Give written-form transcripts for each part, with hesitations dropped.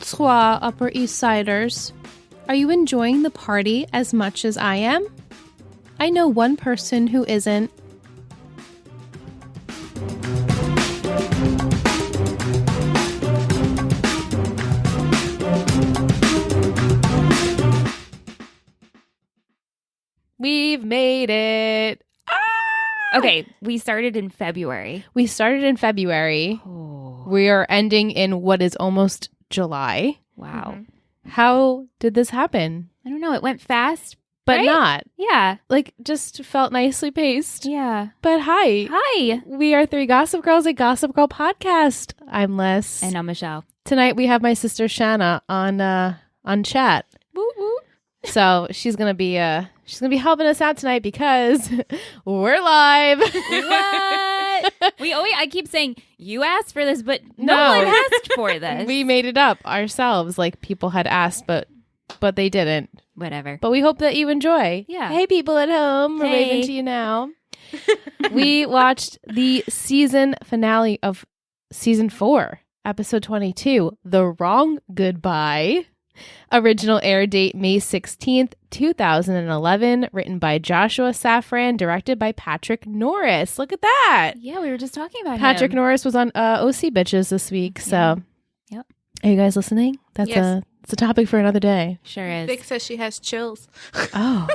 Bonsoir, Upper East Siders. Are you enjoying the party as much as I am? I know one person who isn't. We've made it. Okay, we started in February. Oh. We are ending in what is almost July. Wow. Mm-hmm. How did this happen? I don't know. It went fast, but right? not. Yeah. Like, just felt nicely paced. Yeah. But hi. Hi. We are three Gossip Girls, a Gossip Girl podcast. I'm Les. And I'm Michelle. Tonight we have my sister Shanna on chat. Woo woo. So she's gonna be helping us out tonight because we're live. What? I keep saying you asked for this, but no one asked for this. We made it up ourselves. Like people had asked, but they didn't. Whatever. But we hope that you enjoy. Yeah. Hey, people at home. We're waving to you now. We watched the season finale of season 4, episode 22, The Wrong Goodbye. Original air date May 16th, 2011. Written by Joshua Safran. Directed by Patrick Norris. Look at that. Yeah, we were just talking about Patrick him. Norris was on OC Bitches this week. So, Yep. Are you guys listening? It's a topic for another day. Sure is. Vic says she has chills. Oh.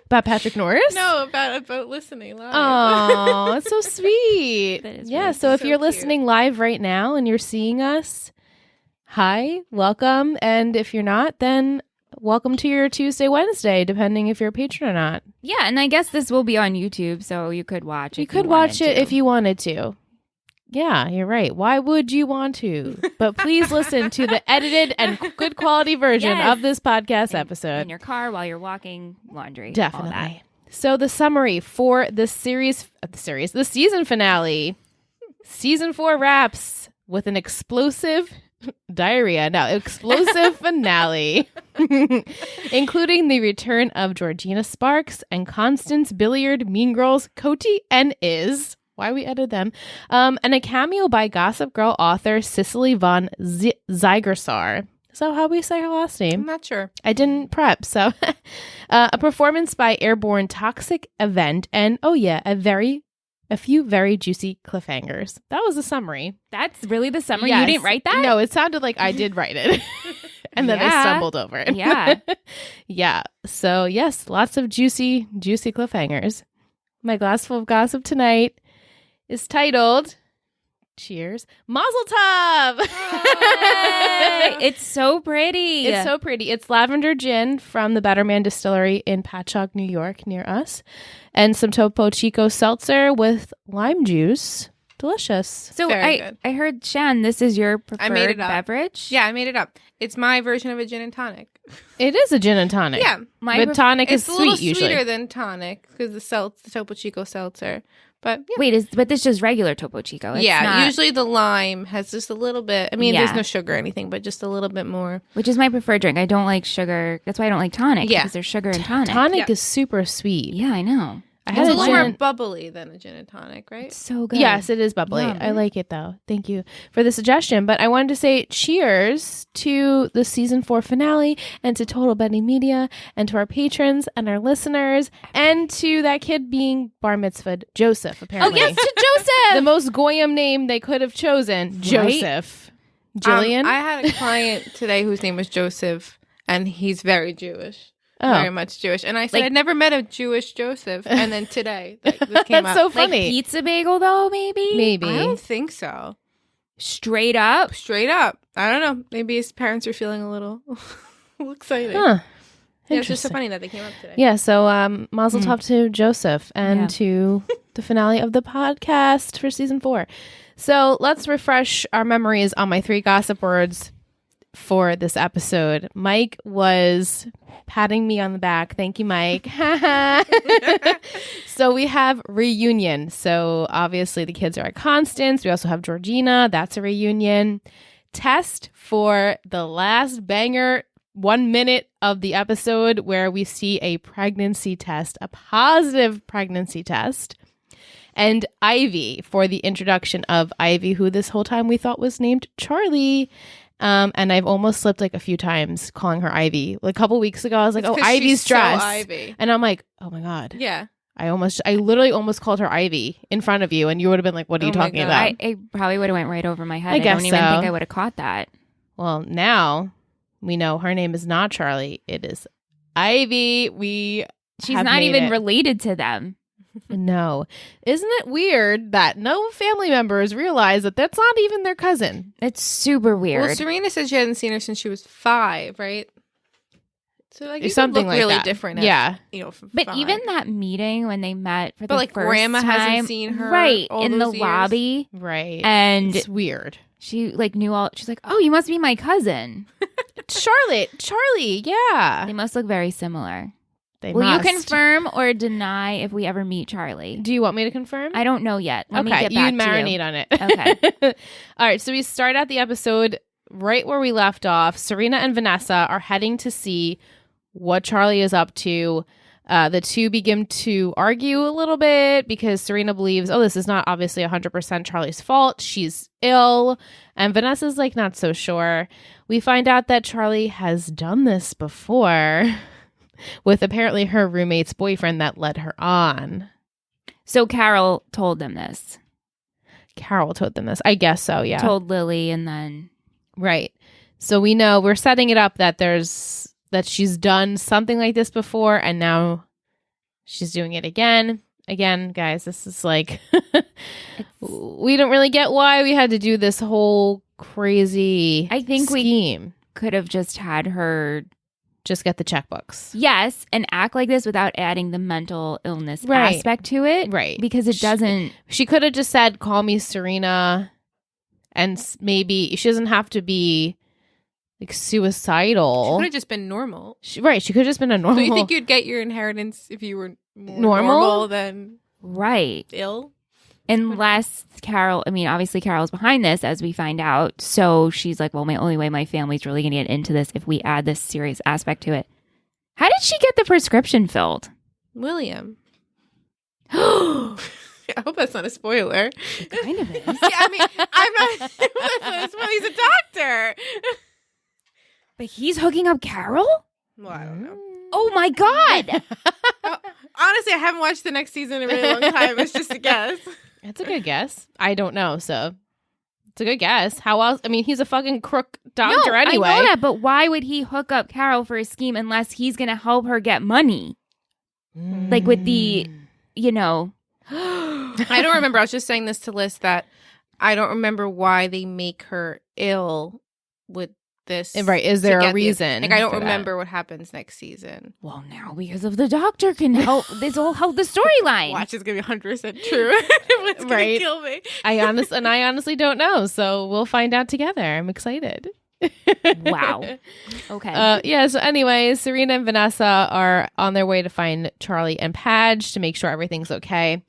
About Patrick Norris? No, about listening live. Oh, that's so sweet. That is Yeah, really so if so you're cute. listening live right now and you're seeing us, hi, welcome. And if you're not, then welcome to your Tuesday, Wednesday, depending if you're a patron or not. Yeah, and I guess this will be on YouTube, so you could watch it. You could watch it if you wanted to. Yeah, you're right. Why would you want to? But please listen to the edited and good quality version of this podcast episode. In your car while you're walking, laundry. Definitely. So the summary for the season finale. Season 4 wraps with an explosive diarrhea. Now, explosive finale, including the return of Georgina Sparks and Constance Billiard, Mean Girls, Coty, and Iz. Why we edited them. And a cameo by Gossip Girl author Cicely von Zygersar. Is that how we say her last name? I'm not sure. I didn't prep. So a performance by Airborne Toxic Event. And a few very juicy cliffhangers. That was a summary. That's really the summary? Yes. You didn't write that? No, it sounded like I did write it. And then I stumbled over it. Yeah. Yeah. So yes, lots of juicy cliffhangers. My glass full of gossip tonight is titled, cheers, Mazel Tov! It's so pretty. It's so pretty. It's lavender gin from the Better Man Distillery in Patchogue, New York, near us. And some Topo Chico seltzer with lime juice. Delicious. So Very good. I heard, Shan, this is your preferred beverage? Yeah, I made it up. It's my version of a gin and tonic. It is a gin and tonic. Yeah. But tonic is It's a little sweet usually. sweeter than tonic because the Topo Chico seltzer. But yeah. Wait, but this is just regular Topo Chico? It's not, usually the lime has just a little bit. I mean, Yeah. there's no sugar or anything, but just a little bit more. which is my preferred drink. I don't like sugar. That's why I don't like tonic. Yeah. Because there's sugar in tonic. Tonic Yeah. is super sweet. Yeah, I know. I It's had a a little more gin. bubbly than a gin and tonic, right? It's so good. Yes, it is bubbly. Yum. I like it though. Thank you for the suggestion. But I wanted to say cheers to the season 4 finale and to Total Betty Media and to our patrons and our listeners and to that kid being bar mitzvahed, Joseph, Oh, apparently. yes, to Joseph! The most goyim name they could have chosen, Joseph. Jillian? I had a client today whose name was Joseph, and he's very Jewish. Oh. Very much Jewish. And I said, Like- I'd never met a Jewish Joseph. And then today, this came That's up. so Like funny. pizza bagel, though, maybe? Maybe. I don't think so. Straight up? Straight up. I don't know. Maybe his parents are feeling a little excited. Huh. Yeah, it's just so Interesting. funny that they came up today. Yeah, so Mazel Tov to Joseph and Yeah. to the finale of the podcast for season 4. So let's refresh our memories on my 3 gossip words for this episode. Mike was patting me on the back. Thank you, Mike. So we have reunion. So obviously the kids are at Constance. We also have Georgina. That's a reunion. Test for the last banger 1 minute of the episode where we see a pregnancy test, a positive pregnancy test. And Ivy for the introduction of Ivy, who this whole time we thought was named Charlie. And I've almost slipped like a few times calling her Ivy. Like a couple weeks ago, I was like, It's "Oh, 'cause Ivy's she's so dress," Ivy. and I'm like, "Oh my god." Yeah. I literally almost called her Ivy in front of you, and you would have been like, "What are you Oh my talking God. about?" I probably would have went right over my head. I guess don't even so. think I would have caught that. Well, now we know her name is not Charlie. It is Ivy. She's have not made even it. related to them. No. Isn't it weird that no family members realize that that's not even their cousin? It's super weird. Well, Serena said she hadn't seen her since she was 5, right? So like, you Something could look like really that. different. Yeah. From But 5. even that meeting when they met for But the like first Grandma time, hasn't seen her right all in the those years. lobby, Right. and it's weird. she like knew all. She's like, "Oh, you must be my cousin." Charlie, yeah. They must look very similar. They Will must. you confirm or deny if we ever meet Charlie? Do you want me to confirm? I don't know yet. Let me Okay, get you back marinate to on it. Okay. All right, so we start out the episode right where we left off. Serena and Vanessa are heading to see what Charlie is up to. The two begin to argue a little bit because Serena believes, this is not obviously 100% Charlie's fault. She's ill. And Vanessa's like, not so sure. We find out that Charlie has done this before with apparently her roommate's boyfriend that led her on. So Carol told them this. Carol told them this. I guess so, yeah. Told Lily and then... Right. So we know we're setting it up that she's done something like this before and now she's doing it again. Again, guys, this is like we don't really get why we had to do this whole crazy I think scheme. We could have just had her just get the checkbooks. Yes, and act like this without adding the mental illness Right. aspect to it. Right. Because it doesn't... She could have just said, "Call me Serena," and maybe she doesn't have to be like suicidal. She could have just been normal. She could have just been a normal. Do you think you'd get your inheritance if you were more Normal? normal than Right. ill? Unless obviously Carol's behind this, as we find out. So she's like, well, my only way my family's really going to get into this if we add this serious aspect to it. How did she get the prescription filled? William. I hope that's not a spoiler. It kind of is. Yeah, I mean, I'm not. That's not a spoiler. He's a doctor. But he's hooking up Carol? Well, I don't know. Oh my God. Honestly, I haven't watched the next season in a really long time. It's just a guess. That's a good guess. I don't know, so it's a good guess. How else? I mean, he's a fucking crook doctor No, anyway. I know that, but why would he hook up Carol for a scheme unless he's going to help her get money? Like with the, I don't remember. I was just saying this to Liz that I don't remember why they make her ill with this. Right. Is there a reason? Like, I don't for that? remember what happens next season. Well, now because of the doctor can help. This will help the storyline. Watch is going to be 100% true. It's going Right. to kill me. I honestly don't know, so we'll find out together. I'm excited. Wow. Okay. So anyway, Serena and Vanessa are on their way to find Charlie and Padge to make sure everything's okay.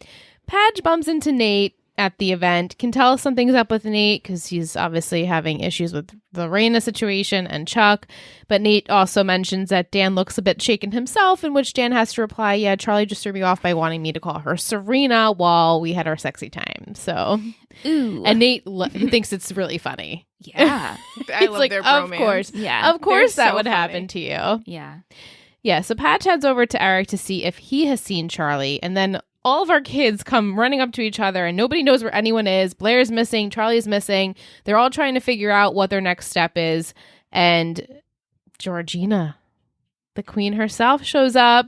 Padge bumps into Nate at the event, can tell something's up with Nate because he's obviously having issues with the Raina situation and Chuck. But Nate also mentions that Dan looks a bit shaken himself, in which Dan has to reply, "Yeah, Charlie just threw me off by wanting me to call her Serena while we had our sexy time." So, Ooh. and Nate he thinks it's really funny. Yeah. I love like, their of bromance. course. Yeah. Of course They're that so would funny. happen to you. Yeah. Yeah, so Patch heads over to Eric to see if he has seen Charlie, and then all of our kids come running up to each other, and nobody knows where anyone is. Blair's missing, Charlie's missing. They're all trying to figure out what their next step is, and Georgina, the queen herself, shows up.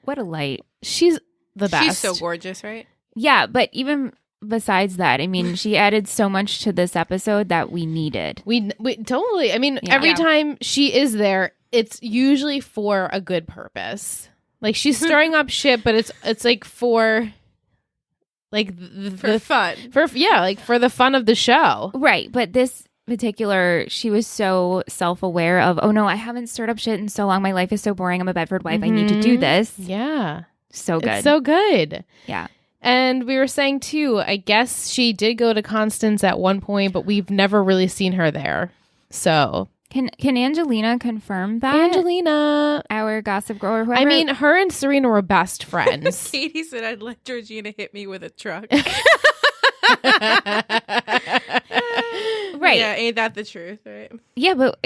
What a light. She's the best. She's so gorgeous, right? Yeah, but even besides that, I mean, she added so much to this episode that we needed. We totally. I mean, Yeah. every time she is there, it's usually for a good purpose. Like, she's stirring up shit, but it's like for like For fun. for the fun of the show. Right, but this particular, she was so self-aware of, oh no, I haven't stirred up shit in so long. My life is so boring. I'm a Bedford wife. I need to do this. Yeah, So good. it's so good. Yeah. And we were saying too, I guess she did go to Constance at one point, but we've never really seen her there. So Can Angelina confirm that? Angelina, Our gossip girl or whoever? I mean, her and Serena were best friends. Katie said I'd let Georgina hit me with a truck. Right. Yeah, ain't that the truth, right? Yeah, but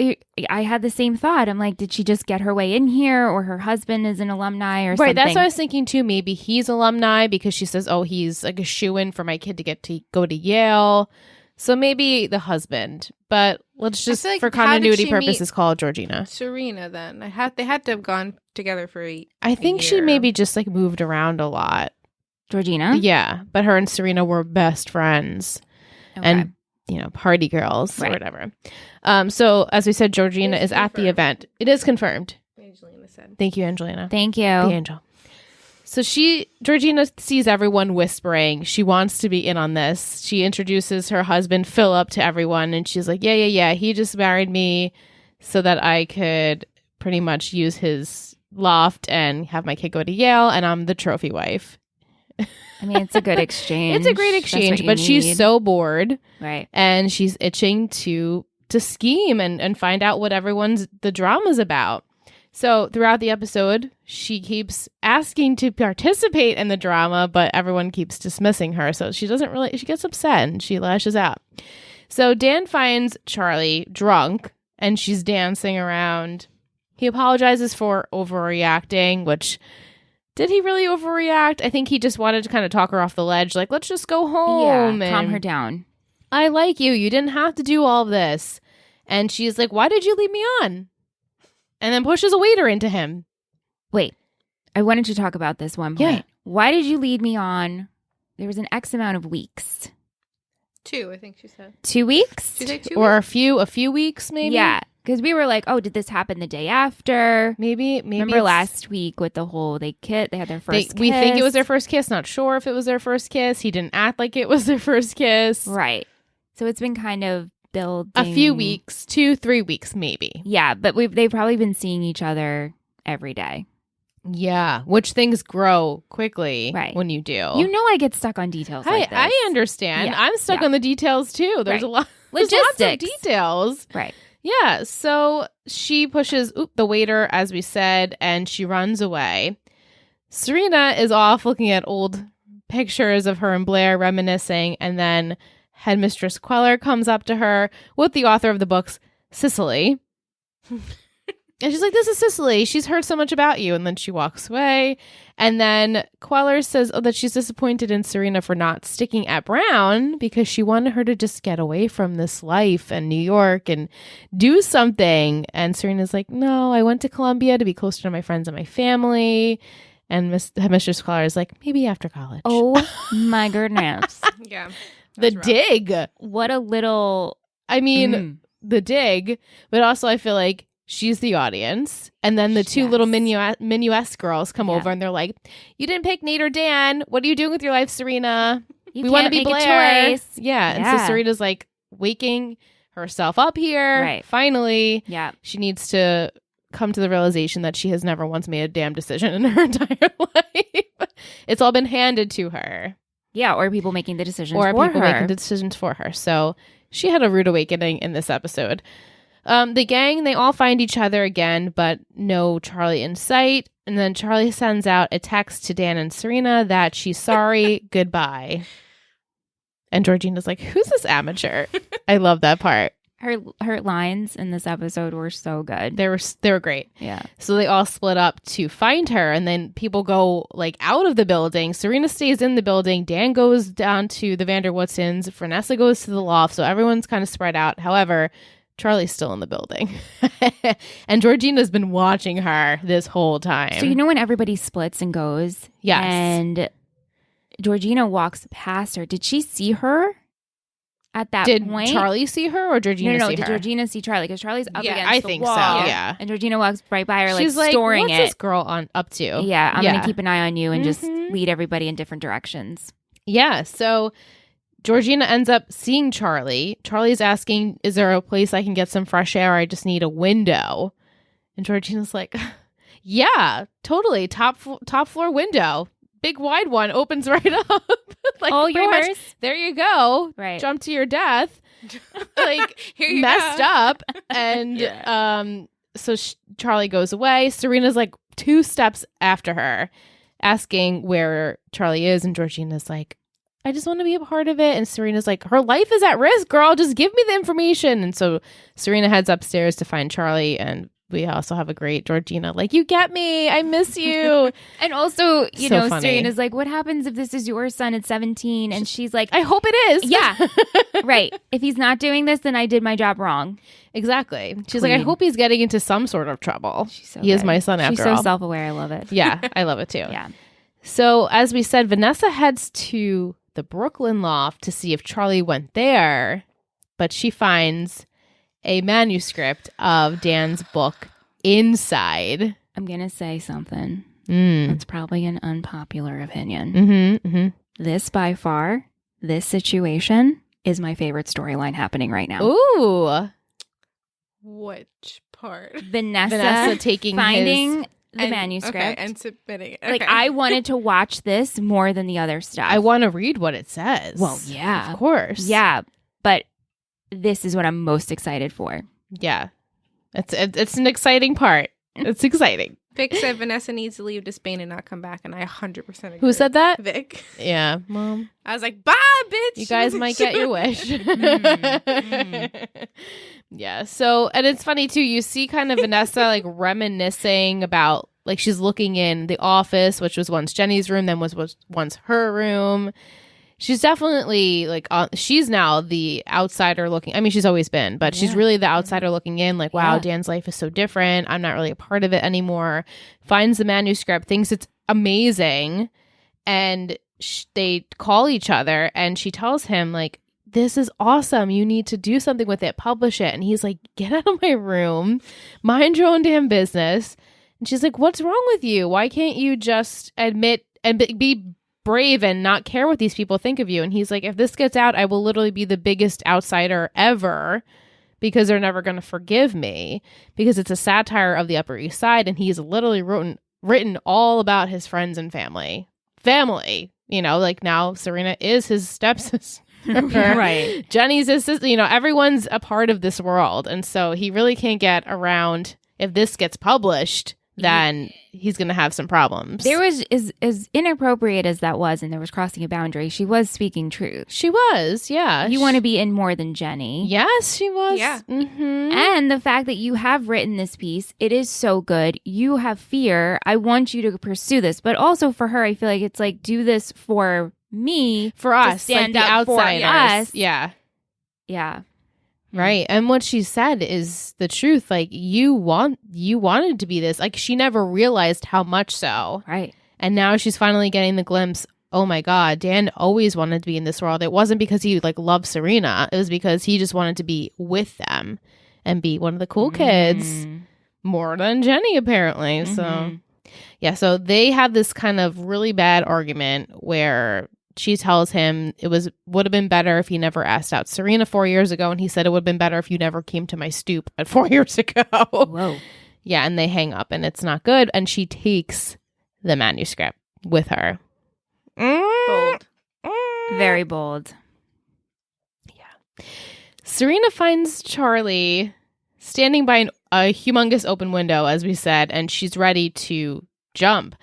I had the same thought. I'm like, did she just get her way in here, or her husband is an alumni or something? Right, that's what I was thinking too. Maybe he's alumni because she says, oh, he's like a shoo-in for my kid to get to go to Yale. So maybe the husband. But let's just, feel like, for how did continuity she purposes, call Georgina. Serena, then. They had to have gone together for I think she year. maybe just like moved around a lot. Georgina? Yeah, but her and Serena were best friends. Okay. And, party girls or Right. whatever. So, as we said, Georgina It's is at the confirmed. event. It is confirmed. Angelina said. Thank you, Angelina. Thank you. The angel. So Georgina sees everyone whispering. She wants to be in on this. She introduces her husband, Philip, to everyone. And she's like, yeah. He just married me so that I could pretty much use his loft and have my kid go to Yale. And I'm the trophy wife. I mean, it's a good exchange. It's a great That's what exchange, you but she's need. so bored. Right. And she's itching to scheme and find out what the drama's about. So throughout the episode, she keeps asking to participate in the drama, but everyone keeps dismissing her. So she gets upset and she lashes out. So Dan finds Charlie drunk and she's dancing around. He apologizes for overreacting, which, did he really overreact? I think he just wanted to kind of talk her off the ledge. Like, let's just go home. Yeah, calm and her down. I like you. You didn't have to do all of this. And she's like, why did you lead me on? And then pushes a waiter into him. Wait, I wanted to talk about this one point. Yeah. Why did you lead me on? There was an X amount of weeks. 2, I think she said. 2 weeks? She said 2 Or weeks? a few weeks, maybe? Yeah, because we were like, oh, did this happen the day after? Maybe. Remember it's- last week with the whole they had their first kiss. We think it was their first kiss. Not sure if it was their first kiss. He didn't act like it was their first kiss. Right. So it's been kind of building. A few weeks, 2-3 weeks, maybe. Yeah, but they've probably been seeing each other every day. Yeah, which things grow quickly Right. when you do. You know I get stuck on details like this. I understand. Yeah, I'm stuck yeah. on the details too. There's Right. a lot. There's lots of Logistics. details. Right. Yeah, so she pushes the waiter, as we said, and she runs away. Serena is off looking at old pictures of her and Blair reminiscing, and then Headmistress Queller comes up to her with the author of the books, Cicely. And she's like, this is Cicely. She's heard so much about you. And then she walks away. And then Queller says that she's disappointed in Serena for not sticking at Brown because she wanted her to just get away from this life and New York and do something. And Serena's like, no, I went to Columbia to be closer to my friends and my family. And Mistress Queller is like, maybe after college. Oh my goodness. Yeah. the That's rough. dig. What a little. I mean, the dig. But also I feel like she's the audience. And then the two Yes. little minuet girls come Yeah. over and they're like, you didn't pick Nate or Dan. What are you doing with your life, Serena? You We want to can't be make Blair. a choice. Yeah. And Yeah. so Serena's like waking herself up here. Right. Finally, Yeah. she needs to come to the realization that she has never once made a damn decision in her entire life. It's all been handed to her. Yeah. Or people making the decisions Or for people her. making the decisions for her. So she had a rude awakening in this episode. The gang, they all find each other again, but no Charlie in sight. And then Charlie sends out a text to Dan and Serena that she's sorry, goodbye. And Georgina's like, who's this amateur? I love that part. Her lines in this episode were so good. They were great. Yeah. So they all split up to find her, and then people go like out of the building. Serena stays in the building. Dan goes down to the Vanderwoodsons. Vanessa goes to the loft. So everyone's kind of spread out. However, Charlie's still in the building. And Georgina's been watching her this whole time. So you know when everybody splits and goes? Yes. And Georgina walks past her. Did she see her at that Did point? Charlie see her or Georgina No. see Did her? Georgina see Charlie? Because Charlie's up Yeah, against I the think wall. so, yeah. And Georgina walks right by her, She's like like, storing what's it. this girl up to? Yeah, I'm gonna keep an eye on you and just Mhm. lead everybody in different directions. Yeah, so Georgina ends up seeing Charlie. Charlie's asking, is there a place I can get some fresh air? I just need a window. And Georgina's like, yeah, totally. Top floor window. Big wide one opens right up. Like, All pretty much, yours. there you go. Right. Jump to your death. Like, Here you messed go. up. And so Charlie goes away. Serena's like 2 steps after her, asking where Charlie is. And Georgina's like, I just want to be a part of it. And Serena's like, her life is at risk, girl. Just give me the information. And so Serena heads upstairs to find Charlie. And we also have a great Georgina, like, you get me. I miss you. And also, you So know, funny. Serena's like, what happens if this is your son at 17? And she's like, I hope it is. yeah, right. If he's not doing this, then I did my job wrong. Exactly. She's like, I Queen. hope he's getting into some sort of trouble. She's so He is good. my son after She's so all. self-aware. I love it. Yeah, I love it too. Yeah. So as we said, Vanessa heads to the Brooklyn loft to see if Charlie went there, but she finds a manuscript of Dan's book inside. I'm going to say something. Mm. That's probably an unpopular opinion. Mm-hmm, mm-hmm. This, by far, this situation is my favorite storyline happening right now. Ooh. Which part? Vanessa taking finding the And- manuscript. Okay, and submitting it. Like, Okay. I wanted to watch this more than the other stuff. I want to read what it says. Well, yeah. Of course. Yeah, but this is what I'm most excited for. Yeah. It's an exciting part. It's exciting. Vic said Vanessa needs to leave to Spain and not come back, and I 100% agree. Who said that? Vic. Yeah. Mom. I was like, bye, bitch. You guys might get your wish. Mm. Yeah. So, and it's funny too. You see kind of Vanessa like reminiscing about, like, she's looking in the office, which was once Jenny's room, then was once her room. She's definitely like, she's now the outsider looking. I mean, she's always been, but she's Yeah. really the outsider looking in. Like, wow, Yeah. Dan's life is so different. I'm not really a part of it anymore. Finds the manuscript, thinks it's amazing, and they call each other, and she tells him, like, this is awesome. You need to do something with it. Publish it. And he's like, get out of my room. Mind your own damn business. And she's like, what's wrong with you? Why can't you just admit and be brave and not care what these people think of you? And he's like, if this gets out, I will literally be the biggest outsider ever, because they're never going to forgive me, because it's a satire of the Upper East Side. And he's literally written all about his friends and family, you know, like now Serena is his stepsister. Right. Jenny's his sister. You know, everyone's a part of this world. And so he really can't get around, if this gets published, then he's going to have some problems. There was, as inappropriate as that was, and there was crossing a boundary, she was speaking truth. She was, yeah. You want to be in more than Jenny. Yes, she was. Yeah. Mm-hmm. And the fact that you have written this piece, it is so good. You have fear. I want you to pursue this. But also for her, I feel like it's like, do this for me. For us, stand like the up for outsiders. us. Yeah. Yeah. Right. And what she said is the truth. Like, you wanted to be this. Like, she never realized how much so. Right. And now she's finally getting the glimpse. Oh my God, Dan always wanted to be in this world. It wasn't because he like loved Serena. It was because he just wanted to be with them and be one of the cool kids, more than Jenny apparently. So yeah, so they have this kind of really bad argument where she tells him would have been better if he never asked out Serena 4 years ago, and he said it would have been better if you never came to my stoop at 4 years ago. Whoa. Yeah, and they hang up, and it's not good. And she takes the manuscript with her. Bold. Very bold. Serena finds Charlie standing by a humongous open window, as we said, and she's ready to jump.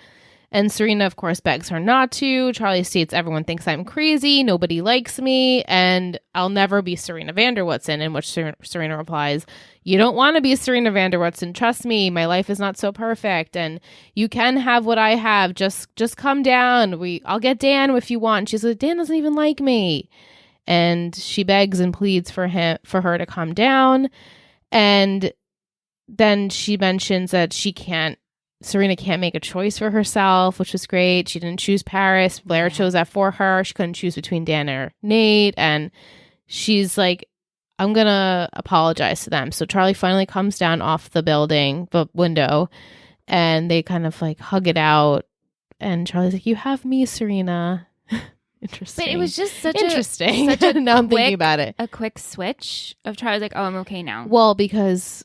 And Serena, of course, begs her not to. Charlie states, everyone thinks I'm crazy, nobody likes me, and I'll never be Serena Vanderwoodson, in which Serena replies, you don't want to be Serena Vanderwoodson. Trust me, my life is not so perfect, and you can have what I have. Just come down. I'll get Dan if you want. And she's like, Dan doesn't even like me. And she begs and pleads for her to calm down. And then she mentions that Serena can't make a choice for herself, which was great. She didn't choose Paris. Blair chose that for her. She couldn't choose between Dan or Nate. And she's like, I'm going to apologize to them. So Charlie finally comes down off the window, and they kind of like hug it out. And Charlie's like, you have me, Serena. Interesting. But it was just such interesting. a now I'm thinking about it. a quick switch of Charlie's like, oh, I'm okay now. Well, because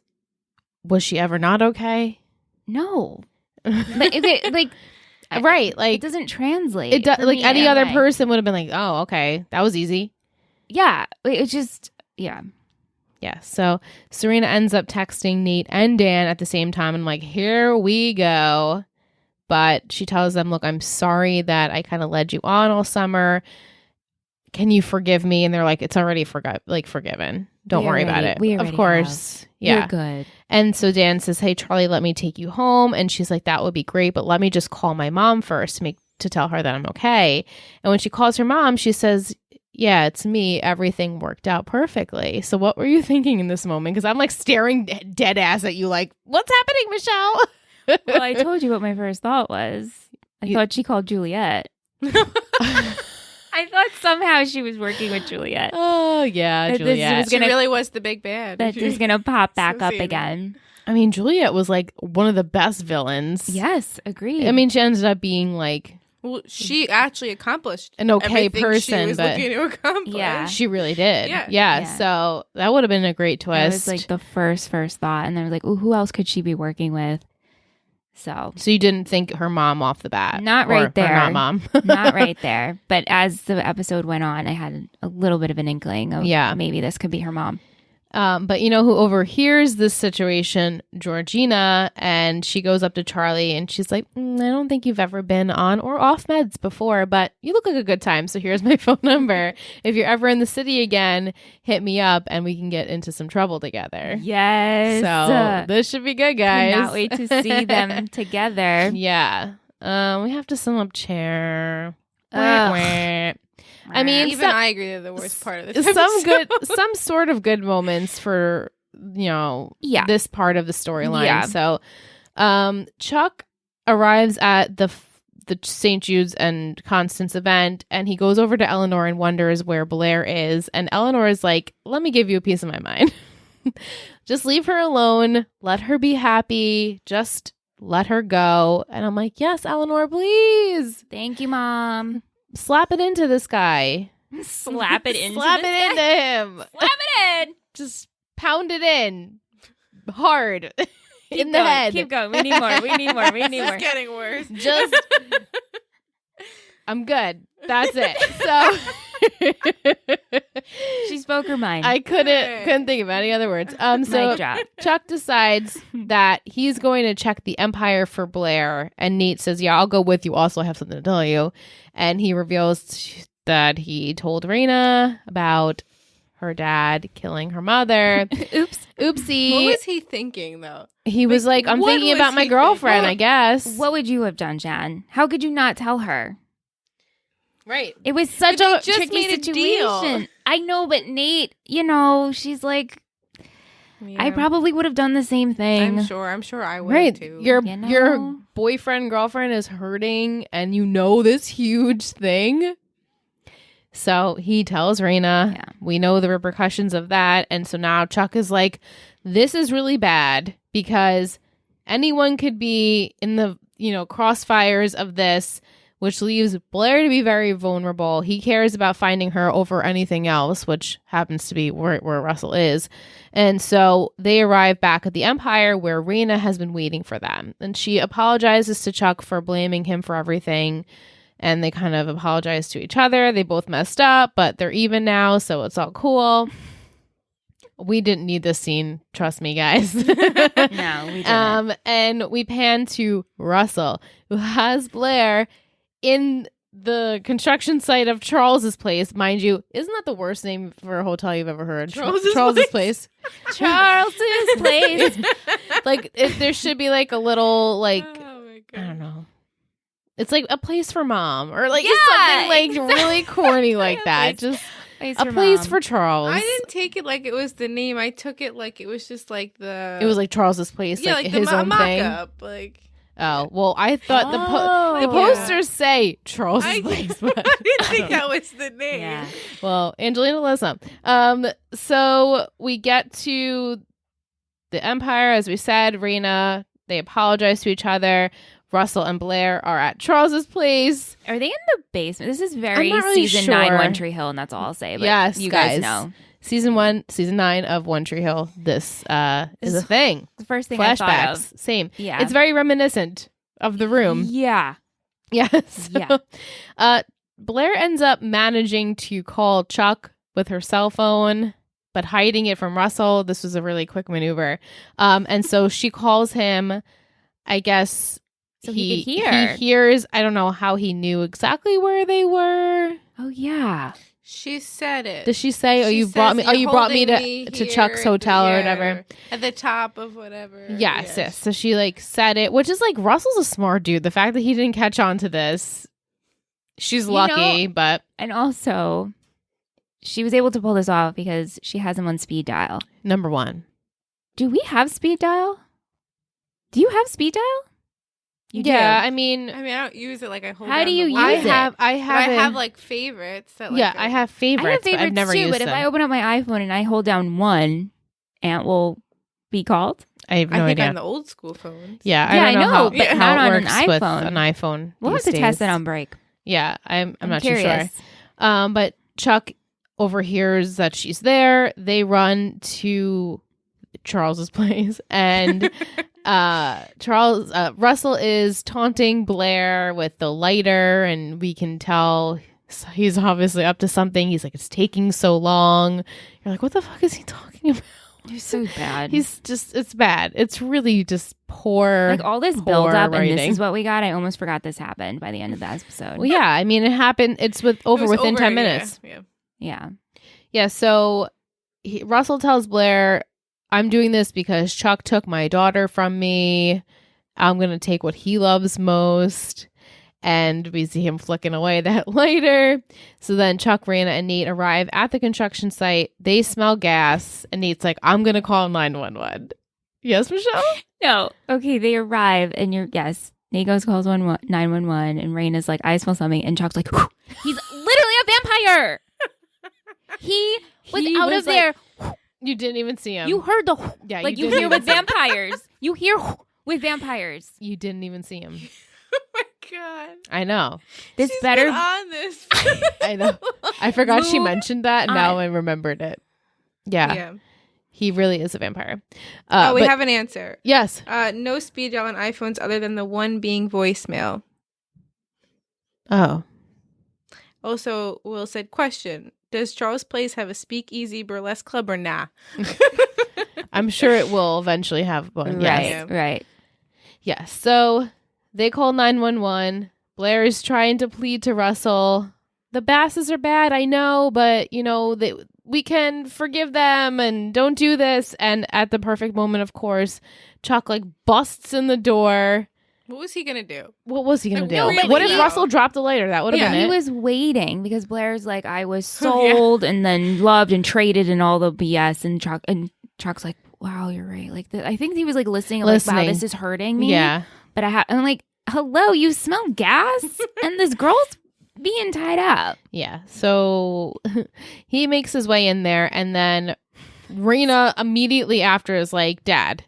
was she ever not okay? No. But Right, like it doesn't translate. it does. for Like me any other anyway. person would have been like, "Oh, okay, that was easy." Yeah, it's just yeah. So Serena ends up texting Nate and Dan at the same time, and I'm like, "Here we go." But she tells them, "Look, I'm sorry that I kind of led you on all summer. can you forgive me? And they're like, it's already forgiven. Don't worry about it. We Of already course. You're Yeah. good. And so Dan says, hey, Charlie, let me take you home. And she's like, that would be great, but let me just call my mom first to tell her that I'm okay. And when she calls her mom, she says, yeah, it's me. Everything worked out perfectly. So what were you thinking in this moment? Because I'm like staring dead ass at you like, what's happening, Michelle? Well, I told you what my first thought was. I thought she called Juliet. I thought somehow she was working with Juliet. Oh, yeah, That this Juliet. was She gonna- really was the big bad. That is going to pop back up Associated. again. I mean, Juliet was like one of the best villains. Yes, agreed. I mean, she ended up being like Well, she actually accomplished an okay everything person, she was but looking to accomplish. Yeah. she really did. Yeah. Yeah. So that would have been a great that twist. was like the first thought. And then I was like, oh, who else could she be working with? So So you didn't think her mom off the bat? Not Or right her there. not mom. not right there. But as the episode went on, I had a little bit of an inkling of maybe this could be her mom. But you know who overhears this situation? Georgina. And she goes up to Charlie and she's like, I don't think you've ever been on or off meds before, but you look like a good time. So here's my phone number. If you're ever in the city again, hit me up and we can get into some trouble together. Yes. So this should be good, guys. Cannot wait to see them together. Yeah. We have to sum up chair. Ugh. Wah. I mean, Even I agree they're the worst part of this some sort of good moments for this part of the storyline. Yeah. So, Chuck arrives at the St. Jude's and Constance event, and he goes over to Eleanor and wonders where Blair is. And Eleanor is like, "Let me give you a piece of my mind. Just leave her alone. Let her be happy. Just let her go." And I'm like, "Yes, Eleanor, please Thank you, Mom. slap it into this guy." Slap it into Slap this it guy. into him. Slap it in. Just pound it in hard in the going. head. Keep going. We need more. We need more. We need more. It's getting worse. Just, I'm good. That's it. So She spoke her mind. I couldn't think of any other words. So Mic drop. Chuck decides that he's going to check the Empire for Blair, and Nate says, "Yeah, I'll go with you. Also, I have something to tell you." And he reveals that he told Raina about her dad killing her mother. Oopsie. What was he thinking, though? He was like, I'm what thinking was about my he girlfriend, thinking? I guess. What would you have done, Jan? How could you not tell her? Right. It was such But a they just tricky made a deal. situation. I know, but Nate, she's like, I Yeah. probably would have done the same thing. I'm sure I would Right. too. Your boyfriend, girlfriend is hurting, and you know this huge thing. So he tells Raina, Yeah. we know the repercussions of that. And so now Chuck is like, this is really bad because anyone could be in the, crossfires of this, which leaves Blair to be very vulnerable. He cares about finding her over anything else, which happens to be where Russell is. And so they arrive back at the Empire where Raina has been waiting for them. And she apologizes to Chuck for blaming him for everything. And they kind of apologize to each other. They both messed up, but they're even now, so it's all cool. We didn't need this scene. Trust me, guys. No, we didn't. And we pan to Russell, who has Blair in the construction site of Charles's place. Mind you, isn't that the worst name for a hotel you've ever heard? Charles's place. Charles's place. There should be like a little, like, Oh my I don't god. know. It's like a place for mom, or like Yeah, something like really corny like that. Place- Just Place a for place Mom. for Charles. I didn't take it like it was the name. I took it like it was just like the. It was like Charles's place, yeah, like like his the own thing. mock-up. Like Oh well, I thought the Oh. posters say Charles's I, place, I but didn't think that was the name. Yeah. well, Angelina Lissa. So we get to the Empire, as we said. Raina, they apologize to each other. Russell and Blair are at Charles's place. Are they in the basement? This is very I'm not really season 9 sure. One Tree Hill, and that's all I'll say. But Yes, you guys. guys know. Season 9 of One Tree Hill. This is a thing. The first thing I thought Flashbacks. of. Same. Yeah. It's very reminiscent of the room. Yeah. Yes. Yeah. Blair ends up managing to call Chuck with her cell phone, but hiding it from Russell. This was a really quick maneuver. And so she calls him, I guess. So he could hear. He hears. I don't know how he knew exactly where they were. Oh, yeah. She said it. Does she say, She you says, brought me? "You're you brought me holding to here Chuck's at the- hotel or yeah, whatever." at the top of whatever. Yes, yes. So she like said it, which is like Russell's a smart dude. The fact that he didn't catch on to this, she's lucky. But And also, she was able to pull this off because she has him on speed dial. number one, Do we have speed dial? Do you have speed dial? You yeah. do. I mean, I don't use it like I hold. How down do you the use line. I it? have, But I have like favorites. That, like, yeah, I have favorites. I have favorites but I've never too, used but if them. I open up my iPhone and I hold down one, Aunt will be called. I have no I think idea. on the old school phones. Yeah, Yeah, I I don't know, know, how, but how not it on an works with iPhone. an iPhone. We'll have these to test days. it on break. Yeah, I'm not curious. too sure. But Chuck overhears that she's there. They run to Charles's place, and Russell is taunting Blair with the lighter, and we can tell he's obviously up to something. He's like, "It's taking so long." You're like, "What the fuck is he talking about?" He's so bad. It's bad. It's really just poor. like all this poor build up, and writing. this is what we got. I almost forgot this happened by the end of the episode. Well, yeah. I mean, it happened. It's over It was within 10 yeah, minutes. Yeah. Yeah. Yeah. So Russell tells Blair, "I'm doing this because Chuck took my daughter from me. I'm going to take what he loves most." And we see him flicking away that lighter. So then Chuck, Raina, and Nate arrive at the construction site. They smell gas. And Nate's like, "I'm going to call 911. Yes, Michelle? No. Okay, they arrive, and Nate goes, calls 911, and Raina's like, "I smell something," and Chuck's like, "Whew." He's literally a vampire. He was He out was of there. You didn't even see him. You heard the Yeah, like you didn't hear even with see him. vampires. You hear with vampires. You didn't even see him. Oh my god. I know. This She's better. been on this. I know. I forgot she Move mentioned that. And now I remembered it. Yeah, Yeah. he really is a vampire. We but- have an answer. Yes. No speed dial on iPhones other than the one being voicemail. Oh. Also, Will said, question, does Charles Place have a speakeasy burlesque club or nah? I'm sure it will eventually have one. Right, Yes. right. Yes. So they call 911. Blair is trying to plead to Russell. The Basses are bad, I know, but, we can forgive them and don't do this. And at the perfect moment, of course, Chuck, busts in the door. What was he going to do? What was he going to do? Really What if though. Russell dropped the lighter? That would have been He it. was waiting because Blair's like, I was sold and then loved and traded and all the BS. And Chuck's like, wow, you're right. I think he was listening. Wow, Listening. this is hurting me. Yeah. But I'm like, hello, you smell gas? And this girl's being tied up. Yeah. So he makes his way in there, and then Raina immediately after is like, "Dad."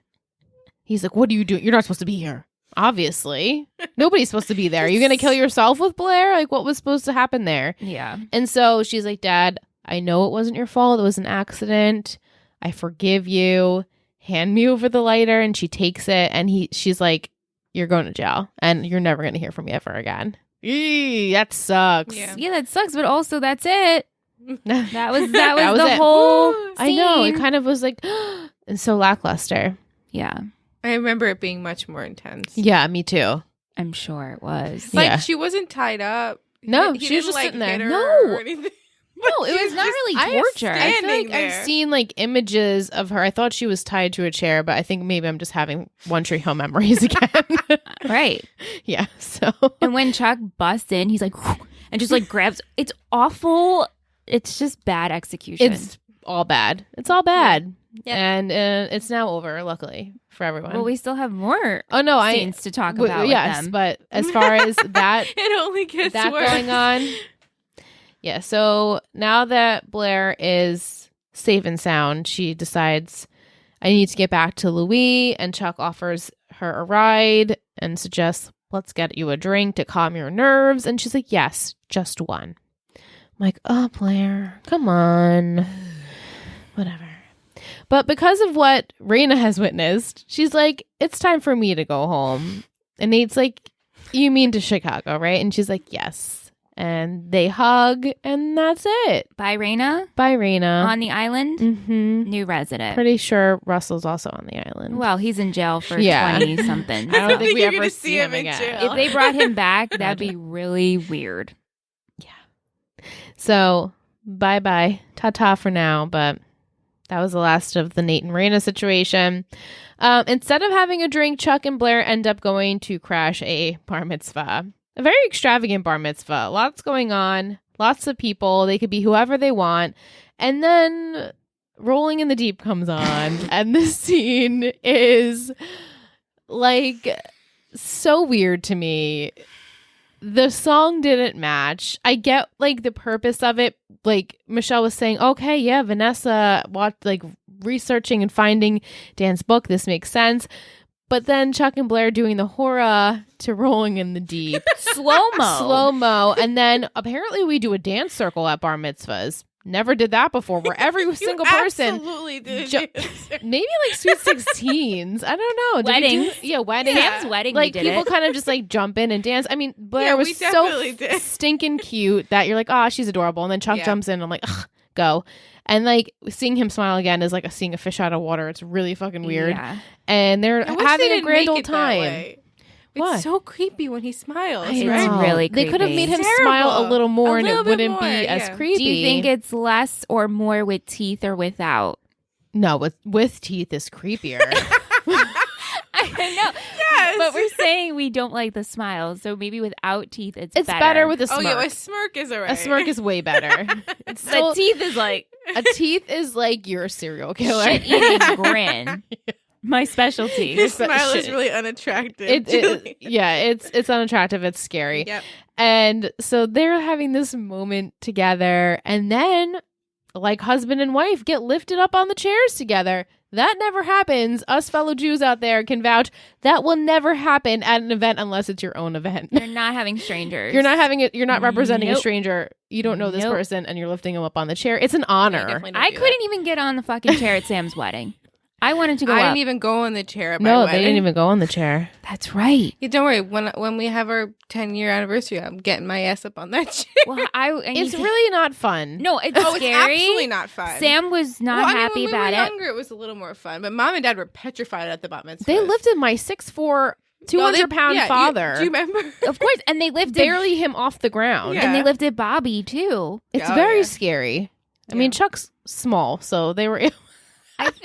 He's like, "What are you doing? You're not supposed to be here. Obviously. Nobody's supposed to be there. Are you going to kill yourself with Blair? What was supposed to happen there?" Yeah. And so she's like, "Dad, I know it wasn't your fault. It was an accident. I forgive you. Hand me over the lighter." And she takes it, and she's like, "You're going to jail, and you're never going to hear from me ever again." Eee, that sucks. Yeah. Yeah, that sucks, but also that's it. That was That was the it. whole I know. It scene. kind of was and so lackluster. Yeah, I remember it being much more intense. Yeah, me too. I'm sure it was. Yeah. She wasn't tied up. No, He she was didn't, just sitting there. hit her No. or anything. No, it She was not just- really torture. I feel standing like there. I've seen images of her. I thought she was tied to a chair, but I think maybe I'm just having One Tree Hill memories again. Right. Yeah. So And when Chuck busts in, he's like, and just grabs. It's awful. It's just bad execution. it's all bad. It's all bad. Yeah. And it's now over, luckily for everyone. well, we still have more oh no, scenes to talk about. with yes, them. but as far as that It only gets that worse. going on. Yeah, so now that Blair is safe and sound, she decides, I need to get back to Louis, and Chuck offers her a ride and suggests, let's get you a drink to calm your nerves. And she's like, yes, just one. I'm like, oh, Blair, come on. Whatever. But because of what Raina has witnessed, she's like, it's time for me to go home. And Nate's like, you mean to Chicago, right? And she's like, yes. And they hug, and that's it. Bye, Raina. Bye, Raina. On the island, Mm-hmm. new resident. Pretty sure Russell's also on the island. Well, he's in jail for Yeah. 20 something. I don't think we you're ever gonna see him in again. jail. If they brought him back, that'd be really weird. So bye-bye. Ta-ta for now. But that was the last of the Nate and Raina situation. Instead of having a drink, Chuck and Blair end up going to crash a bar mitzvah. A very extravagant bar mitzvah. Lots going on. Lots of people. They could be whoever they want. And then Rolling in the Deep comes on. And this scene is like so weird to me. The song didn't match. I get like the purpose of it. Like Michelle was saying, okay, yeah, Vanessa watched like researching and finding Dan's book. This makes sense. But then Chuck and Blair doing the horror to Rolling in the Deep. Slow-mo. And then apparently we do a dance circle at bar mitzvahs. Never did that before, where every single person absolutely did. Maybe like Sweet 16s. I don't know. Weddings. Weddings. Sam's wedding. Like we did people it. kind of just like jump in and dance. I mean, Blair we was so definitely did. stinking cute that you're like, oh, she's adorable. And then Chuck jumps in and I'm like, ugh, go. And like seeing him smile again is like seeing a fish out of water. It's really fucking weird. Yeah. And they're I wish having they a didn't grand make old it that time. way. What? It's so creepy when he smiles, I right? know. really They could have creepy. made him It's smile a terrible. little more A and it little bit wouldn't more, be as yeah. creepy. Do you think it's less or more with teeth or without? No, with teeth is creepier. I know. Yes. But we're saying we don't like the smile, so maybe without teeth, it's better with a Oh, smirk. yeah, a smirk is alright. A smirk is way better. It's still, But teeth is like a teeth is like you're a serial killer. shit-eating grin. My specialty. Your smile is shit. really unattractive. It's unattractive. It's scary. Yep. And so they're having this moment together, and then like husband and wife get lifted up on the chairs together. That never happens. Us fellow Jews out there can vouch that will never happen at an event unless it's your own event. You're not having strangers. You're not having it. You're not representing a Nope. stranger. You don't know this Nope. person, and you're lifting them up on the chair. It's an honor. definitely don't I do couldn't even get on the fucking chair at Sam's wedding. I wanted to that. go I up. didn't even go on the chair at my No, wedding. they didn't even go on the chair. That's right. Yeah, don't worry. When we have our 10-year anniversary, I'm getting my ass up on that chair. Well, I need It's to- really not fun. no. It's Oh, it's scary. absolutely not fun. Sam was not Well, I mean, happy when we about were it. younger, it was a little more fun. But mom and dad were petrified at the bat mitzvah. They lifted my 6'4", 200-pound father. Do you remember? Of course, and they lifted Barely him off the ground. Yeah. and they lifted Bobby too. It's Oh, very yeah. scary. I Yeah. mean, Chuck's small, so they were I think.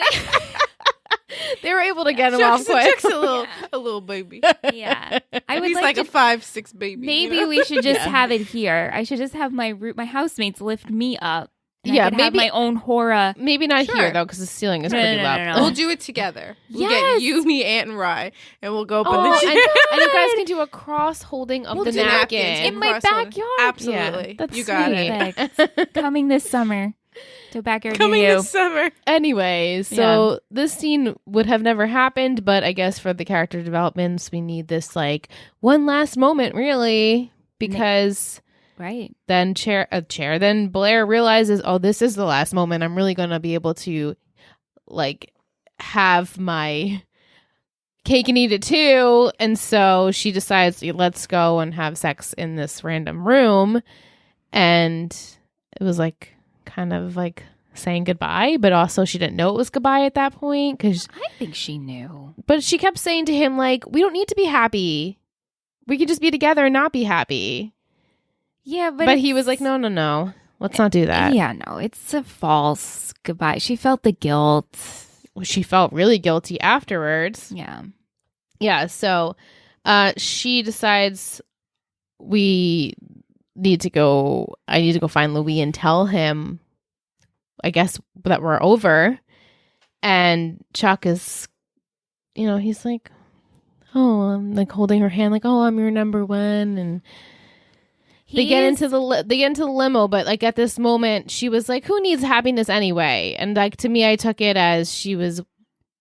they were able to get him off Chuck's, quick. Chuck's a little baby. Yeah, I would He's like like to. a 5'6" baby. Maybe you know? we should just Yeah. have it here. I should just have my housemates lift me up. And Yeah, I could have maybe- my own horror. Maybe not Sure. here though, because the ceiling is No, pretty no, low. no, no. We'll do it together. We'll Yes. get you, me, Aunt, and Rye, and we'll go up on Oh, the and, chair. and you guys can do a cross holding of We'll the do napkins napkin. In my cross on- backyard. Absolutely. Yeah, that's you got it. Perfect. Coming this summer to backyard Coming near you. this summer. Anyway, so this scene would have never happened, but I guess for the character developments, we need this like one last moment, really, because Right. then then Blair realizes, oh, this is the last moment. I'm really gonna be able to like have my cake and eat it too. And so she decides, let's go and have sex in this random room. And it was like kind of like saying goodbye, but also she didn't know it was goodbye at that point because I think she knew. but she kept saying to him like, we don't need to be happy, we could just be together and not be happy. Yeah, But he was like, no, let's not do that. Yeah, no, it's a false goodbye. She felt the guilt. She felt really guilty afterwards. Yeah. So she decides I need to go find Louis and tell him, I guess, that we're over. And Chuck is, he's like, oh, I'm like holding her hand, like, oh, I'm your number one. And they get into the limo, but like at this moment, she was like, who needs happiness anyway? And like to me, I took it as she was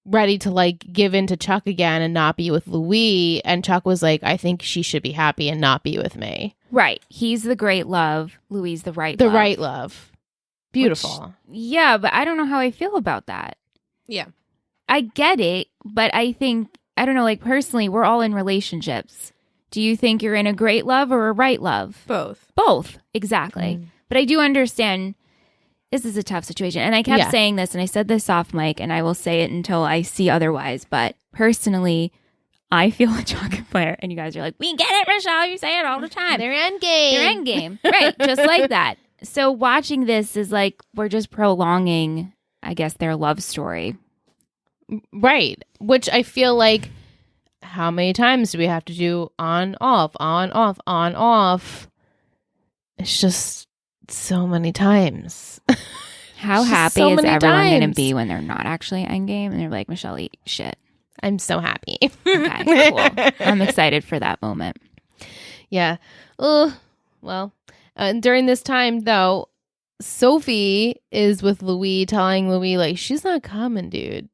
ready to like give in to Chuck again and not be with Louis. And Chuck was like, I think she should be happy and not be with me. Right. He's the great love. Louis the right The love. right love. Beautiful. Yeah, but I don't know how I feel about that. Yeah. I get it, but I think, I don't know, like personally, we're all in relationships. Do you think you're in a great love or a right love? Both. Both. Exactly. But I do understand this is a tough situation. And I kept saying this, and I said this off mic, and I will say it until I see otherwise. But personally, I feel a Chuck and Blair, and you guys are like, we get it, Michelle. You say it all the time. They're endgame. They're endgame. Right. Just like that. So watching this is like we're just prolonging, I guess, their love story. Right. Which I feel like, how many times do we have to do on, off, on, off, on, off? It's just so many times. How Just happy so is many everyone going to times. be when they're not actually endgame and they're like, Michelle, eat shit. I'm so happy. Okay, cool. I'm excited for that moment. Yeah. Well, during this time, though, Sophie is with Louis, telling Louis, like, she's not coming, dude.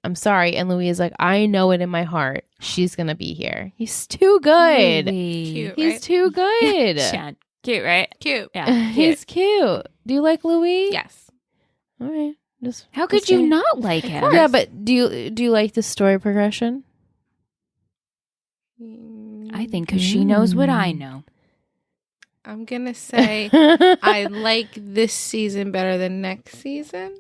I'm sorry. And Louis is like, I know it in my heart. She's going to be here. He's too good. Cute, He's right? too good. Chad. Cute, right? Cute. Yeah. He's cute. Do you like Louis? Yes. All right. Just How could you not like him? Yeah, but do you like the story progression? I think because she knows what I know. I'm going to say I like this season better than next season.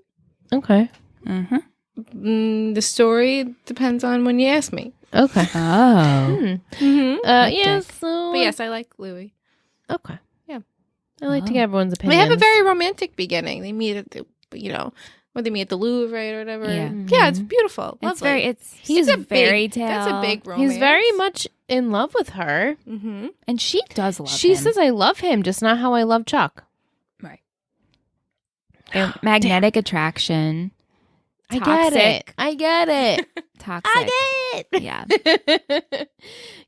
Okay. Mm-hmm. The story depends on when you ask me. Okay. Oh. Mm-hmm. Yeah. So. But yes, I like Louis. Okay. Yeah. I like to get everyone's They opinions. have a very romantic beginning. They meet at the, when they meet at the Louvre, right, or whatever. Yeah. Yeah, it's beautiful. It's Lovely. he's a a fairy big- tale. That's a big romance. He's very much in love with her. Mm-hmm. And she does love She him. says, "I love him, just not how I love Chuck." Right. They're magnetic attraction. I Toxic. get it. I get it. Toxic. I get Yeah. it.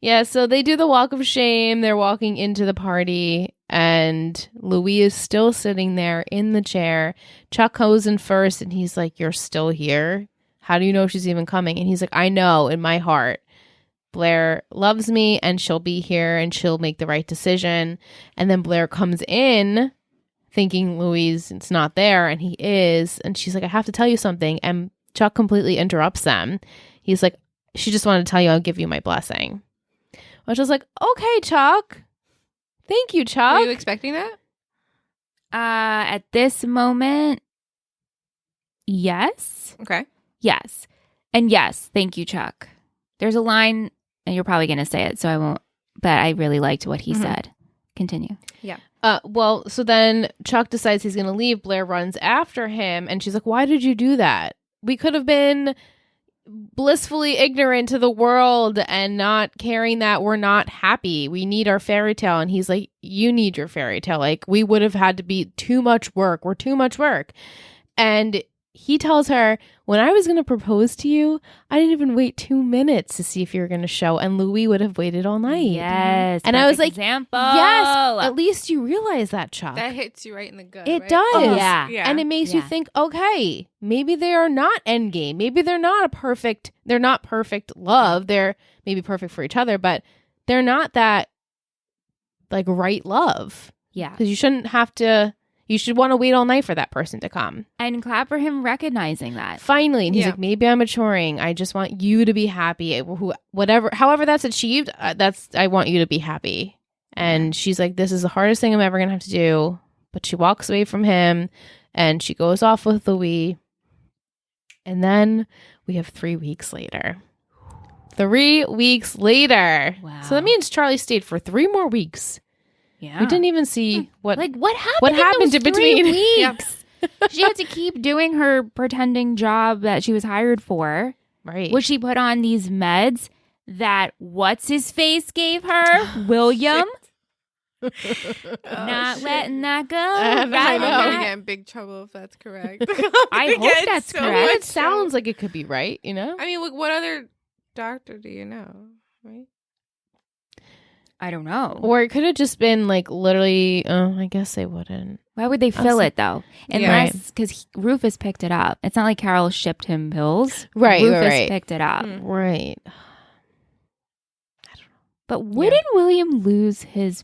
Yeah. So they do the walk of shame. They're walking into the party, and Louis is still sitting there in the chair. Chuck goes in first, and he's like, "You're still here? How do you know she's even coming?" And he's like, "I know in my heart. Blair loves me, and she'll be here, and she'll make the right decision." And then Blair comes in thinking Louis is not there, and he is. And she's like, "I have to tell you something." And Chuck completely interrupts them. He's like, "She just wanted to tell you I'll give you my blessing." Which I was like, okay, Chuck. Thank you, Chuck. Were you expecting that? At this moment, yes. Okay. Yes. And yes, thank you, Chuck. There's a line, and you're probably going to say it, so I won't, but I really liked what he said. Continue. Well, so then Chuck decides he's going to leave. Blair runs after him, and she's like, "Why did you do that? We could have been blissfully ignorant to the world and not caring that we're not happy. We need our fairy tale." And he's like, "You need your fairy tale. Like, we would have had to be too much work. We're too much work." And he tells her, "When I was going to propose to you, I didn't even wait 2 minutes to see if you were going to show. And Louis would have waited all night." Yes. And I was like, example. yes, at least you realize that, Chuck. That hits you right in the gut. It right? does. Oh, yeah. And it makes you Yeah. think, okay, maybe they are not endgame. Maybe they're not they're not perfect love. They're maybe perfect for each other, but they're not that like right love. Yeah. Because you should want to wait all night for that person to come. And clap for him recognizing that. Finally. And he's Yeah. like, maybe I'm maturing. I just want you to be happy. However that's achieved, I want you to be happy. And she's like, this is the hardest thing I'm ever going to have to do. But she walks away from him and she goes off with Louis. And then we have 3 weeks later. 3 weeks later. Wow. So that means Charlie stayed for 3 more weeks. Yeah. We didn't even see what Like, what happened? what in happened those in 3 between. weeks? She had to keep doing her pretending job that she was hired for. Right. Which she put on these meds that what's his face gave her, William. Not letting that go. I Right know. I'm on going to that. get in big trouble if that's correct. I hope that's correct. It sounds like it could be right, you know? I mean, look, what other doctor do you know, right? I don't know. Or it could have just been like literally, I guess they wouldn't. Why would they fill it though? Yeah. Unless because Rufus picked it up. It's not like Carol shipped him pills. Right, Rufus right. picked it up. Hmm. Right. But wouldn't William lose his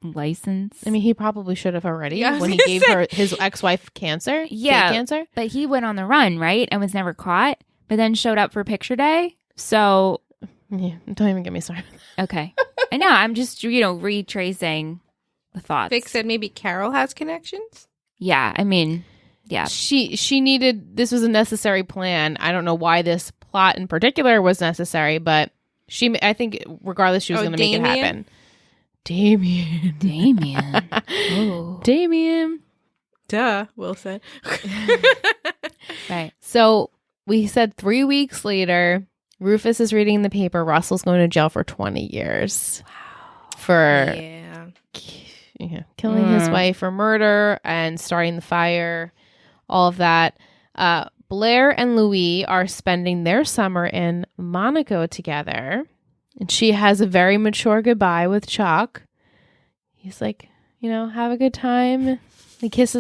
license? I mean, he probably should have already Yeah, I was when he gonna gave say. her his ex-wife cancer. Yeah. Fake cancer. but he went on the run, right? And was never caught, but then showed up for picture day. So, Yeah, don't even get me started. okay. I know. I'm just, retracing the thoughts. Vic said maybe Carol has connections. Yeah. I mean, yeah. She needed, this was a necessary plan. I don't know why this plot in particular was necessary, but I think regardless, she was Oh, going to make it Damien? happen. Damien. Damien. Oh. Damien. Duh, Will said. Right. So we said 3 weeks later, Rufus is reading the paper. Russell's going to jail for 20 years. Wow. For killing his wife for murder and starting the fire, all of that. Blair and Louis are spending their summer in Monaco together. And she has a very mature goodbye with Chuck. He's like, have a good time. They kiss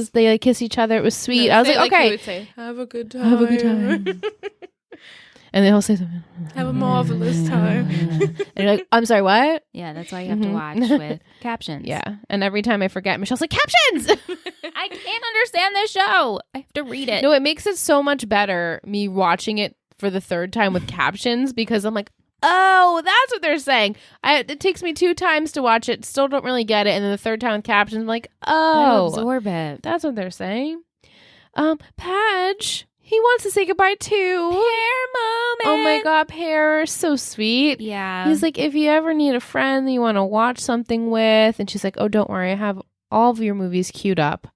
each other. It was sweet. I was like, okay. He would say, have a good time. Have a good time. And they'll say something. Have a marvelous time. And you're like, I'm sorry, what? Yeah, that's why you have to watch with captions. Yeah. And every time I forget, Michelle's like, captions! I can't understand this show. I have to read it. No, it makes it so much better, me watching it for the third time with captions, because I'm like, oh, that's what they're saying. It takes me 2 times to watch it. Still don't really get it. And then the third time with captions, I'm like, oh. Absorb it. That's what they're saying. Padge, he wants to say goodbye too. Pear moment. Oh my God, Pear, so sweet. Yeah. He's like, if you ever need a friend that you want to watch something with. And she's like, oh, don't worry. I have all of your movies queued up.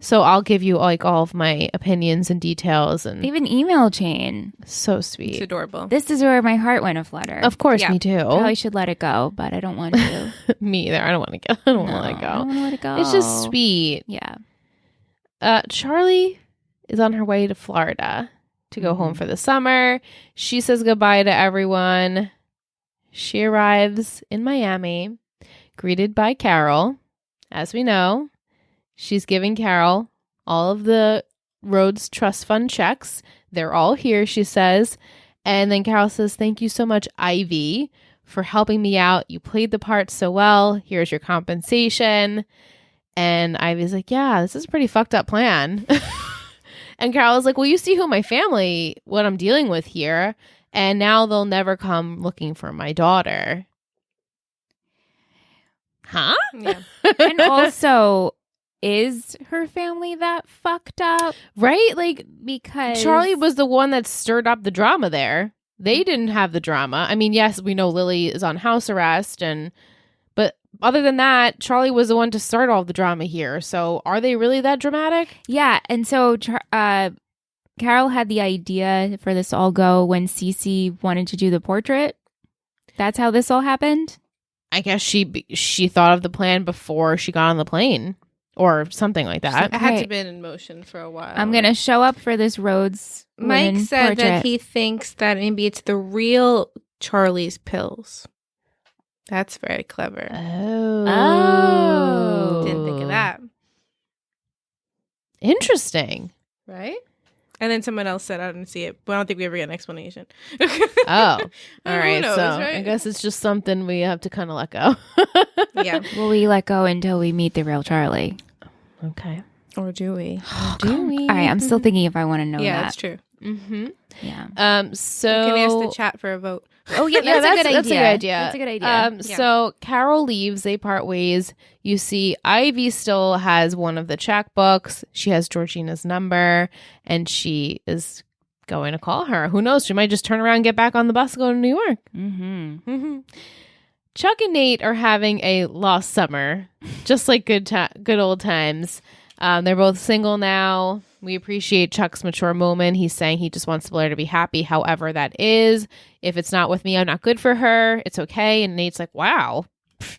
So I'll give you all of my opinions and details. And they have an email chain. So sweet. It's adorable. This is where my heart went aflutter. Of course, me too. Probably should let it go, but I don't want to. Me either. I don't want to go. I don't want to let it go. I don't want to let it go. It's just sweet. Yeah. Charlie is on her way to Florida to go home for the summer. She says goodbye to everyone. She arrives in Miami, greeted by Carol. As we know, she's giving Carol all of the Rhodes Trust Fund checks. They're all here, she says. And then Carol says, thank you so much, Ivy, for helping me out. You played the part so well. Here's your compensation. And Ivy's like, yeah, this is a pretty fucked up plan. And Carol was like, well, you see what I'm dealing with here. And now they'll never come looking for my daughter. Huh? Yeah. And also, is her family that fucked up? Right? Like, because Charlie was the one that stirred up the drama there. They didn't have the drama. I mean, yes, we know Lily is on house arrest, but other than that, Charlie was the one to start all the drama here. So are they really that dramatic? Yeah. And so Carol had the idea for this all go when Cece wanted to do the portrait. That's how this all happened? I guess she thought of the plan before she got on the plane or something like that. It had to have been in motion for a while. I'm going to show up for this Rhodes Mike said portrait. that he thinks that maybe it's the real Charlie's pills. That's very clever. Oh. Didn't think of that. Interesting. Right? And then someone else said, I didn't see it, but I don't think we ever get an explanation. Oh. All right. knows, So right? I guess it's just something we have to kind of let go. Yeah. Will we let go until we meet the real Charlie? Okay. Or do we? Do we? All right. I'm still thinking if I want to know Yeah, that. that's true. Mm-hmm. Yeah. So You can ask the chat for a vote. Oh, yeah. That's a good idea. That's a good idea. That's a good idea. Yeah. So Carol leaves. They part ways. You see Ivy still has one of the checkbooks. She has Georgina's number, and she is going to call her. Who knows? She might just turn around, get back on the bus, and go to New York. Mm-hmm. Chuck and Nate are having a lost summer, just like good old times. They're both single now. We appreciate Chuck's mature moment. He's saying he just wants Blair to be happy, however that is. If it's not with me, I'm not good for her. It's okay. And Nate's like, wow,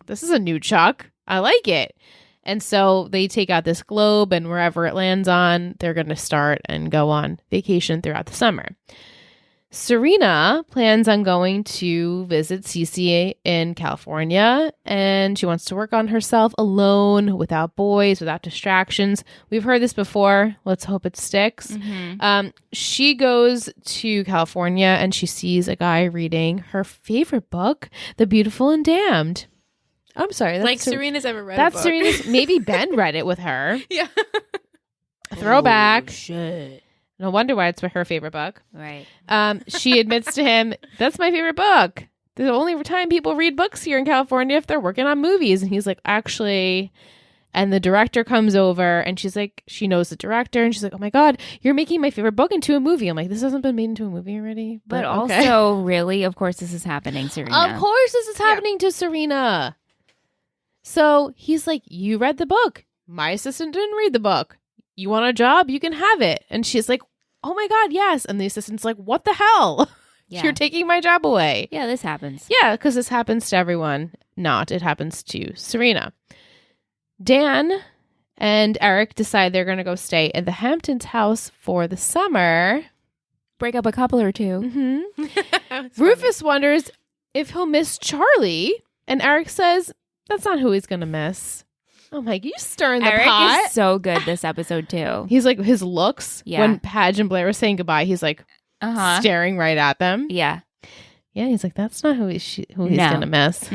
this is a new Chuck. I like it. And so they take out this globe, and wherever it lands on, they're going to start and go on vacation throughout the summer. Serena plans on going to visit Cece in California, and she wants to work on herself alone, without boys, without distractions. We've heard this before. Let's hope it sticks. Mm-hmm. She goes to California, and she sees a guy reading her favorite book, The Beautiful and Damned. I'm sorry. Like Serena's ever read That's a book. Serena's. Maybe Ben read it with her. Yeah. A throwback. Oh, shit. No wonder why it's her favorite book. Right. She admits to him, that's my favorite book. The only time people read books here in California if they're working on movies. And he's like, actually. And the director comes over, and she's like, she knows the director, and she's like, oh my God, you're making my favorite book into a movie. I'm like, this hasn't been made into a movie already. But okay. also, really, of course, this is happening, Serena. Of course this is happening to Serena. So he's like, you read the book. My assistant didn't read the book. You want a job? You can have it. And she's like, oh my God, yes. And the assistant's like, what the hell? Yeah. You're taking my job away. Yeah, this happens. Yeah, because this happens to everyone. Not. It happens to Serena. Dan and Eric decide they're going to go stay at the Hamptons house for the summer. Break up a couple or two. Mm-hmm. Rufus wonders if he'll miss Charlie. And Eric says, that's not who he's going to miss. Oh my, you stirring the Eric pot. is so good this episode too. He's like, his looks, Yeah. when Padge and Blair were saying goodbye, he's like staring right at them. Yeah. Yeah, he's like, that's not who he's No. going to miss.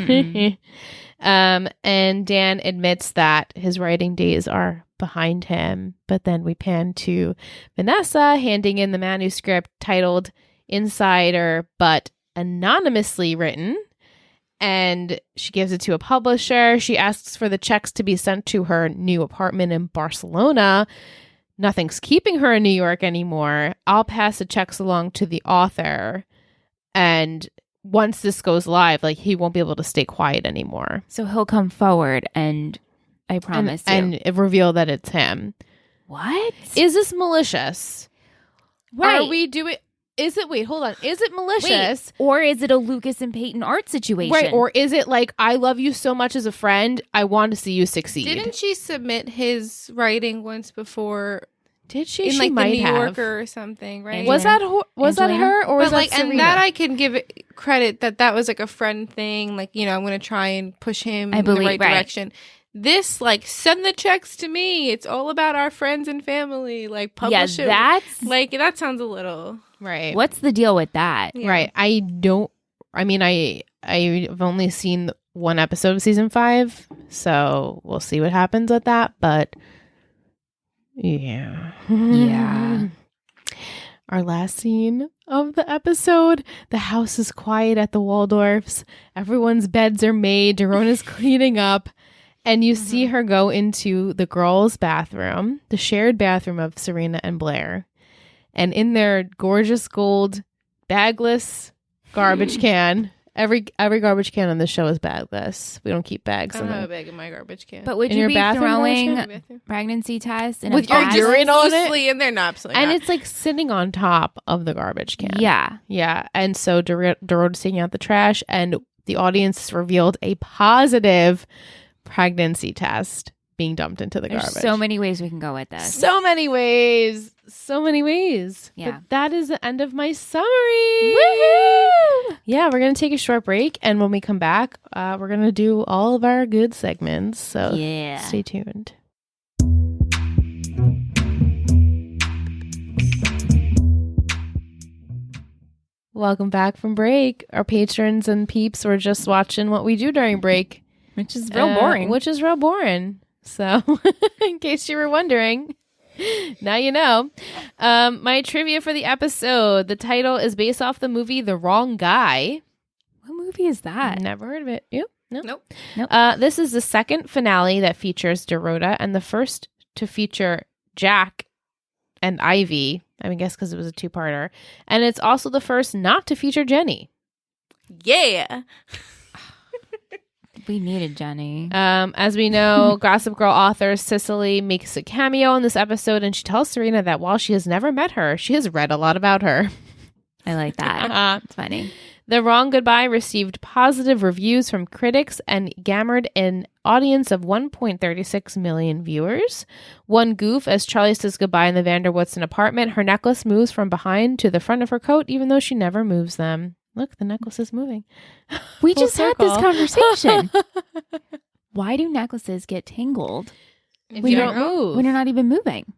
And Dan admits that his writing days are behind him. But then we pan to Vanessa handing in the manuscript titled Insider, but anonymously written. And she gives it to a publisher. She asks for the checks to be sent to her new apartment in Barcelona. Nothing's keeping her in New York anymore. I'll pass the checks along to the author. And once this goes live, like, he won't be able to stay quiet anymore. So he'll come forward and I promise and reveal that it's him. What? Is this malicious? Right. Are we doing... Is it, wait, hold on. Is it malicious? Wait, or is it a Lucas and Peyton art situation? Right, or is it like, I love you so much as a friend, I want to see you succeed? Didn't she submit his writing once before? Did she? In She like might the New have. Yorker or something, right? Was that was that Angelina? her or was But that like, Serena? and that I can give it credit that was like a friend thing. Like, you know, I'm going to try and push him in the right direction. This, like, send the checks to me. It's all about our friends and family. Like, publish it. that's Like, that sounds a little... Right. What's the deal with that? Yeah. Right. I've only seen one episode of season 5, so we'll see what happens with that. But yeah. Yeah. Our last scene of the episode, the house is quiet at the Waldorfs. Everyone's beds are made. Darona's cleaning up. And you see her go into the girls' bathroom, the shared bathroom of Serena and Blair. And in their gorgeous gold bagless garbage can, every garbage can on this show is bagless. We don't keep bags. I don't in have a them. bag in my garbage can. But would In you your be bathroom, throwing Marsha? pregnancy tests in With a your bag? urine on it? Loosely in there? No, absolutely And not. it's like sitting on top of the garbage can. Yeah. Yeah. And so Darota's taking out the trash, and the audience revealed a positive pregnancy test being dumped into the There's garbage. so many ways we can go with this. So many ways. So many ways. Yeah. But that is the end of my summary. Woohoo! Yeah, we're going to take a short break. And when we come back, we're going to do all of our good segments. So Yeah. stay tuned. Welcome back from break. Our patrons and peeps were just watching what we do during break. Which is real boring. Which is real boring. So, in case you were wondering, now you know. My trivia for the episode. The title is based off the movie The Wrong Guy. What movie is that? Never heard of it. Yep. Nope. This is the second finale that features Dorota and the first to feature Jack and Ivy. I guess because it was a two-parter. And it's also the first not to feature Jenny. Yeah. We needed Jenny. As we know, Gossip Girl author Cicely makes a cameo in this episode, and she tells Serena that while she has never met her, she has read a lot about her. I like that. It's funny. The Wrong Goodbye received positive reviews from critics and garnered an audience of 1.36 million viewers. One goof, as Charlie says goodbye in the Vanderwoodson apartment, her necklace moves from behind to the front of her coat, even though she never moves them. Look, the necklace is moving. We Full just had this circle. conversation. Why do necklaces get tangled If We you don't know, move. when you're not even moving?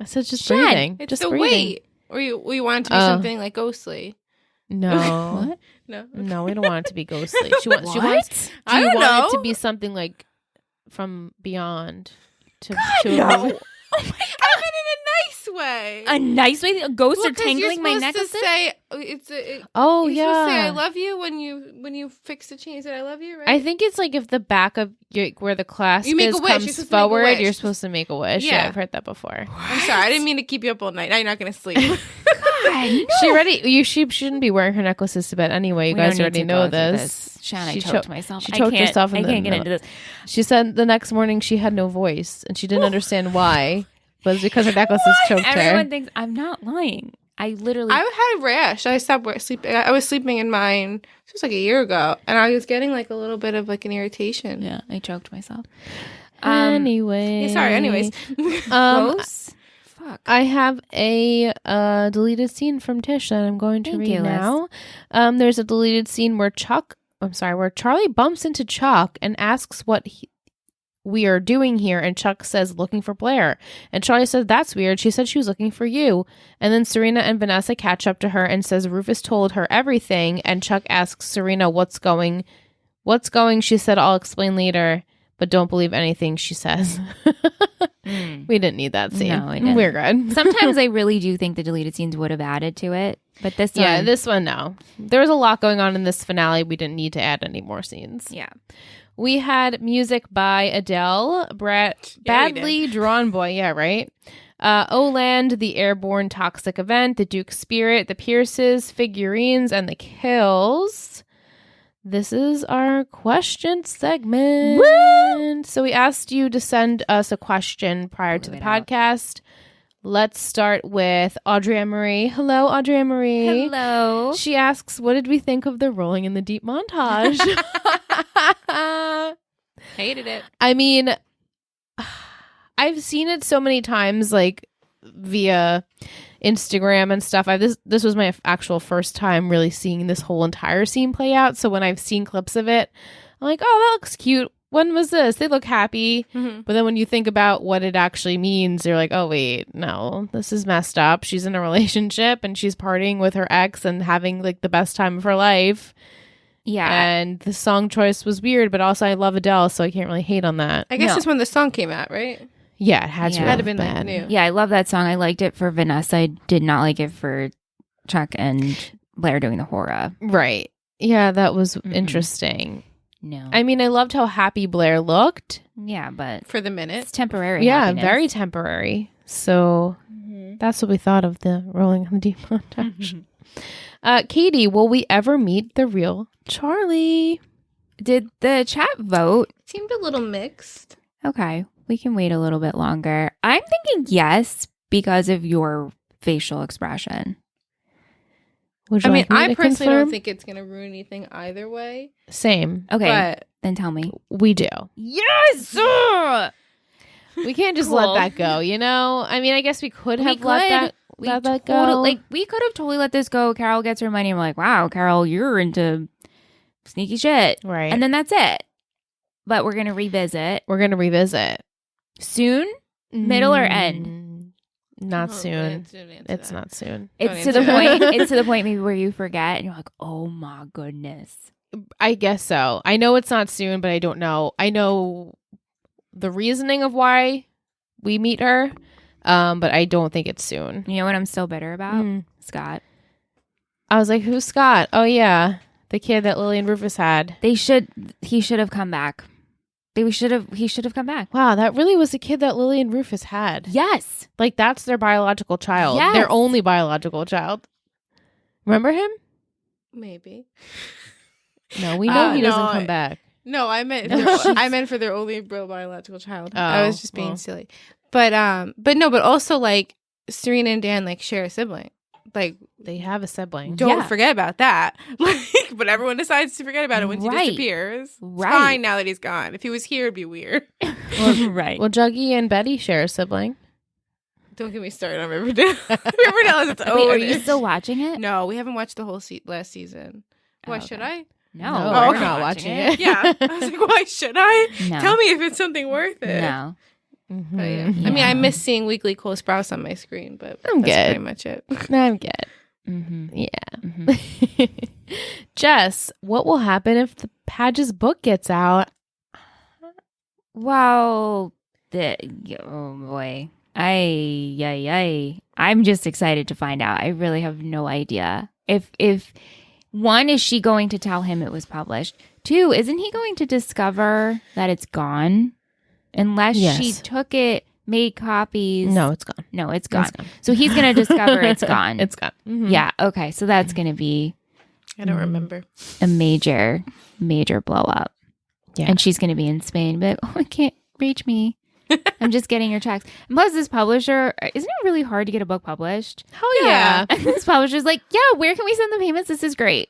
I said just Shed. breathing. It's just the breathing. weight. Or you want it to be something like ghostly. No. What? No. No, we don't want it to be ghostly. She wants. Do I you don't want know. it to be something like from beyond? To no. a- Oh my God. I mean, in a nice way. A nice way. Ghosts Well, are 'cause you're tangling my supposed necklaces. to say, you're Oh supposed to say I yeah. love you when you fix the chain. Say I love you, right? I think it's like if the back of your where the clasp You make is a wish. You're comes supposed to make a forward, wish. you're supposed to make a wish. Yeah, Yeah. I've heard that before. I'm sorry. I didn't mean to keep you up all night. Now you're not going to sleep. God, She shouldn't be wearing her necklaces to bed anyway. You guys already know this. Shannon, I choked myself. She choked herself. I can't get into this. She said the next morning she had no voice and she didn't understand why. But it's because her necklaces choked her. Everyone thinks I'm not lying. I had a rash. I stopped sleeping. I was sleeping in mine. This was like a year ago, and I was getting like a little bit of like an irritation. Yeah, I choked myself. Anyways. Gross. Fuck. I have a deleted scene from Tish that I'm going to read now. There's a deleted scene where Charlie bumps into Chuck and asks what we are doing here, and Chuck says looking for Blair, and Charlie says that's weird, she said she was looking for you. And then Serena and Vanessa catch up to her and says Rufus told her everything, and Chuck asks Serena what's going. She said I'll explain later, but don't believe anything she says. We didn't need that scene. No, we didn't. We're good. Sometimes I really do think the deleted scenes would have added to it, but this one no. There was a lot going on in this finale. We didn't need to add any more scenes. Yeah. We had music by Adele, Badly Drawn Boy, yeah, right? Oland, The Airborne Toxic Event, The Duke Spirit, The Pierces, Figurines, and The Kills. This is our question segment. Woo! So we asked you to send us a question prior to the podcast. Let's start with Audrey Marie. Hello, Audrey Marie. Hello. She asks, what did we think of the Rolling in the Deep montage? Hated it. I mean, I've seen it so many times, like via Instagram and stuff. This was my actual first time really seeing this whole entire scene play out. So when I've seen clips of it, I'm like, oh, that looks cute. When was this? They look happy. Mm-hmm. But then when you think about what it actually means, you're like, oh, wait, no, this is messed up. She's in a relationship and she's partying with her ex and having like the best time of her life. Yeah. And the song choice was weird, but also I love Adele, so I can't really hate on that. I guess it's when the song came out, right? Yeah, it had to have been like new. Yeah, I love that song. I liked it for Vanessa. I did not like it for Chuck and Blair doing the horror. Right. Yeah, that was interesting. No. I mean, I loved how happy Blair looked. Yeah, but for the minute. It's temporary. Yeah, happiness. very temporary. So that's what we thought of the Rolling on the Deep montage. Katie, will we ever meet the real Charlie? Did the chat vote? It seemed a little mixed. Okay, we can wait a little bit longer. I'm thinking yes because of your facial expression. I personally don't think it's going to ruin anything either way. Same. Okay, but then tell me. We do. Yes! We can't just let that go, you know? I mean, I guess we could have let that go. Like, we could have totally let this go. Carol gets her money and we're like, wow, Carol, you're into sneaky shit. Right. And then that's it. But we're going to revisit. Soon? Middle or end? Not soon. It's not soon. It's to the point. It's to the point maybe where you forget and you're like, oh my goodness. I guess so. I know it's not soon, but I don't know. I know the reasoning of why we meet her, but I don't think it's soon. You know what I'm still bitter about? Scott. I was like, who's Scott? Oh yeah, the kid that Lily and Rufus had. He should have come back. He should have come back. Wow, that really was the kid that Lily and Rufus had. Yes. Like, that's their biological child. Yes. Their only biological child. Remember him? Maybe. No, we know he doesn't come back. No, I meant for their only real biological child. I was just being silly. But also like Serena and Dan like share a sibling. Like they have a sibling. Don't forget about that. But everyone decides to forget about it once he disappears. Right. It's fine now that he's gone. If he was here, it'd be weird. Right. Well, Juggy and Betty share a sibling. Don't get me started on Riverdale. Riverdale is its own. Wait, are you still watching it? No, we haven't watched the whole last season. Why should I? No, we're not watching it. Yeah. I was like, why should I? No. Tell me if it's something worth it. No. Mm-hmm. Yeah. I mean, I miss seeing Weekly Cole Sprouse on my screen, but that's pretty much it. I'm good. Mm-hmm. Yeah. Mm-hmm. Jess, what will happen if the Padge's book gets out? Well, oh boy. I'm just excited to find out. I really have no idea. If one, is she going to tell him it was published? Two, isn't he going to discover that it's gone? Unless she took it, Make copies. No, it's gone. No, it's gone. So he's going to discover it's gone. It's gone. Mm-hmm. Yeah. Okay. So that's going to be I don't remember. a major blow up. Yeah. And she's going to be in Spain. Be like, oh, I can't reach me. I'm just getting your checks. And plus, this publisher, isn't it really hard to get a book published? Hell yeah. And this publisher's like, yeah, where can we send the payments? This is great.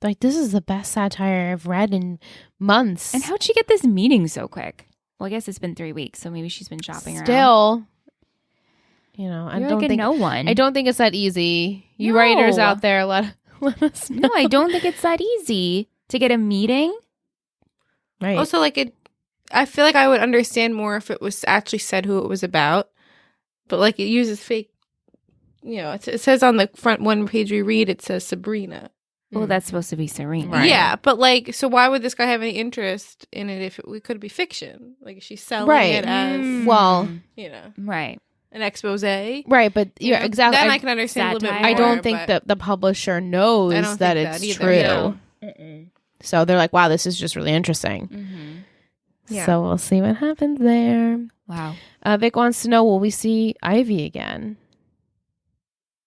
Like, this is the best satire I've read in months. And how'd she get this meeting so quick? Well, I guess it's been 3 weeks, so maybe she's been shopping around. Still, I You're don't like think no one. I don't think it's that easy. You No. writers out there, let us know. No, I don't think it's that easy to get a meeting. Right. Also, I feel like I would understand more if it was actually said who it was about. But it uses fake, it says on the front one page we read, it says Sabrina. Well, that's supposed to be Serena. Right. Yeah, but so why would this guy have any interest in it if it could be fiction? Like, she's selling it as, well, Right. an expose. right, but exactly. Then I can understand a little bit satire. more. I don't think that the publisher knows I don't that think it's that true. either, So they're like, wow, this is just really interesting. Mm-hmm. Yeah. So we'll see what happens there. Wow. Vic wants to know, will we see Ivy again?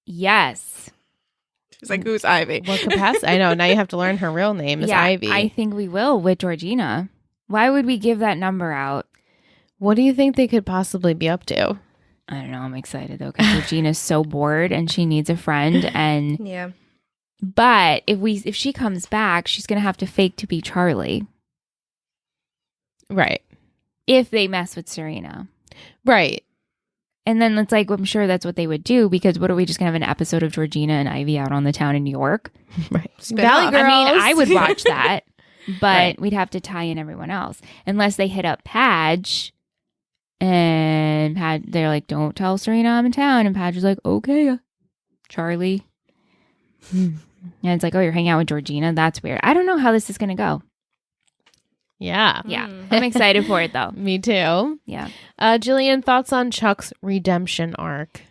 Yes. She's like, who's Ivy? What capacity? I know. Now you have to learn her real name is Ivy. I think we will with Georgina. Why would we give that number out? What do you think they could possibly be up to? I don't know. I'm excited though because Georgina's so bored and she needs a friend. And Yeah. but if she comes back, she's gonna have to fake to be Charlie Right. if they mess with Serena. Right. And then it's like I'm sure that's what they would do because what are we just gonna have an episode of Georgina and Ivy out on the town in New York? Right. Spin Valley off. Girls. I mean, I would watch that, but Right. we'd have to tie in everyone else unless they hit up Padge. And they're like, don't tell Serena I'm in town. And Padge is like, okay, Charlie. And it's like, oh, you're hanging out with Georgina? That's weird. I don't know how this is going to go. Yeah. Yeah. I'm excited for it, though. Me too. Yeah. Jillian, thoughts on Chuck's redemption arc?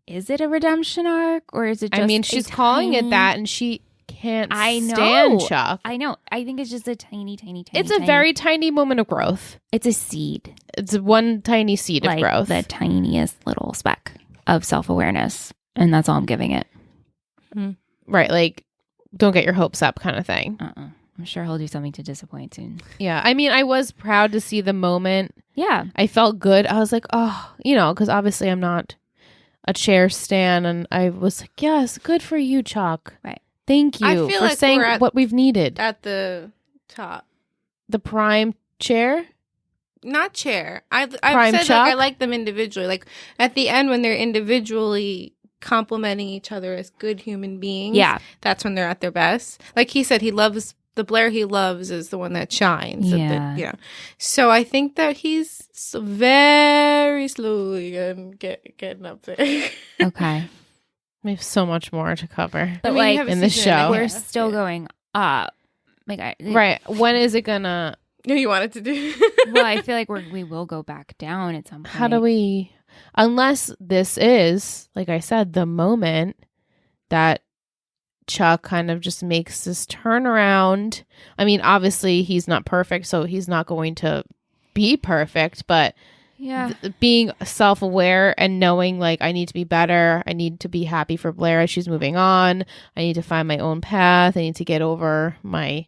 Is it a redemption arc or is it just I mean, she's calling it that and she can't stand know. Chuck. I know. I think it's just a tiny. It's a very tiny moment of growth. It's a seed. It's one tiny seed of growth. The tiniest little speck of self-awareness. And that's all I'm giving it. Right. Like, don't get your hopes up kind of thing. I'm sure he'll do something to disappoint soon. Yeah. I mean, I was proud to see the moment. Yeah. I felt good. I was like, oh, because obviously I'm not a chair stan. And I was like, yes, good for you, Chuck. Right. Thank you I feel for like saying we're what we've needed. At the top. The prime chair? Not chair. I've Prime said Chuck? I like them individually. Like at the end when they're individually complimenting each other as good human beings. Yeah. That's when they're at their best. Like he said, he loves the Blair he loves is the one that shines. Yeah. So I think that he's very slowly getting up there. Okay. We have so much more to cover. But you like have a in the season and a show. we're half. still going up. Like Right. When is it gonna... No, you wanted to do. Well, I feel like we will go back down at some point. How do we... Unless this is, like I said, the moment that Chuck kind of just makes this turnaround. I mean, obviously, he's not perfect, so he's not going to be perfect, but Yeah. being self-aware and knowing, like, I need to be better. I need to be happy for Blair as she's moving on. I need to find my own path. I need to get over my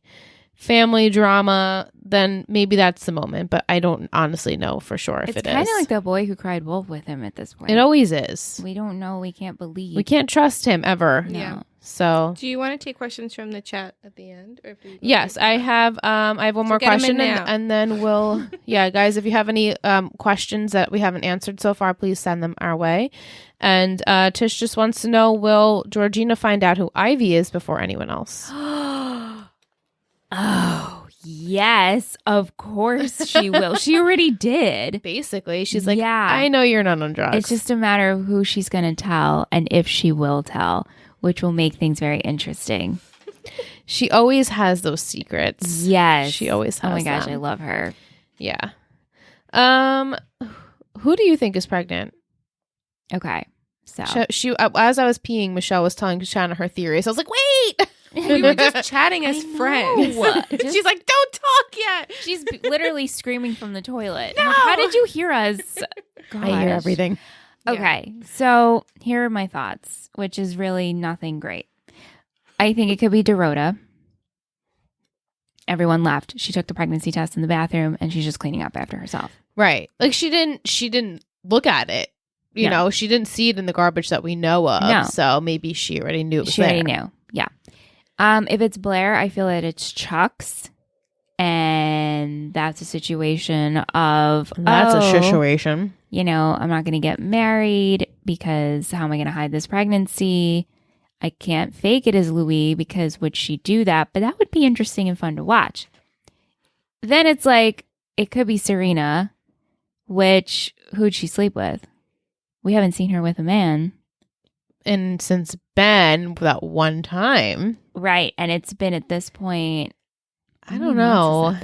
family drama. Then maybe that's the moment, but I don't honestly know for sure if It's it is. kind of like the boy who cried wolf with him at this point. It always is. We don't know. We can't believe. We can't trust him ever. No. Yeah. So Do you want to take questions from the chat at the end? Or if you yes, I have one more get 'em in question now. and then we'll yeah, guys, if you have any questions that we haven't answered so far, please send them our way. And Tish just wants to know, will Georgina find out who Ivy is before anyone else? Oh, yes. Of course she will. She already did. Basically, she's like, Yeah. I know you're not on drugs. It's just a matter of who she's going to tell and if she will tell, which will make things very interesting. she always has those secrets. Yes. She always has Oh my gosh, them. I love her. Yeah. Who do you think is pregnant? Okay. So She as I was peeing, Michelle was telling Shanna her theories. I was like, wait. We were just chatting as friends. Just- She's like, don't talk yet. she's literally screaming from the toilet. I'm like, how did you hear us? gosh. I hear everything. Okay, so here are my thoughts, which is really nothing great. I think it could be Dorota. Everyone left. She took the pregnancy test in the bathroom, and she's just cleaning up after herself. Right. Like she didn't look at it. You know, she didn't see it in the garbage that we know of. No. So maybe she already knew it was She already knew. Yeah. If it's Blair, I feel that it's Chuck's. And that's a situation of a situation. You know, I'm not going to get married because how am I going to hide this pregnancy? I can't fake it as Louis because would she do that? But that would be interesting and fun to watch. Then it's like, it could be Serena, which who'd she sleep with? We haven't seen her with a man. And since Ben, that one time. Right. And it's been at this point, I don't know.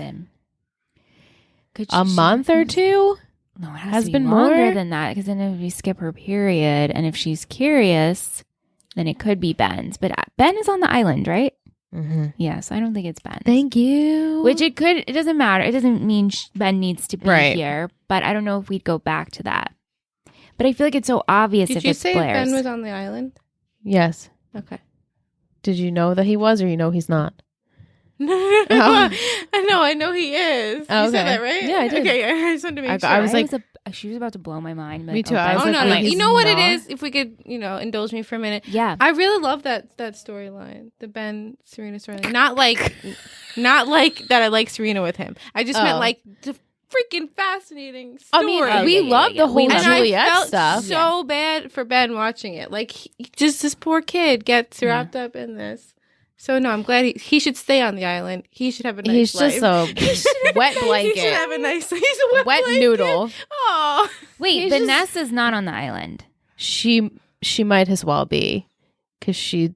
A month or two? No, it has to be longer more than that because then if we skip her period and if she's curious, then it could be Ben's. But Ben is on the island, right? Mm-hmm. Yes, I don't think it's Ben. Thank you. Which it doesn't matter. It doesn't mean Ben needs to be here, but I don't know if we'd go back to that. But I feel like it's so obvious if it's Blair's. Did you say Ben was on the island? Yes. Okay. Did you know that he was or you know he's not? No. I know he is. Oh, you said that, right? Yeah, I did. Okay, I just wanted to make sure. I was like, she was about to blow my mind. Me too. I was no. You know what it is? If we could, indulge me for a minute. Yeah. I really love that storyline, the Ben Serena storyline. Not like that I like Serena with him. I just meant like the freaking fascinating story. I mean, we love the whole Juliet I felt stuff. So bad for Ben watching it. Like, just this poor kid gets wrapped up in this. So no, I'm glad he should stay on the island. He should have a nice life. He's just a wet blanket. He should have a nice. He's a wet blanket. Noodle. Oh, wait, Vanessa's not on the island. She might as well be because she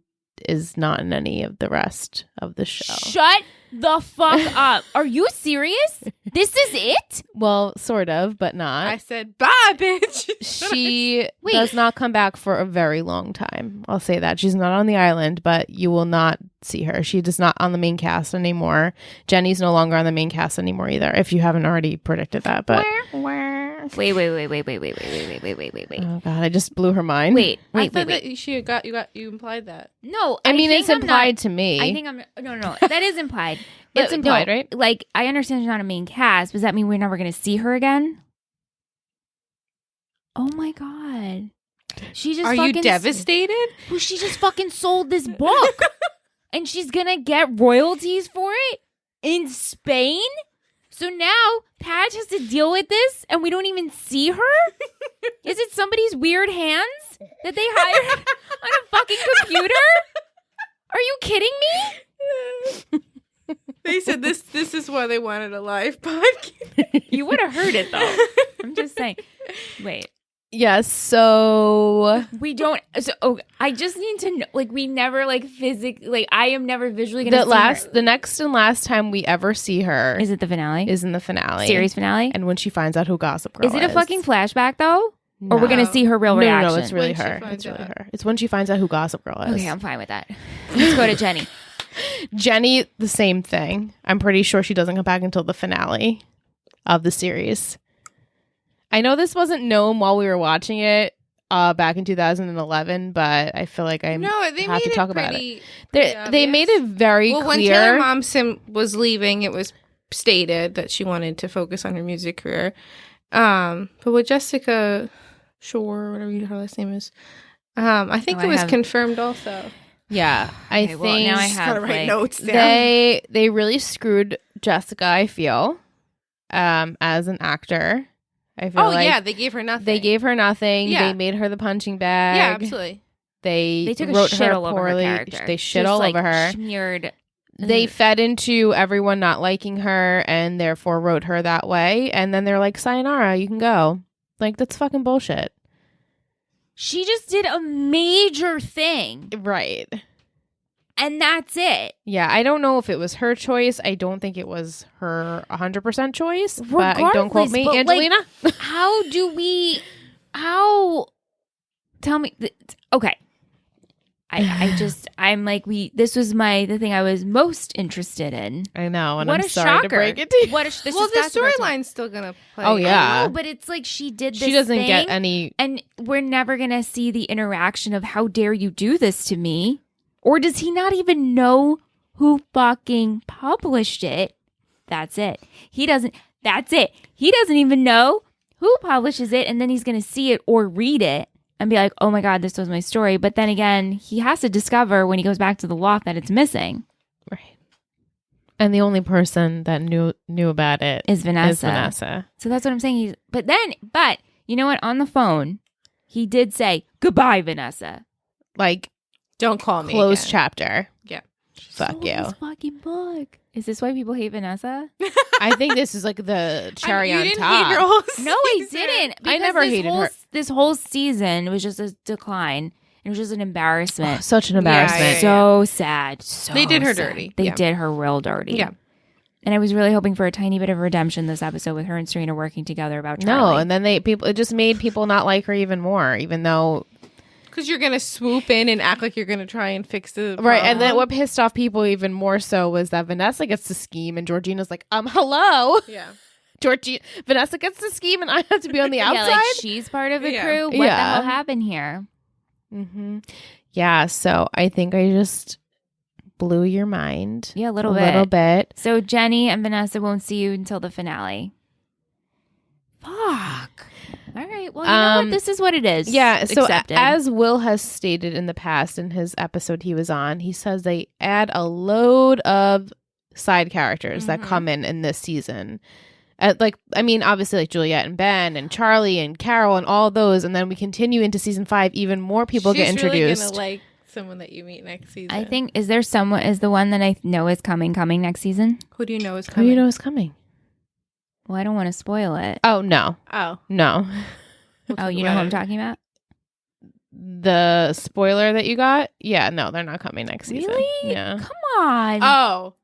is not in any of the rest of the show. Shut the fuck up. Are you serious? This is it? Well, sort of, but not. I said, bye, bitch. She does not come back for a very long time. I'll say that. She's not on the island, but you will not see her. She is not on the main cast anymore. Jenny's no longer on the main cast anymore either, if you haven't already predicted that. But Wait. Oh God, I just blew her mind. Wait. That you implied that. No, I mean it's implied to me. I think no. That is implied. It's implied, right? Like I understand she's not a main cast. Does that mean we're never going to see her again? Oh my God. She just Are you devastated? Well, she just fucking sold this book. And she's going to get royalties for it in Spain? So now Pat has to deal with this and we don't even see her? Is it somebody's weird hands that they hired on a fucking computer? Are you kidding me? They said this is why they wanted a live podcast. You would have heard it though. I'm just saying. Wait. Yes, so we don't. So I just need to know. Like we never physically. Like I am never visually going to see her. The next and last time we ever see her is it the finale? Is in the finale, series finale, and when she finds out who Gossip Girl is. Is it a fucking flashback though? No. Or we're going to see her real reaction? No, it's really her. It's really her. It's when she finds out who Gossip Girl is. Okay, I'm fine with that. Let's go to Jenny. Jenny, the same thing. I'm pretty sure she doesn't come back until the finale of the series. I know this wasn't known while we were watching it back in 2011, but I feel like I have to talk about it. They made it very clear. When Taylor Momsen was leaving, it was stated that she wanted to focus on her music career. But with Jessica Shore, whatever her last name is, I think it was confirmed also. Yeah, I think now I have to write notes down. They really screwed Jessica, I feel, as an actor. I feel they gave her nothing. Yeah. They made her the punching bag. Yeah, absolutely. They took a shit all over her character. They shit all over her. Smeared. They fed into everyone not liking her and therefore wrote her that way. And then they're like, sayonara, you can go. Like, that's fucking bullshit. She just did a major thing. Right. And that's it. Yeah, I don't know if it was her choice. I don't think it was her 100% choice. Regardless, but don't quote me, Angelina. Tell me. Okay. I'm like, this was the thing I was most interested in. I know. And what I'm a sorry shocker. to break it to you. The storyline's still going to play. Oh, yeah. I know, but it's like she did this She doesn't thing, get any. and we're never going to see the interaction of how dare you do this to me? Or does he not even know who fucking published it? That's it. That's it. He doesn't even know who publishes it, and then he's going to see it or read it and be like, oh my God, this was my story. But then again, he has to discover when he goes back to the loft that it's missing. Right. And the only person that knew about it is Vanessa. So that's what I'm saying. But you know what? On the phone, he did say, goodbye, Vanessa. Like, don't call me. Close again. chapter. Yeah. Fuck you. This fucking book. Is this why people hate Vanessa? I think this is like the cherry on didn't top. Hate her whole No, I didn't. I never hated her. This whole season was just a decline. It was just an embarrassment. Oh, such an embarrassment. So sad. They did her sad. dirty. They did her real dirty. Yeah. And I was really hoping for a tiny bit of redemption this episode with her and Serena working together about Charlie. No, and then it just made people not like her even more, even though. Because you're going to swoop in and act like you're going to try and fix the problem. Right, and then what pissed off people even more so was that Vanessa gets to scheme and Georgina's like, hello? Yeah. Vanessa gets to scheme and I have to be on the outside? Yeah, like she's part of the crew. What the hell happened here? Mm-hmm. Yeah, so I think I just blew your mind. Yeah, a little bit. So Jenny and Vanessa won't see you until the finale. Fuck. All right. Well, you know what? This is what it is. Yeah. So accepted. As Will has stated in the past in his episode he was on, he says they add a load of side characters that come in this season. Obviously like Juliet and Ben and Charlie and Carol and all those. And then we continue into season 5. Even more people get introduced. She's really going to like someone that you meet next season. I think, is the one that I know is coming next season? Who do you know is Who coming? do you know is coming? Well, I don't want to spoil it. Oh, no. Oh. No. Oh, you know who I'm talking about? The spoiler that you got? Yeah, no, they're not coming next season. Really? Yeah. Come on. Oh.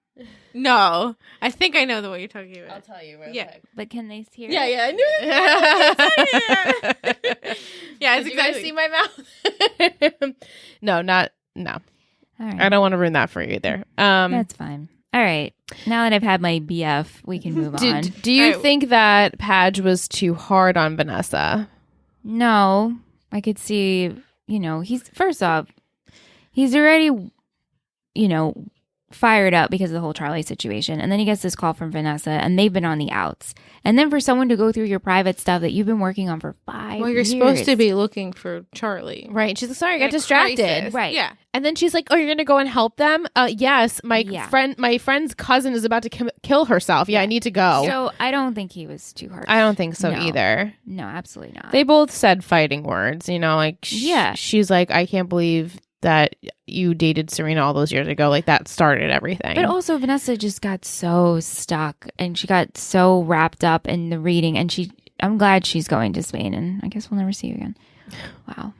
No. I think I know the one you're talking about. I'll tell you real quick. But can they hear? Yeah, I knew it. Yeah, it's Did you guys exactly. see my mouth? No. All right. I don't want to ruin that for you either. That's fine. All right. Now that I've had my BF, we can move on. Do you think that Padge was too hard on Vanessa? No. I could see, first off, he's already, fired up because of the whole Charlie situation. And then he gets this call from Vanessa and they've been on the outs. And then for someone to go through your private stuff that you've been working on for 5 years. Well, you're supposed to be looking for Charlie. Right. And she's like, sorry, I got distracted. Crisis. Right. Yeah. And then she's like, oh, you're going to go and help them? Yes. My friend's cousin is about to kill herself. Yeah, I need to go. So I don't think he was too hard. I don't think so No. either. No, absolutely not. They both said fighting words, she's like, I can't believe that you dated Serena all those years ago. Like that started everything. But also Vanessa just got so stuck and she got so wrapped up in the reading and I'm glad she's going to Spain and I guess we'll never see you again. Wow.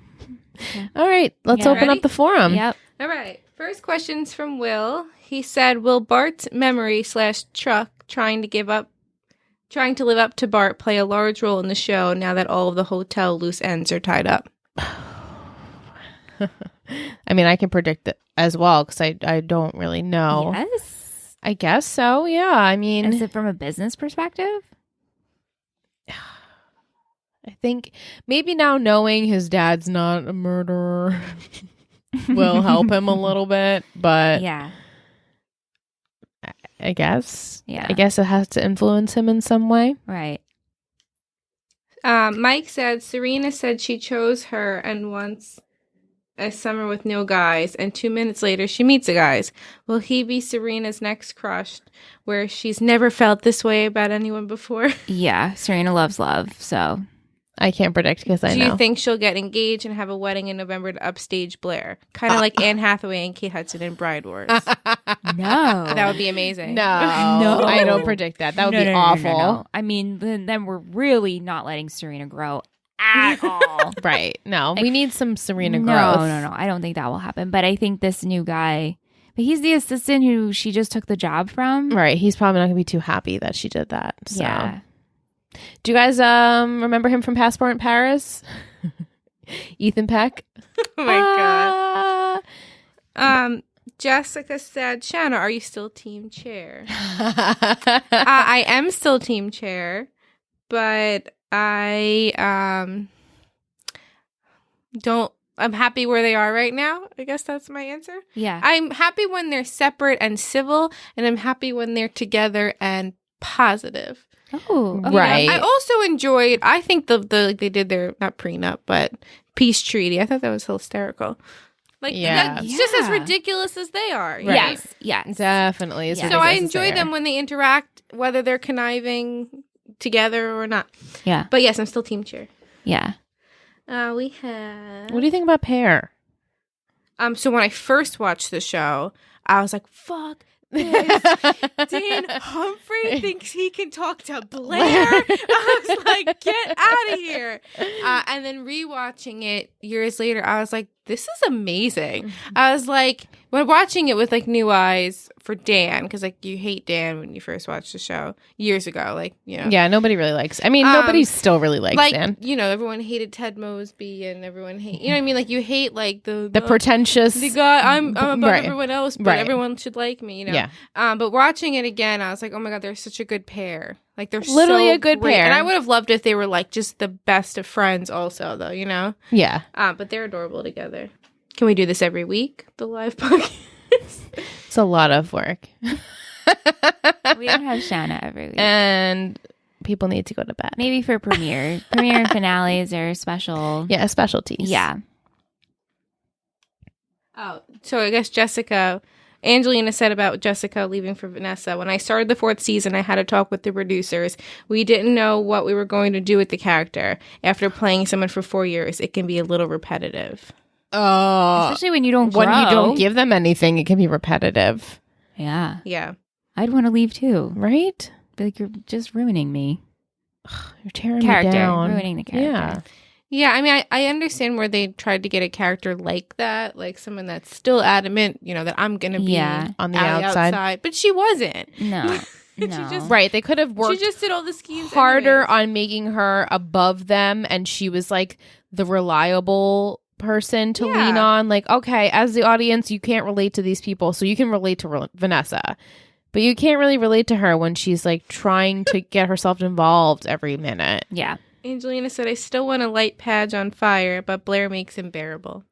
Okay. All right, let's open up the forum. Yep. All right. First question's from Will. He said, will Bart's memory / Truck trying to live up to Bart play a large role in the show now that all of the hotel loose ends are tied up? I mean, I can predict it as well because I don't really know. Yes. I guess so. Yeah. I mean, Is it from a business perspective? I think maybe now knowing his dad's not a murderer will help him a little bit. But Yeah. I guess. Yeah. I guess it has to influence him in some way. Right. Mike said, Serena said she chose her and wants a summer with no guys, and 2 minutes later she meets the guys. Will he be Serena's next crush, where she's never felt this way about anyone before? Yeah. Serena loves love. So I can't predict because I know. Do you think she'll get engaged and have a wedding in November to upstage Blair? Kind of like Anne Hathaway and Kate Hudson in Bride Wars. no. That would be amazing. No, No. I don't predict that. That would be awful. No. I mean, then we're really not letting Serena grow at all. Right. No, we need some Serena No, growth. no. I don't think that will happen. But I think this new guy, but he's the assistant who she just took the job from. Right. He's probably not going to be too happy that she did that. So. Yeah. Do you guys remember him from Passport in Paris? Ethan Peck. Oh my God. Jessica said, Shanna, are you still team chair? I am still team chair, but I I'm happy where they are right now. I guess that's my answer. Yeah. I'm happy when they're separate and civil, and I'm happy when they're together and positive. Oh, okay. Right. I also enjoyed, I think they did their, not prenup, but peace treaty. I thought that was hysterical. Like, that's just as ridiculous as they are. Right. Know? Yes. Definitely. So I enjoy them when they interact, whether they're conniving together or not. Yeah. But yes, I'm still team chair. Yeah. We have... What do you think about Pear? So when I first watched the show, I was like, fuck this. Dan Humphrey thinks he can talk to Blair. I was like, get out of here. And then rewatching it years later, I was like, this is amazing. I was like, when watching it with like new eyes for Dan, because like you hate Dan when you first watched the show years ago, like, you know. Yeah, nobody really likes. I mean, nobody still really likes like, Dan. You know, everyone hated Ted Mosby, and everyone you know what I mean? Like, you hate like the pretentious, the guy. I'm above right. everyone else, but everyone should like me. You know. Yeah. But watching it again, I was like, oh my god, they're such a good pair. Like, they're literally so a good great. pair. And I would have loved if they were like just the best of friends, also, though. You know. Yeah. But they're adorable together. Can we do this every week? The live podcast. It's a lot of work. We don't have Shanna every week. And people need to go to bed. Maybe for premiere and finales are special. Yeah, specialties. Yeah. Oh, so I guess Angelina said about Jessica leaving for Vanessa. When I started the 4th season, I had a talk with the producers. We didn't know what we were going to do with the character. After playing someone for 4 years, it can be a little repetitive. Especially when you don't grow. When you don't give them anything, it can be repetitive. Yeah. Yeah. I'd want to leave too. Right? Be like, you're just ruining me. You're tearing me down. Ruining the character. Yeah. Yeah, I mean, I understand where they tried to get a character like that, like someone that's still adamant, you know, that I'm going to be on the outside. But she wasn't. No. Right. They could have worked she just did all the schemes harder anyways. on making her above them, and she was like the reliable person to lean on. Like, okay, as the audience, you can't relate to these people, so you can relate to Vanessa. But you can't really relate to her when she's like trying to get herself involved every minute. Yeah. Angelina said, I still want to light Padge on fire, but Blair makes him bearable.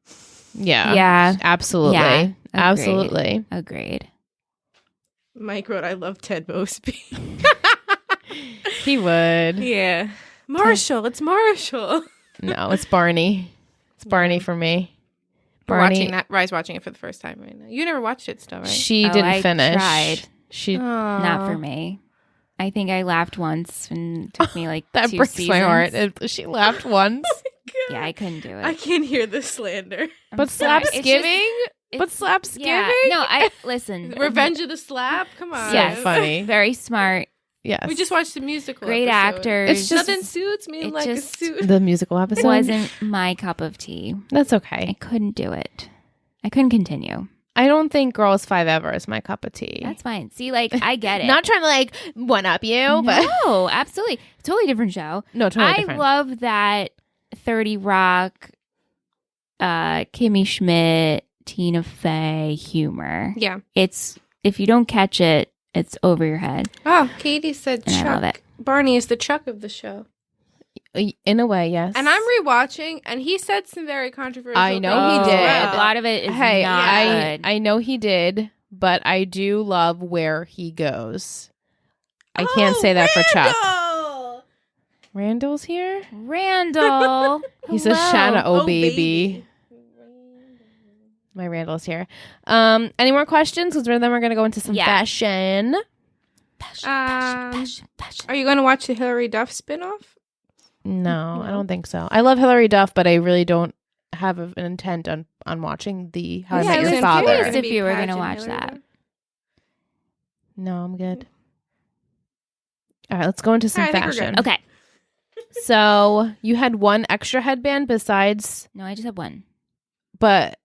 Yeah. Yeah. Absolutely. Yeah. Absolutely. Agreed. Mike wrote, I love Ted Mosby. He would. Yeah. Marshall. It's Marshall. No, it's Barney. It's Barney for me. Barney. Rye's watching it for the first time right now. You never watched it still, right? She didn't finish. Tried. She Not for me. I think I laughed once and it took me like that 2 breaks seasons. my heart. She laughed once. Yeah, I couldn't do it. I can't hear the slander. But Slapsgiving? But Slapsgiving? Yeah. No, listen. Revenge of the Slap? Come on. So funny. Very smart. Yes. We just watched the musical Great episode. actors. It's just nothing suits me like a suit. The musical episode wasn't my cup of tea. That's okay. I couldn't do it. I couldn't continue. I don't think Girls 5 Ever is my cup of tea. That's fine. See, like, I get it. Not trying to like one up you, but no, absolutely. Totally different show. No, totally different. I love that 30 Rock, Kimmy Schmidt, Tina Fey humor. Yeah. It's, if you don't catch it, it's over your head. Oh, Katie said And Chuck. I love it. Barney is the Chuck of the show. In a way, yes. And I'm rewatching, and he said some very controversial I know he things. did. A lot of it is not good. I know he did, but I do love where he goes. I can't say that for Chuck. Randall's here? Randall. He says, Shanna, oh baby. My Randall's here. Any more questions? Because then we're going to go into some fashion. Fashion. Are you going to watch the Hilary Duff spinoff? No, I don't think so. I love Hilary Duff, but I really don't have an intent on watching the How I Met Your Father. I was curious if you were going to watch that. No, I'm good. All right, let's go into some fashion. Okay. So you had one extra headband besides... No, I just have one. But...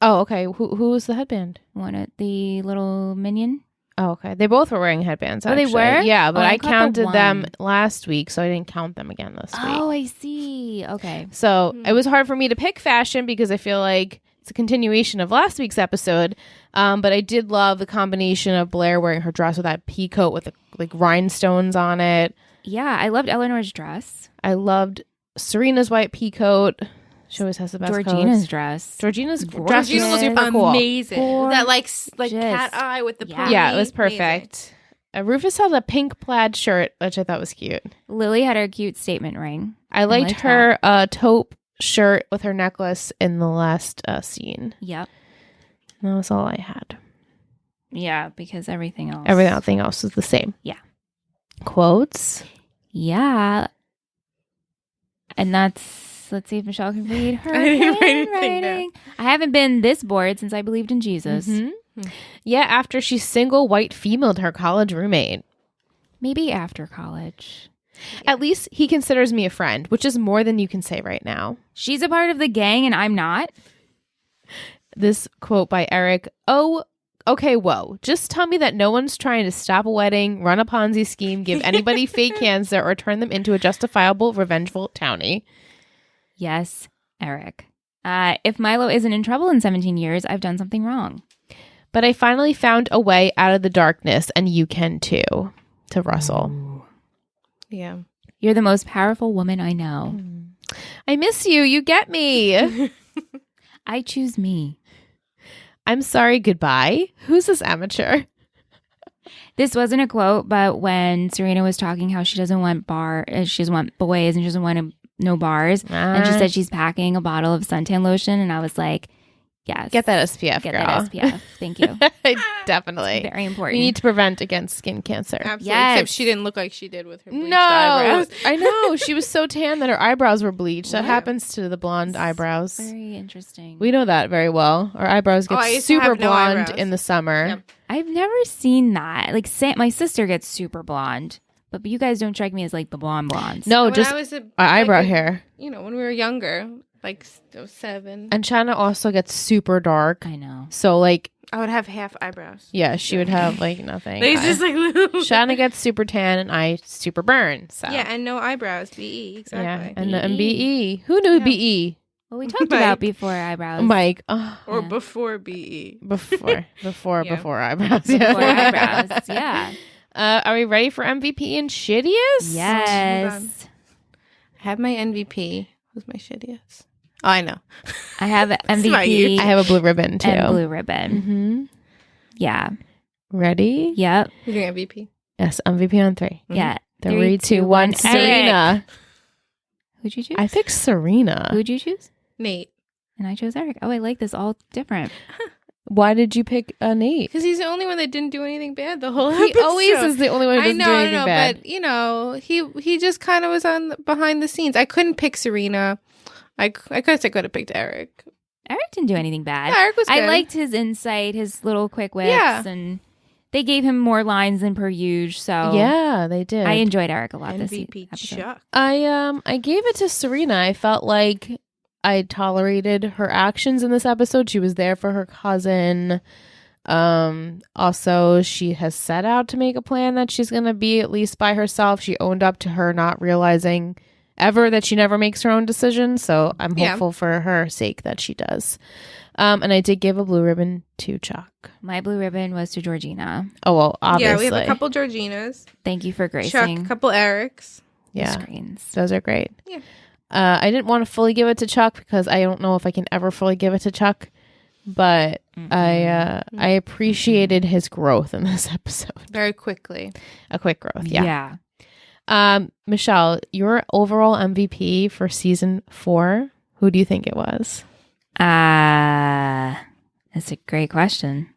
Oh, okay. Who was the headband? One at the little minion. Oh, okay. They both were wearing headbands, actually. Oh, they were? Yeah, but I counted them one. last week, so I didn't count them again this week. Oh, I see. Okay. So it was hard for me to pick fashion because I feel like it's a continuation of last week's episode. But I did love the combination of Blair wearing her dress with that pea coat with the like rhinestones on it. Yeah, I loved Eleanor's dress. I loved Serena's white pea coat. She always has the best Georgina's coats. dress. Georgina's dress was Georgina super looked cool. amazing. That like cat eye with the pony. Yeah, it was perfect. Rufus had a pink plaid shirt, which I thought was cute. Lily had her cute statement ring. I liked her taupe shirt with her necklace in the last scene. Yep. That was all I had. Yeah, because everything else was the same. Yeah. Quotes? Yeah. And let's see if Michelle can read her I didn't write anything handwriting. I haven't been this bored since I believed in Jesus. Mm-hmm. Yeah, after she's single white femaled her college roommate. Maybe after college. Yeah. At least he considers me a friend, which is more than you can say right now. She's a part of the gang and I'm not. This quote by Eric. Oh, okay, whoa. Just tell me that no one's trying to stop a wedding, run a Ponzi scheme, give anybody fake cancer, or turn them into a justifiable, revengeful townie. Yes, Eric. If Milo isn't in trouble in 17 years, I've done something wrong. But I finally found a way out of the darkness, and you can too. To Russell. Ooh. Yeah. You're the most powerful woman I know. I miss you. You get me. I choose me. I'm sorry. Goodbye. Who's this amateur? This wasn't a quote, but when Serena was talking how she doesn't want she doesn't want boys and she doesn't want no bars, and she said she's packing a bottle of suntan lotion, and I was like, yes. Get that SPF, Get girl. that SPF. Thank you. Definitely. It's very important. We need to prevent against skin cancer. Absolutely. Yes. Except she didn't look like she did with her bleached No, eyebrows. I know. She was so tan that her eyebrows were bleached. That Yeah. happens to the blonde eyebrows. Very interesting. We know that very well. Our eyebrows get I used to super have no blonde eyebrows. in the summer. Yep. I've never seen that. Like, my sister gets super blonde, but you guys don't strike me as like the blondes. No, When just I was eyebrow hair. You know, when we were younger, like 7. And Shanna also gets super dark. I know. So, like, I would have half eyebrows. yeah, she would have, like, nothing. They just like little. Shanna gets super tan and I super burn. So Yeah, and no eyebrows. BE, exactly. Yeah, and BE. Who knew Yeah. BE? Well, we talked Mike. about before eyebrows. Mike. Oh, Or Yeah. before BE. before Yeah. before eyebrows. Before eyebrows. Yeah. Are we ready for MVP and shittiest? Yes. I have my MVP. Who's my shittiest? Oh, I know. I have my MVP year. I have a blue ribbon too. and blue ribbon. Mm-hmm. Yeah. Ready? Yep. You're doing MVP. Yes, MVP on 3. Yeah. 3, 2, 1. Eric. Serena. Who'd you choose? I picked Serena. Who'd you choose? Nate. And I chose Eric. Oh, I like this all different. Why did you pick Nate? Because he's the only one that didn't do anything bad the whole He episode. always is the only one who I doesn't know, do anything bad. but you know, he just kind of was on behind the scenes. I couldn't pick Serena. I guess I could have picked Eric. Eric didn't do anything bad. Yeah, Eric was good. I liked his insight, his little quick whips, Yeah. and they gave him more lines than per usual. So Yeah, they did. I enjoyed Eric a lot this MVP episode. Chuck. I gave it to Serena. I felt like I tolerated her actions in this episode. She was there for her cousin. Also, she has set out to make a plan that she's going to be at least by herself. She owned up to her not realizing ever that she never makes her own decisions. So I'm hopeful for her sake that she does. And I did give a blue ribbon to Chuck. My blue ribbon was to Georgina. Oh, well, obviously. Yeah, we have a couple Georginas. Thank you for Chuck, gracing a couple Erics. the Yeah, screens. those are great. Yeah. I didn't want to fully give it to Chuck because I don't know if I can ever fully give it to Chuck. But I appreciated his growth in this episode. Very quickly. A quick growth, yeah. Michelle, your overall MVP for season 4, who do you think it was? That's a great question.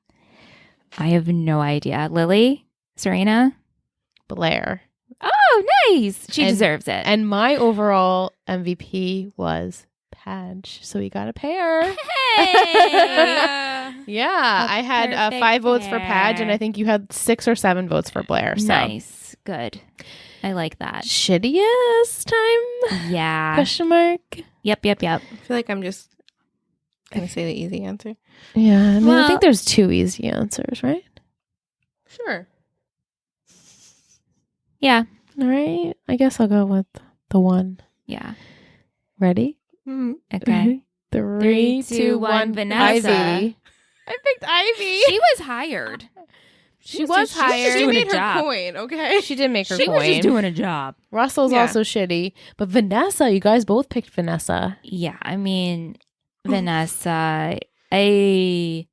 I have no idea. Lily? Serena? Blair. Oh, nice. She deserves it. And my overall MVP was Padge. So we got a pair. Hey! Yeah, I had 5 votes for Padge, and I think you had 6 or 7 votes for Blair. So. Nice. Good. I like that. Shittiest time? Yeah. Question mark? Yep. I feel like I'm just going to say the easy answer. Yeah, I mean, I Well- think there's 2 easy answers, right? Sure. Yeah. All right. I guess I'll go with the 1. Yeah. Ready? Mm-hmm. Okay. 3, 2, 1. Vanessa. Ivy. I picked Ivy. She was hired. She was hired. She made her job. coin, okay? She did make her She coin. was just doing a job. Russell's also shitty. But Vanessa, you guys both picked Vanessa. Yeah, I mean, Vanessa. And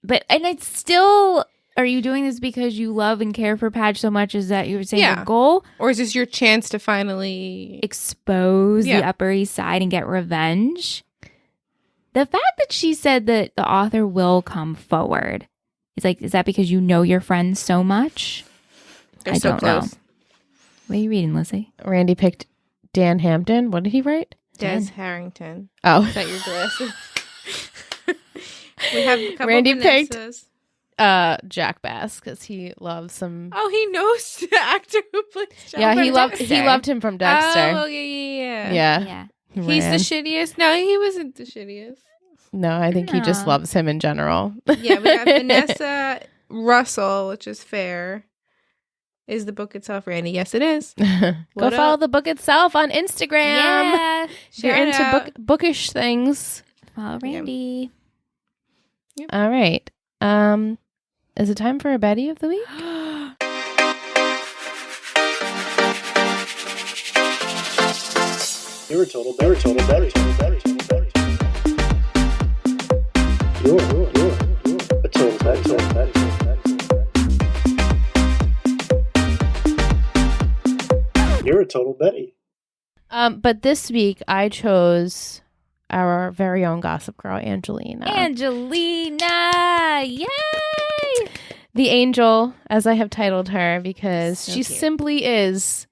it's still... Are you doing this because you love and care for Padge so much? Is that you were saying your goal? Or is this your chance to finally... expose the Upper East Side and get revenge? The fact that she said that the author will come forward... is that because you know your friends so much? They're I so don't close. know. What are you reading, Lizzie? Randy picked Dan Hampton. What did he write? Des Harrington. Oh. Is that your glasses? We have a couple Randy Vanessas. picked Jack Bass because he loves some... Oh, he knows the actor who plays Jack. Yeah, he Dexter. loved him from Dexter. Oh, yeah. Yeah. He's the shittiest. No, he wasn't the shittiest. No, I think he just loves him in general. Yeah, we have Vanessa Russell, which is fair. Is the book itself, Randy? Yes, it is. Go follow the book itself on Instagram. Yeah. If you're into bookish things. Follow Randy. Yep. All right. Is it time for a Betty of the week? You're a total Betty. You're a total Betty. You're a total Betty. But this week I chose our very own Gossip Girl, Angelina. Angelina! Yay! The Angel, as I have titled her, because So she cute. simply is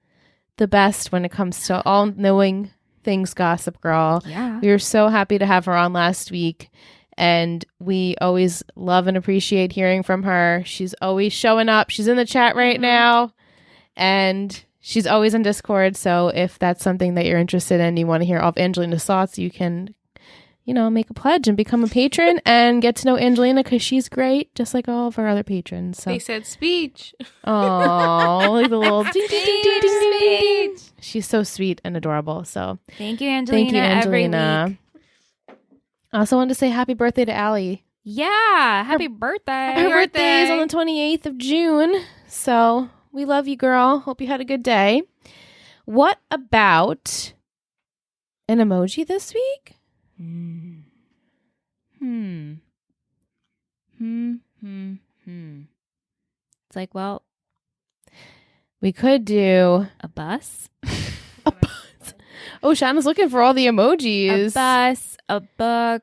the best when it comes to all knowing things Gossip Girl. Yeah. We were so happy to have her on last week, and we always love and appreciate hearing from her. She's always showing up. She's in the chat right now, and she's always on Discord. So if that's something that you're interested in, you want to hear all of Angelina's thoughts, you can, make a pledge and become a patron and get to know Angelina because she's great, just like all of our other patrons. So. They said speech. Oh, like the little ding, ding, ding, ding, ding, ding, ding. Speech. She's so sweet and adorable. So Thank you, Angelina. thank you, Angelina. Every week. I also wanted to say happy birthday to Allie. Yeah. Happy birthday. Her birthday is on the 28th of June. So we love you, girl. Hope you had a good day. What about an emoji this week? It's like, well, We could do a bus. a bus. Oh, Shauna's looking for all the emojis. A bus, a book.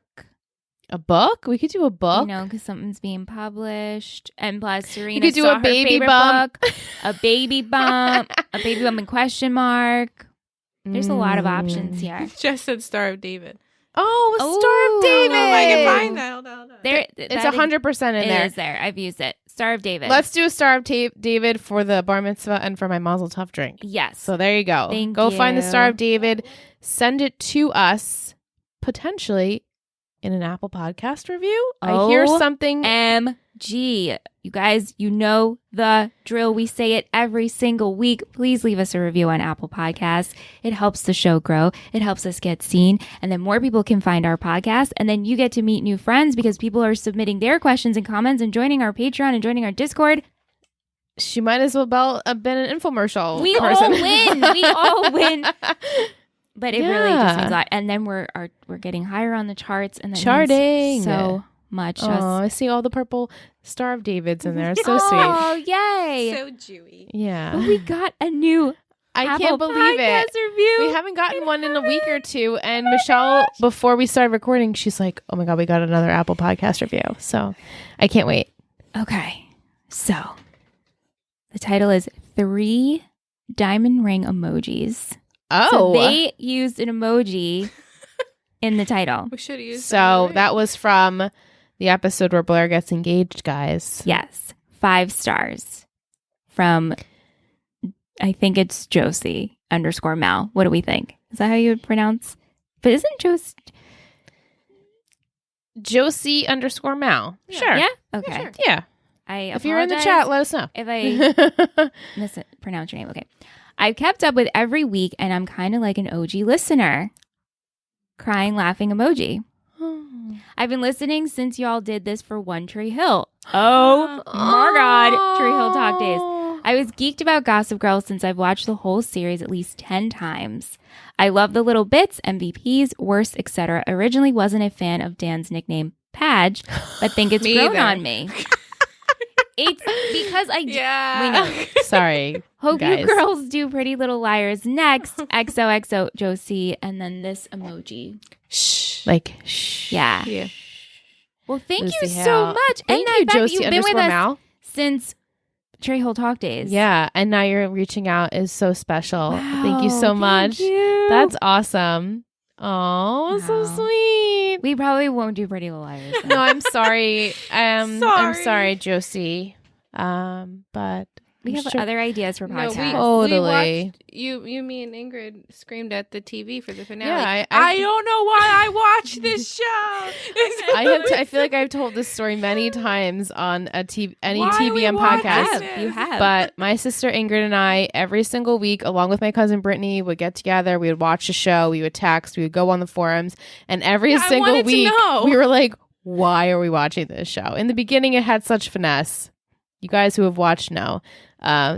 A book? We could do a book. Because something's being published. And plus, Serena could do saw a her baby favorite bump. book, a baby bump, a baby bump in question mark. There's a lot of options here. Just said Star of David. Oh, a Oh. Star of David. Oh, I can find that. Hold on. There, It's 100% in It there. is there. I've used it. Star of David. Let's do a Star of David for the bar mitzvah and for my Mazel Tov drink. Yes. So there you go. Thank Go find the you. Star of David. Send it to us, potentially in an Apple Podcast review. I hear something. MG. You guys, you know the drill. We say it every single week. Please leave us a review on Apple Podcasts. It helps the show grow. It helps us get seen. And then more people can find our podcast. And then you get to meet new friends because people are submitting their questions and comments and joining our Patreon and joining our Discord. She might as well have been an infomercial. We person. all win. We all win. But it really just Yeah. means a lot. And then we're getting higher on the charts. And that means Charting. so much. Oh, I see all the purple Star of Davids in there. It's so sweet. Oh, yay. So Jewy. Yeah. But we got a new I Apple can't believe Podcast it. review. We haven't gotten one in a week or two. And Michelle, before we started recording, she's like, oh my God, we got another Apple Podcast review. So I can't wait. Okay. So the title is 3 Diamond Ring Emojis. Oh. So they used an emoji in the title. We should have used So that was from the episode where Blair gets engaged, guys. Yes. 5 stars from, I think it's Josie_Mal. What do we think? Is that how you would pronounce? But isn't Josie_Mal. Sure. Yeah? Okay. sure. Yeah. If you're in the chat, let us know. if I mispronounce your name. Okay. I've kept up with every week and I'm kind of like an OG listener. crying, laughing emoji. I've been listening since y'all did this for One Tree Hill. Oh my God. Tree Hill Talk Days. I was geeked about Gossip Girl since I've watched the whole series at least 10 times. I love the little bits, MVPs, worst, etc. Originally wasn't a fan of Dan's nickname, Padge, but think it's grown on me. It's because we know. Sorry. Hope guys. you girls do Pretty Little Liars next. XOXO Josie, and then this emoji. Shh. Like, shh. Yeah. Well, thank Lucy you Hale. so much. Thank and you, the fact Josie that you've been with us Mal. since Tree Hill Talk Days. Yeah, and now you're reaching out is so special. Wow, thank you so much. You. That's awesome. Oh, so sweet. We probably won't do Pretty Little Liars. No, I'm sorry. I'm sorry, Josie. But we have other ideas for podcasts. Totally. We watched, you, me, and Ingrid screamed at the TV for the finale. Yeah, I don't know why I watch this show. I feel like I've told this story many times on any TVM podcast. You have. But my sister Ingrid and I, every single week, along with my cousin Brittany, would get together. We would watch the show. We would text. We would go on the forums. And every single week, we were like, why are we watching this show? In the beginning, it had such finesse. You guys who have watched know.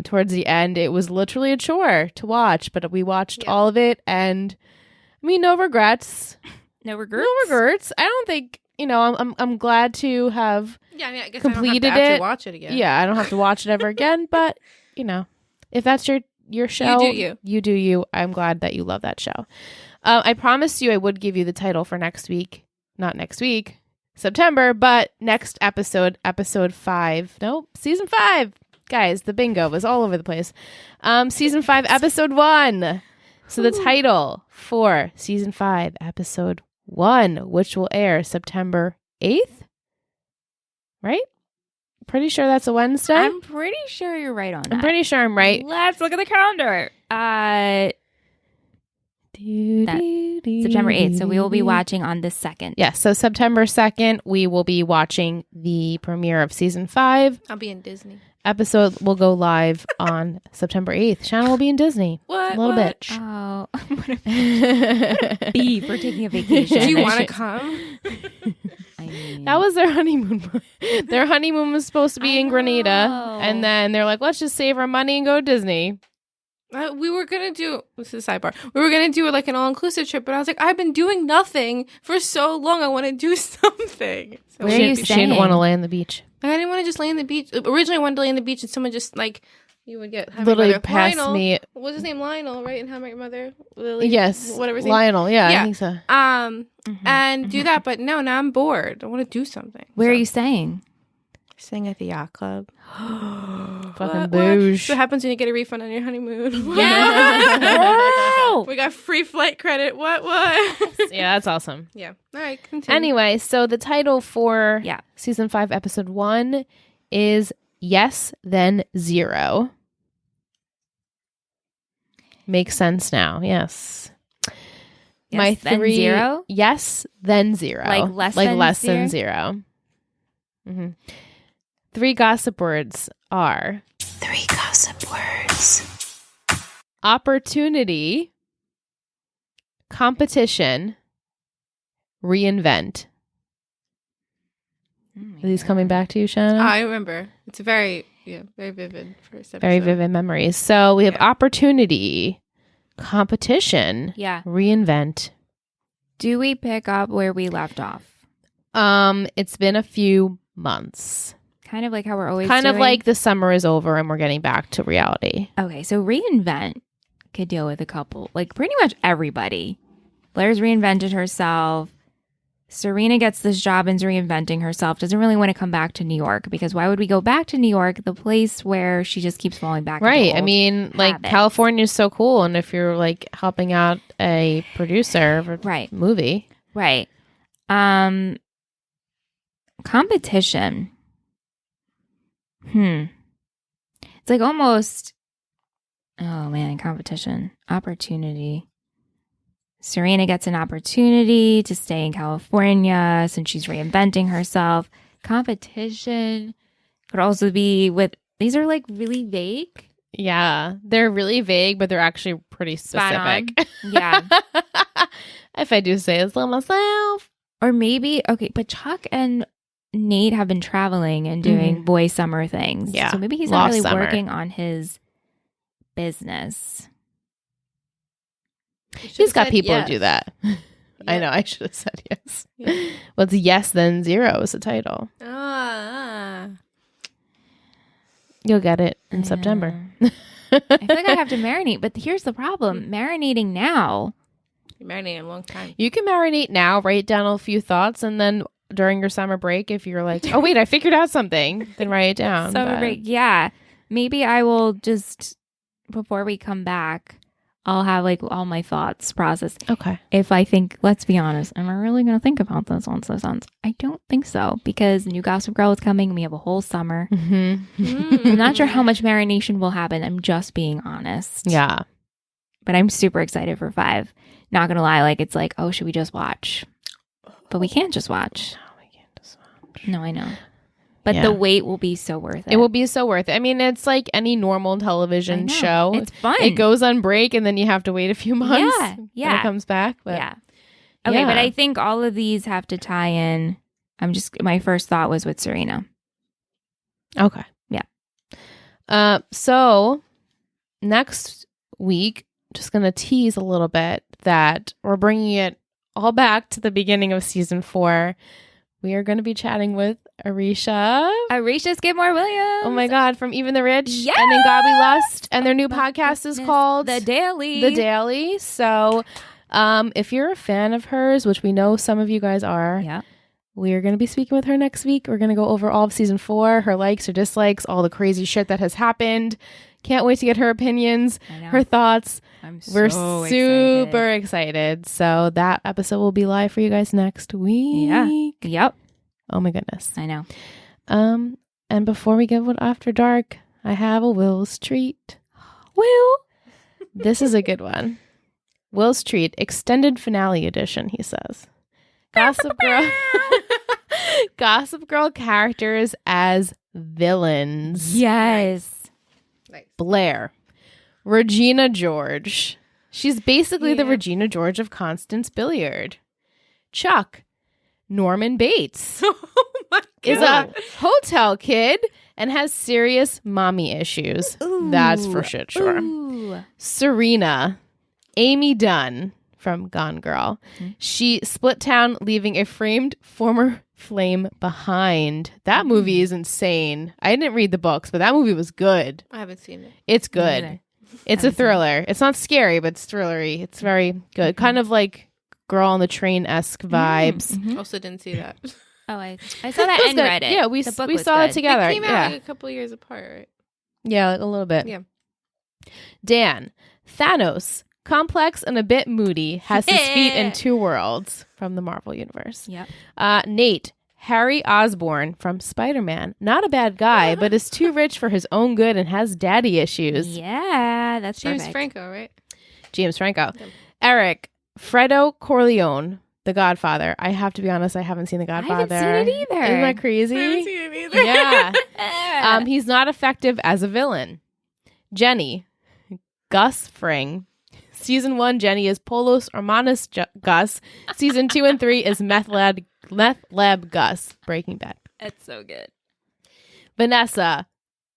Towards the end, it was literally a chore to watch, but we watched all of it, and I mean, no regrets. No regrets. No regrets. I don't think I'm glad to have I guess completed I don't have to it. Watch it again. Yeah, I don't have to watch it ever again. But if that's your show, you do you. I'm glad that you love that show. I promised you I would give you the title for next week. Not next week, September, but next episode 5. Nope, season 5. Guys, the bingo was all over the place. Season 5, episode 1. So the title for season 5, episode 1, which will air September 8th, right? Pretty sure that's a Wednesday. I'm pretty sure you're right on that. I'm pretty sure I'm right. Let's look at the calendar. September 8th. So we will be watching on the 2nd. Yes. So September 2nd, we will be watching the premiere of season 5. I'll be in Disney. Episode will go live on September 8th. Shannon will be in Disney. What? A little bitch. Oh, B for taking a vacation. Do you want to come? I mean, that was their honeymoon. Their honeymoon was supposed to be in Grenada. And then they're like, let's just save our money and go to Disney. We were going to do, this is a sidebar, we were going to do like an all-inclusive trip, but I was like, I've been doing nothing for so long. I want to do something. So where are you staying? She didn't want to lay on the beach. I didn't want to just lay on the beach. Originally, I wanted to lay on the beach and someone just like, you would get literally past me. What was his name? Lionel, right? And How I Met Your Mother? Lily? Yes. Whatever his name. Lionel, yeah, I think so. And do that, but no, now I'm bored. I want to do something. Where are you staying? Staying at the yacht club. Fucking booze. So what happens when you get a refund on your honeymoon? Yeah. We got free flight credit. What? Yeah, that's awesome. Yeah. All right, continue. Anyway, so the title for season 5, episode 1 is Yes, Then Zero. Makes sense now. Yes. Yes, then 3 zero? Yes, then zero. Like less than zero. Mm-hmm. 3 gossip words are 3 gossip words. Opportunity, competition, reinvent. Are these coming back to you, Shannon? I remember. It's very vivid first episode. Very vivid memories. So we have opportunity, competition, reinvent. Do we pick up where we left off? It's been a few months. Kind of like how we're always kind doing? of like the summer is over and we're getting back to reality. Okay, so reinvent could deal with a couple, like pretty much everybody. Blair's reinvented herself. Serena gets this job and's reinventing herself. Doesn't really want to come back to New York because why would we go back to New York, the place where she just keeps falling back? Right. Into I mean, like California is so cool, and if you're like helping out a producer of a movie, right? Competition. It's like almost. Oh man, competition, opportunity. Serena gets an opportunity to stay in California since she's reinventing herself. Competition could also be with, these are like really vague. Yeah, they're really vague, but they're actually pretty specific. Yeah. I If I do say so myself. Or maybe, okay, but Chuck and Nate have been traveling and doing boy summer things. Yeah. So maybe he's Lost not really summer. working on his business. He's got people to do that. I know. I should have said yes. Yeah. Well, it's Yes Then Zero is the title. You'll get it in September. I feel like I have to marinate, but here's the problem. Marinating now. You marinate a long time. You can marinate now, write down a few thoughts, and then during your summer break, if you're like, oh, wait, I figured out something, then write it down. Summer break, yeah. Maybe I will just, before we come back, I'll have like all my thoughts processed. Okay. If I think, let's be honest, am I really going to think about this once this ends? I don't think so, because New Gossip Girl is coming and we have a whole summer. I'm not sure how much marination will happen. I'm just being honest. Yeah. But I'm super excited for 5. Not going to lie, like it's like, oh, should we just watch? But we can't just watch. No, we can't just watch. No, I know. But the wait will be so worth it. It will be so worth it. I mean, it's like any normal television show. It's fun. It goes on break and then you have to wait a few months when it comes back. But Okay, but I think all of these have to tie in. My first thought was with Serena. Okay. Yeah. So next week, just going to tease a little bit that we're bringing it all back to the beginning of season 4. We are going to be chatting with Arisha Skidmore Williams. Oh my God, from Even the Rich yes! and In God We Lust. And their new podcast is called The Daily. The Daily. So if you're a fan of hers, which we know some of you guys are, we are going to be speaking with her next week. We're going to go over all of season 4, her likes, her dislikes, all the crazy shit that has happened. Can't wait to get her opinions, her thoughts. We're super excited. So that episode will be live for you guys next week. Yeah. Yep. Oh my goodness. I know. And before we get with After Dark, I have a Will's treat. Will. This is a good one. Will's treat, extended finale edition, he says. Gossip Girl. Gossip Girl characters as villains. Yes. Nice. Blair. Regina George. She's basically the Regina George of Constance Billiard. Chuck. Norman Bates. Oh my God. Is a hotel kid and has serious mommy issues. Ooh. That's for shit sure. Ooh. Serena. Amy Dunn from Gone Girl. She split town, leaving a framed former flame behind. That movie is insane. I didn't read the books, but that movie was good. I haven't seen it. It's good. It's a thriller. It's not scary, but it's thrillery. It's very good. Kind of like Girl on the Train-esque vibes. Also didn't see that. Oh, I saw that and read it. Yeah, we saw it together. It came out like a couple years apart, right? Yeah, like a little bit. Yeah. Dan. Thanos. Complex and a bit moody, has his feet in 2 worlds from the Marvel Universe. Yep. Nate. Harry Osborn from Spider-Man. Not a bad guy, but is too rich for his own good and has daddy issues. Yeah, that's James perfect. Franco, right? James Franco. Yep. Eric. Fredo Corleone, The Godfather. I have to be honest, I haven't seen The Godfather. I haven't seen it either. Isn't that crazy? I haven't seen it either. Yeah. He's not effective as a villain. Jenny. Gus Fring. Season 1, Jenny is Polos Hermanos Gus. Season 2 and 3 is Meth Lab Gus. Breaking Bad. It's so good. Vanessa.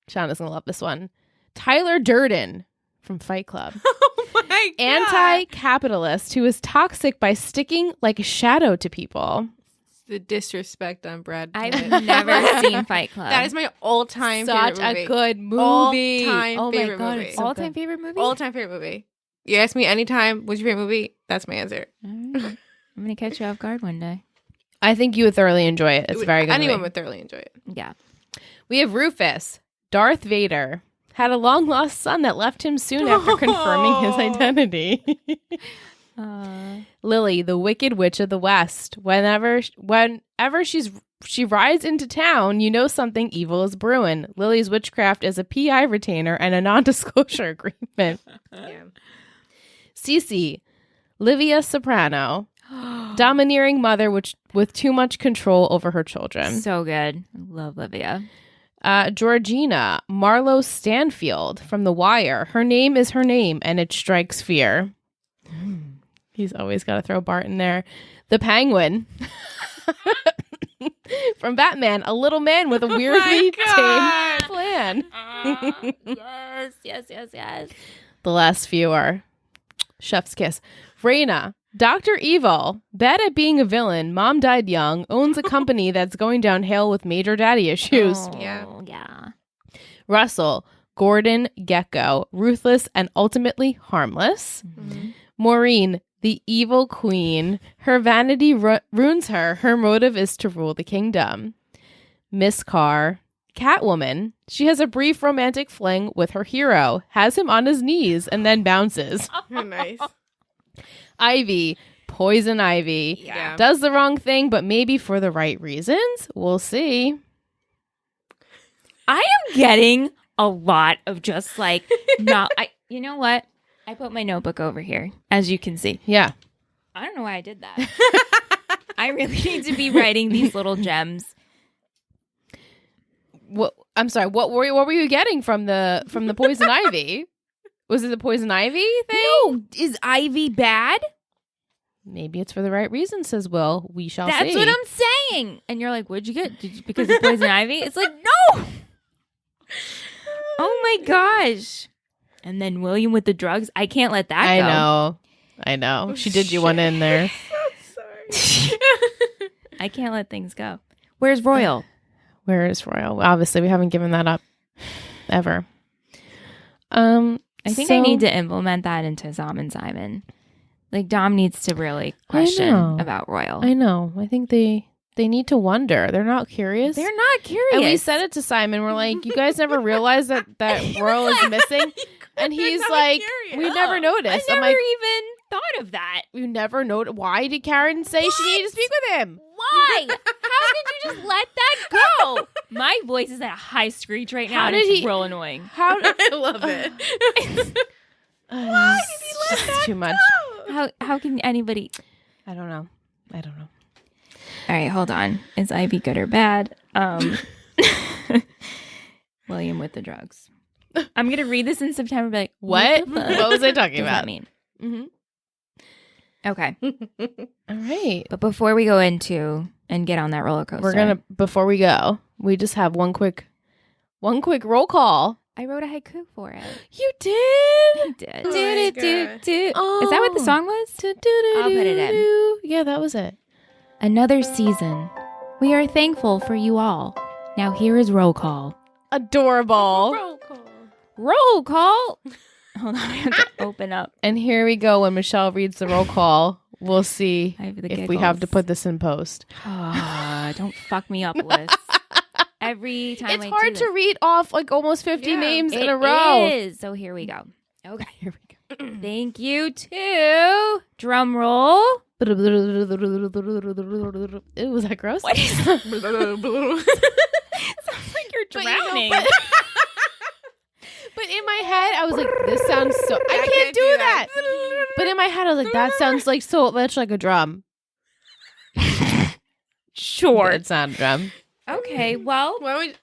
Shauna's going to love this one. Tyler Durden from Fight Club. Oh my God. Anti-capitalist who is toxic by sticking like a shadow to people. The disrespect on Brad Pitt. I've never seen Fight Club. That is my all-time Such favorite movie. a good movie. All-time favorite movie. It's so all-time favorite movie? All-time favorite movie. You ask me anytime, what's your favorite movie? That's my answer. All right. I'm going to catch you off guard one day. I think you would thoroughly enjoy it. It's very good. Anyone movie. would thoroughly enjoy it. Yeah. We have Rufus. Darth Vader had a long-lost son that left him soon after confirming his identity. Lily, the Wicked Witch of the West. Whenever she rides into town, you know something evil is brewing. Lily's witchcraft is a PI retainer and a non-disclosure agreement. Yeah. Cece, Livia Soprano. Domineering mother with too much control over her children. So good. I love Livia. Georgina, Marlo Stanfield from The Wire. Her name is her name, and it strikes fear. He's always got to throw Bart in there. The Penguin. From Batman, a little man with a weirdly tame plan. Yes. The last few are chef's kiss. Raina, Dr. Evil, bad at being a villain, mom died young, owns a company that's going downhill with major daddy issues. Oh, Yeah. Russell, Gordon Gecko, ruthless and ultimately harmless. Mm-hmm. Maureen, the evil queen. Her vanity ruins her. Her motive is to rule the kingdom. Miss Carr, Catwoman. She has a brief romantic fling with her hero, has him on his knees, and then bounces. Nice. Ivy, Poison Ivy. Yeah. Does the wrong thing, but maybe for the right reasons. We'll see. I am getting a lot of just like not. You know what? I put my notebook over here, as you can see. Yeah. I don't know why I did that. I really need to be writing these little gems. What? I'm sorry. What were you getting from the Poison Ivy? Was it the Poison Ivy thing? No, is Ivy bad? Maybe it's for the right reason, says Will. We shall see. That's what I'm saying. And you're like, what'd you get? Because of Poison Ivy? It's like, no. Oh my gosh. And then William with the drugs. I can't let that go. I know. She did you one in there. Sorry. I can't let things go. Where's Royal? Where is Royal? Obviously, we haven't given that up ever. I think I need to implement that into Zom and Simon. Like, Dom needs to really question about Royal. I know. I think they need to wonder. They're not curious. They're not curious. And we said it to Simon. We're like, you guys never realized that Royal is missing? And he's like, curious. we never noticed. I I'm never like, even thought of that. you never noticed. Why did Karen say she needed to speak with him? Why? How did you just let that go? My voice is at a high screech right now, How and did it's he- real annoying. How did I love it. Why did he let that too much? How can anybody? I don't know. All right, hold on. Is Ivy good or bad? William with the drugs. I'm gonna read this in September. And be like, What? the fuck What was I talking does about? that mean? Mm-hmm. Okay, All right. but before we go into and get on that roller coaster, Before we go, we just have one quick roll call. I wrote a haiku for it. You did? I did. Oh my God. Is that what the song was? I'll put it in. Yeah, that was it. Another season. We are thankful for you all. Now here is roll call. Adorable. Roll call. Roll call. Hold on, I have to open up. And here we go. When Michelle reads the roll call, we'll see I have the if we have to giggles. put this in post. Don't fuck me up, Liz. Every time It's I hard do to read off like almost 50 Yeah, names this. in a row. It is. So here we go. Okay, here we go. Thank you to drum roll. Ew, was that gross? What is that? Sounds like you're But you know, drowning. But in my head, I was like, this sounds so... I can't do that. But in my head, I was like, that sounds like so much like a drum. Sure. It's not a drum. Okay, well, Why would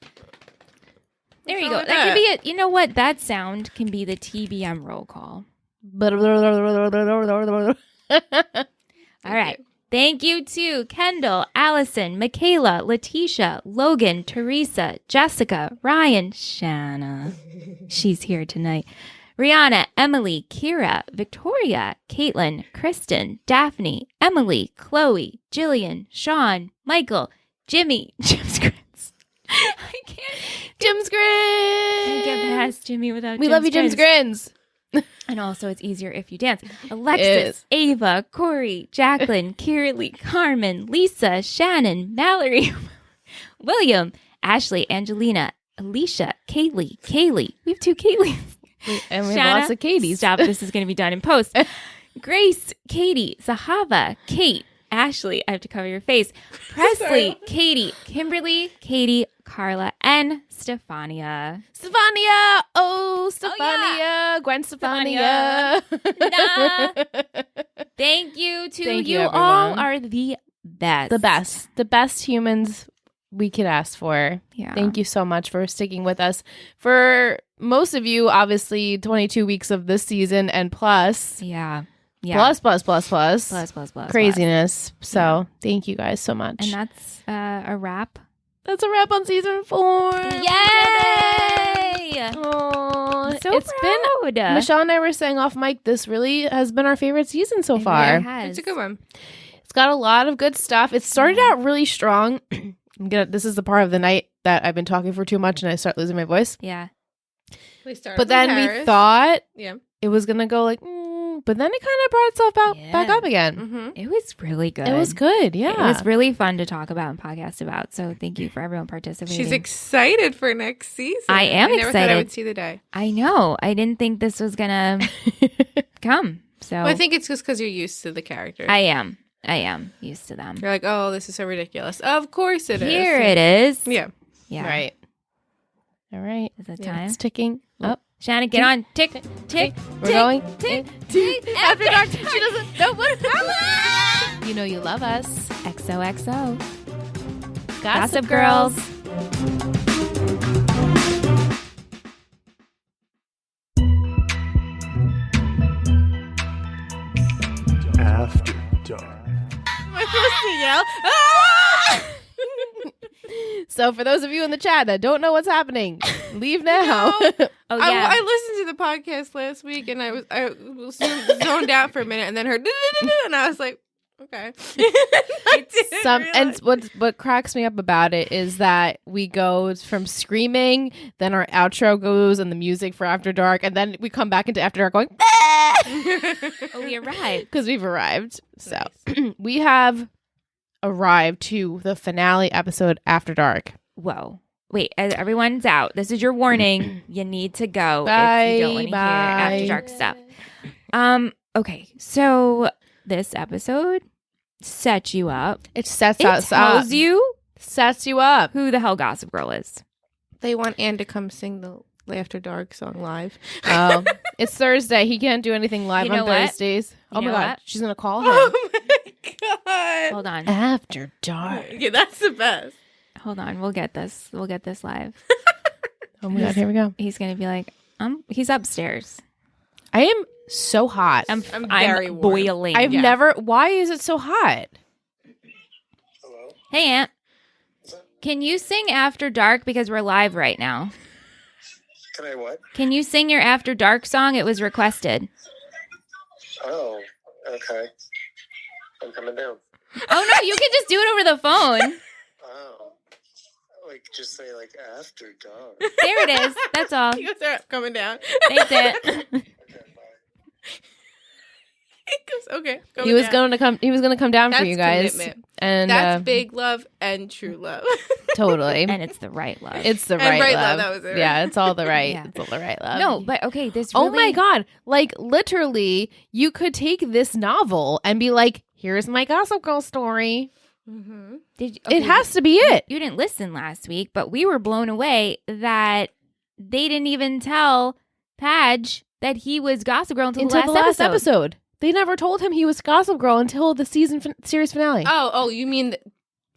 there you wrong go. with That could be it. You know what? That sound can be the TBM roll call. All right. Thank you to Kendall, Allison, Michaela, Letitia, Logan, Teresa, Jessica, Ryan, Shanna. She's here tonight. Rihanna, Emily, Kira, Victoria, Caitlin, Kristen, Daphne, Emily, Chloe, Jillian, Sean, Michael, Jimmy, Jim's Grins. I can't Jim's Grins. get past Jimmy without We love you, Jim's Grins. And also, it's easier if you dance. It Alexis, is. Ava, Corey, Jacqueline, Kiralee, Carmen, Lisa, Shannon, Mallory, William, Ashley, Angelina, Alicia, Kaylee. We have 2 Kayleys. And we have Shanna, lots of Katies. Stop. This is going to be done in post. Grace, Katie, Zahava, Kate, Ashley. I have to cover your face. Presley, Katie, Kimberly, Katie, Carla, and Stefania. Stefania. Oh, Stefania. yeah. Gwen Stefania. Thank you to Thank you you, all everyone. are the best. The best humans we could ask for. Yeah. Thank you so much for sticking with us. For most of you, obviously, 22 weeks of this season and plus. Yeah. plus craziness. So thank you guys so much. And that's a wrap. That's a wrap on season 4. Yay! Oh, So it's proud. been. Michelle and I were saying off mic, this really has been our favorite season so far. It's a good one. It's got a lot of good stuff. It started out really strong. This is the part of the night that I've been talking for too much and I start losing my voice. Yeah. But then we thought it was gonna go like. But then it kind of brought itself back up again. Mm-hmm. It was really good. It was good, yeah. It was really fun to talk about and podcast about. So thank you for everyone participating. She's excited for next season. I am excited. I never thought I would see the day. I know. I didn't think this was going to come. So Well, I think it's just because you're used to the characters. I am used to them. You're like, oh, this is so ridiculous. Of course it is. Here it is. Yeah. Yeah. Right. All right. Is it Yeah, time? it's ticking up. Shannon, get on. Tick, tick. We're going. Tick, tick. tick. After dark. She doesn't know what. You know you love us. XOXO. Gossip Girls. After dark. Am I supposed to yell? So for those of you in the chat that don't know what's happening, leave now. Oh, yeah. I listened to the podcast last week and I was zoned out for a minute and then heard and I was like, okay. And what cracks me up about it is that we go from screaming, then our outro goes and the music for After Dark, and then we come back into After Dark going, Oh, we arrived. because we've arrived. So we have arrived to the finale episode After Dark. Whoa. Wait, everyone's out. This is your warning. You need to go Bye, if you don't want to hear After Dark stuff. Okay, so this episode sets you up. It sets It us tells up. you Sets you up. who the hell Gossip Girl is. They want Anne to come sing the After Dark song live. Oh, it's Thursday. He can't do anything live You know on what? Thursdays. You Oh my know God. what? She's going to call him. Oh my god. Hold on. After Dark. Yeah, that's the best. Hold on. We'll get this. We'll get this live. Oh my God. Here we go. He's going to be like, he's upstairs. I am so hot. I'm very warm. boiling. I've never. Why is it so hot? Hello? Hey, Aunt. Can you sing After Dark because we're live right now? Can I what? Can you sing your After Dark song? It was requested. Oh, okay. I'm coming down. Oh, no, you can just do it over the phone. Oh. Like, just say, like, After Dark. There it is. That's all. He goes, "All right, coming down." Thanks, Aunt. Okay, bye. He goes, okay. He was going to come. He was going to come down for That's you guys. commitment. And That's big love and true love. totally. And it's the right love. It's the And right, right love. love, that was it. Yeah, it's all the right. Yeah. It's all the right love. no, but okay, this Oh really... my God! Like literally, you could take this novel and be like, "Here's my Gossip Girl story." Mm-hmm. It has to be it. You didn't listen last week, but we were blown away that they didn't even tell Padge that he was Gossip Girl until the last episode. They never told him he was Gossip Girl until the series finale. Oh, you mean the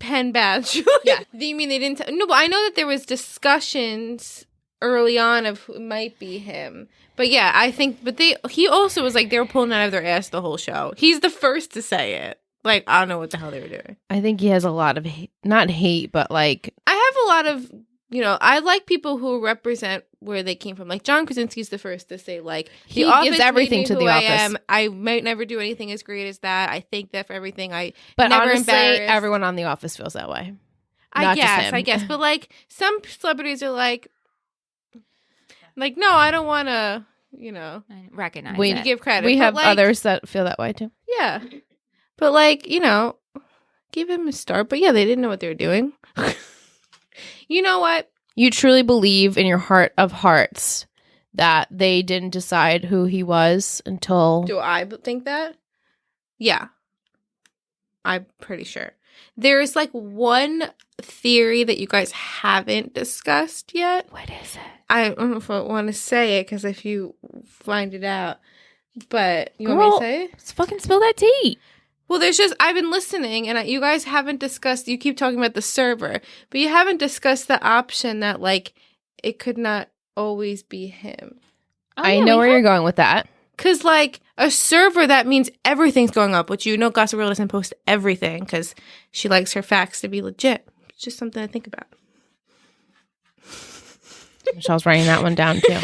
Penn Badge? Yeah. You mean they didn't? No, but I know that there was discussions early on of who might be him. But yeah, I think. But he also was like they were pulling out of their ass the whole show. He's the first to say it. Like I don't know what the hell they were doing. I think he has a lot of not hate, but like I have a lot of. I like people who represent where they came from. Like John Krasinski's the first to say, like, He The Office gives everything made me to who The I Office. am. I might never do anything as great as that. I think that for everything. But never honestly, embarrassed. everyone on The Office feels that way. I not just guess, him. I guess. But like some celebrities are like, no, I don't want to, I recognize We it. give credit. We But, have like, others that feel that way too. Yeah. But like, give him a start. But yeah, they didn't know what they were doing. You know what? You truly believe in your heart of hearts that they didn't decide who he was until Do I think that? Yeah. I'm pretty sure. There's like one theory that you guys haven't discussed yet. What is it? I don't know if I want to say it because if you find it out. But you want me Girl. to say it? Let's fucking spill that tea. Well, I've been listening and you guys haven't discussed, you keep talking about the server, but you haven't discussed the option that like it could not always be him. Oh, I yeah, know we where you're going with that. Because, like, a server, that means everything's going up, which you know Gossip Girl doesn't post everything because she likes her facts to be legit. It's just something to think about. Michelle's writing that one down, too.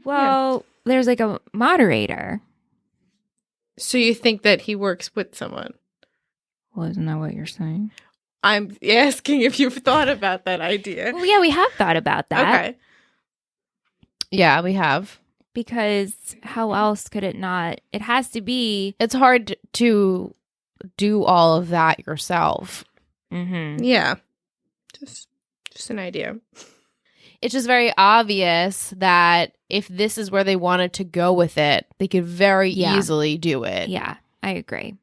Well, there's like a moderator. So you think that he works with someone? Well, isn't that what you're saying? I'm asking if you've thought about that idea. Well, yeah, we have thought about that. Okay. Yeah, we have. Because how else could it not? It has to be. It's hard to do all of that yourself. Mm-hmm. Yeah. Just an idea. It's just very obvious that if this is where they wanted to go with it, they could very easily do it. Yeah, I agree.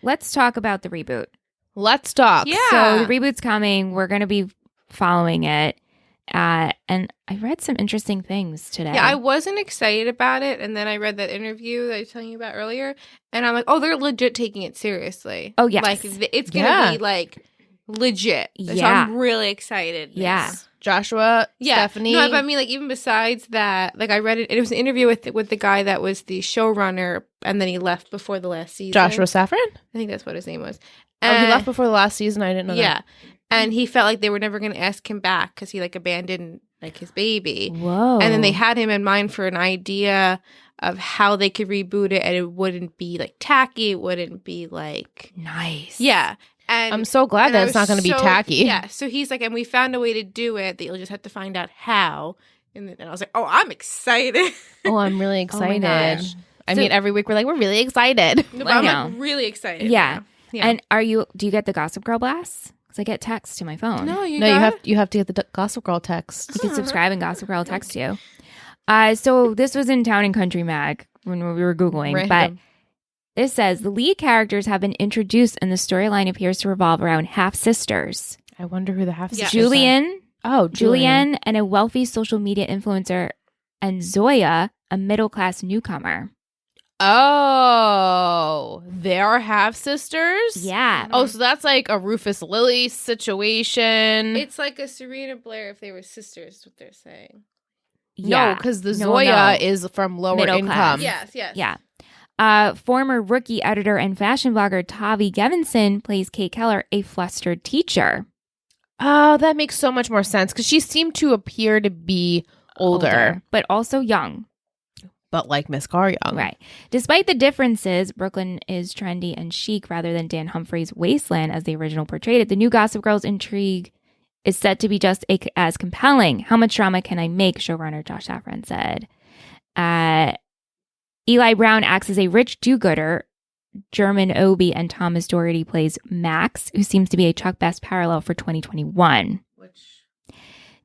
Let's talk about the reboot. Let's talk. Yeah. So the reboot's coming. We're going to be following it. And I read some interesting things today. Yeah, I wasn't excited about it, and then I read that interview that I was telling you about earlier, and I'm like, oh, they're legit taking it seriously. Oh, yes. Like, it's going to be, like, legit. So I'm really excited. Yeah. Joshua, Yeah. Stephanie. No, but I mean, like, even besides that, like, I read it. It was an interview with the guy that was the showrunner, and then he left before the last season. Joshua Safran? I think that's what his name was. Oh, he left before the last season? I didn't know that. Yeah. And he felt like they were never going to ask him back because he, like, abandoned, like, his baby. Whoa. And then they had him in mind for an idea of how they could reboot it, and it wouldn't be, like, tacky. It wouldn't be, like... Nice. Yeah. And I'm so glad that it's not going to be tacky. Yeah. So he's like, and we found a way to do it that you'll just have to find out how. And I was like, oh, I'm excited. Oh, I'm really Oh my excited. gosh. I mean, every week we're like, we're really excited. No, but I I'm know. like really excited. Yeah. now. Yeah. And do you get the Gossip Girl blasts? Because I get texts to my phone. No, you have to get the Gossip Girl text. You can subscribe and Gossip Girl will text you. So this was in Town and Country Mag when we were Googling. Random. But this says the lead characters have been introduced and the storyline appears to revolve around half-sisters. I wonder who the half sisters Julian. Oh, Julian and a wealthy social media influencer, and Zoya, a middle-class newcomer. Oh, they're half sisters? Yeah. Oh, so that's like a Rufus Lily situation. It's like a Serena Blair if they were sisters, is what they're saying. No, because the Zoya is from lower Middle income. class. Yes. Yeah. Former rookie editor and fashion blogger Tavi Gevinson plays Kate Keller, a flustered teacher. Oh, that makes so much more sense because she seemed to appear to be older. But also young. But like Miss Carr young. Right. Despite the differences, Brooklyn is trendy and chic rather than Dan Humphrey's wasteland as the original portrayed it. The new Gossip Girl's intrigue is set to be just as compelling. How much drama can I make? Showrunner Josh Safran said. Eli Brown acts as a rich do-gooder. German Obi and Thomas Doherty plays Max, who seems to be a Chuck Best parallel for 2021.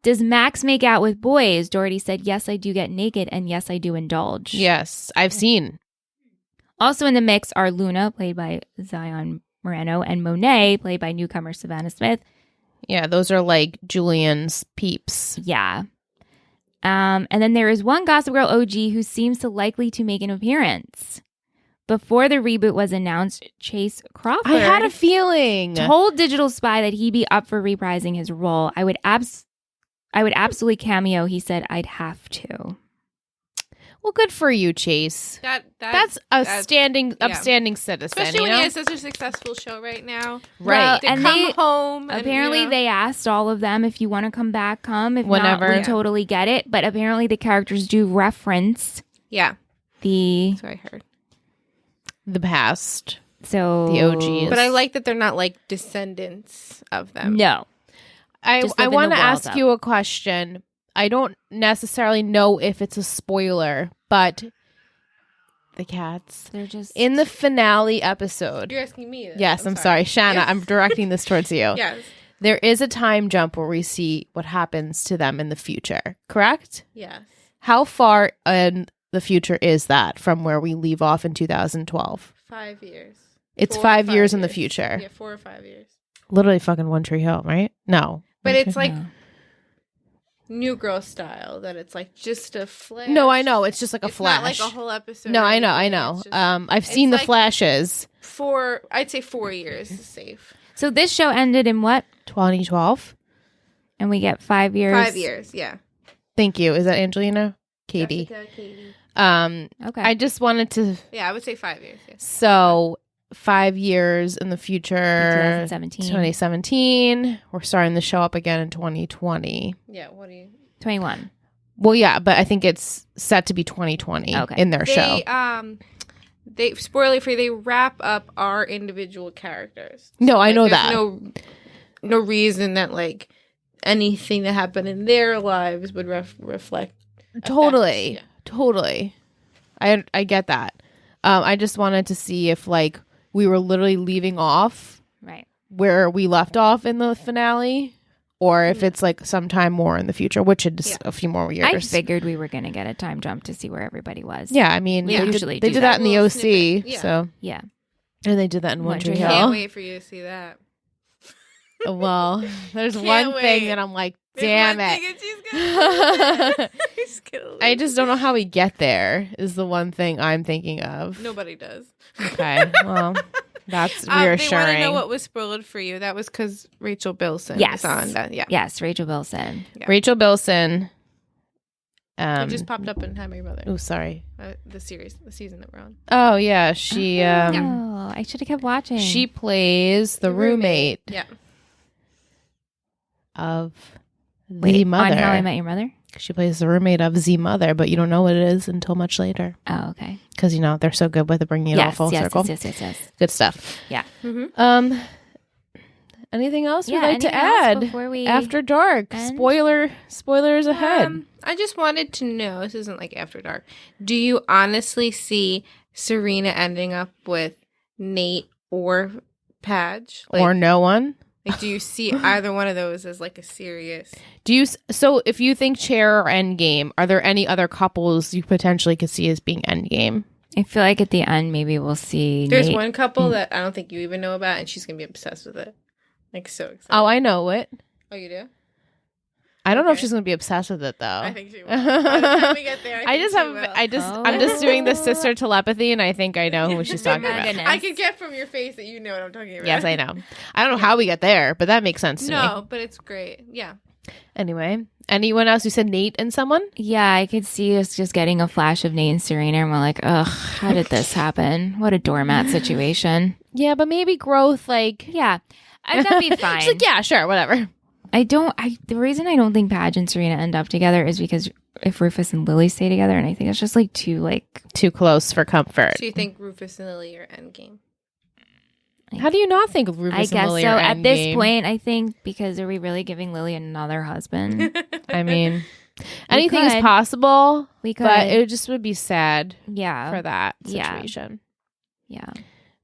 Does Max make out with boys? Doherty said, yes, I do get naked, and yes, I do indulge. Yes, I've seen. Also in the mix are Luna, played by Zion Moreno, and Monet, played by newcomer Savannah Smith. Yeah, those are like Julian's peeps. Yeah. And then there is one Gossip Girl OG who seems to likely to make an appearance. Before the reboot was announced, Chase Crawford I had a feeling. told Digital Spy that he'd be up for reprising his role. I would absolutely cameo. He said I'd have to. Well, good for you, Chase. That's upstanding citizen. Especially when he has such a successful show right now. Right. To come home. Apparently, they asked all of them, if you want to come back, come. If Whenever. not, we totally get it. But apparently, the characters do reference Yeah. the That's what I heard. The past. So The OGs. But I like that they're not like descendants of them. No. I Just live in want the to world, ask though. you a question. I don't necessarily know if it's a spoiler, but the cats They're just in the finale episode. You're asking me. Then. Yes, I'm sorry, Shanna. Yes. I'm directing this towards you. Yes. There is a time jump where we see what happens to them in the future, correct? Yes. How far in the future is that from where we leave off in 2012? 5 years. It's 4 or 5 years in the future. Yeah, 4 or 5 years. Literally fucking One Tree Hill, right? No. But it's like No. New Girl style, that it's like just a flash. No, I know. It's just like a It's flash. not like a whole episode. No, or I know. anything. It's just I've seen the like- flashes. I'd say 4 years is safe. So this show ended in what? 2012. And we get 5 years. 5 years, yeah. Thank you. Is that Angelina? Katie. Jessica, Katie. Okay. I just wanted to. Yeah, I would say 5 years. Yeah. So 5 years in the future, 2017. We're starting to show up again in 2020. Yeah. What do you? 21. Well, yeah, but I think it's set to be 2020 in their show. They spoiler free. They wrap up our individual characters. No, I know there's that. No reason that like anything that happened in their lives would reflect. Totally. Effects. Yeah. Totally. I get that. I just wanted to see if like we were literally leaving off right where we left off in the finale, or if it's like sometime more in the future, which is a few more years. I figured we were going to get a time jump to see where everybody was. Yeah, I mean, they usually did that in the OC, snippet. so yeah, and they did that in One Tree Hill. Can't wait for you to see that. Well, there's Can't one wait. thing that I'm like, damn it. I just don't know how we get there is the one thing I'm thinking of. Nobody does. Okay, well, that's They reassuring. want to know what was spoiled for you. That was because Rachel Bilson yes. was on that. Yeah. Yes, Rachel Bilson. Yeah. Rachel Bilson. It just popped up in How I Met Your Mother. Oh, sorry. The season that we're on. Oh, yeah. She I should have kept watching. she plays the roommate Yeah. of the mother. On How I Met Your Mother? She plays the roommate of the mother, but you don't know what it is until much later. Oh, okay. Because, they're so good with bringing it all full circle. Yes. Good stuff. Yeah. Mm-hmm. Anything else we'd like anything to else add before we after dark? end? Spoilers ahead. I just wanted to know, this isn't like After Dark, do you honestly see Serena ending up with Nate or Padge? Or no one? Like, do you see either one of those as like a serious? So if you think Chair or Endgame, are there any other couples you potentially could see as being Endgame? I feel like at the end maybe we'll see There's Nate. one couple that I don't think you even know about, and she's gonna be obsessed with it. Like, so excited. Oh, I know it. Oh, you do? I don't know if Okay. she's going to be obsessed with it though. I think she will. By the time we get there, I'm just doing the sister telepathy, and I think I know who she's talking My about. goodness. I can get from your face that you know what I'm talking about. Yes, I know. I don't know how we get there, but that makes sense to me. No, but it's great. Yeah. Anyway, anyone else? You said Nate and someone? Yeah, I could see us just getting a flash of Nate and Serena, and we're like, ugh, how did this happen? What a doormat situation. Yeah, but maybe growth, like... Yeah, that'd be fine. She's like, yeah, sure, whatever. The reason I don't think Padge and Serena end up together is because if Rufus and Lily stay together, and I think it's just like too close for comfort. So you think Rufus and Lily are endgame? How do you not think of Rufus I guess and Lily so. are At this endgame? point, I think because are we really giving Lily another husband? I mean, anything is could. possible, We could. but it just would be sad Yeah. for that Yeah. situation. Yeah.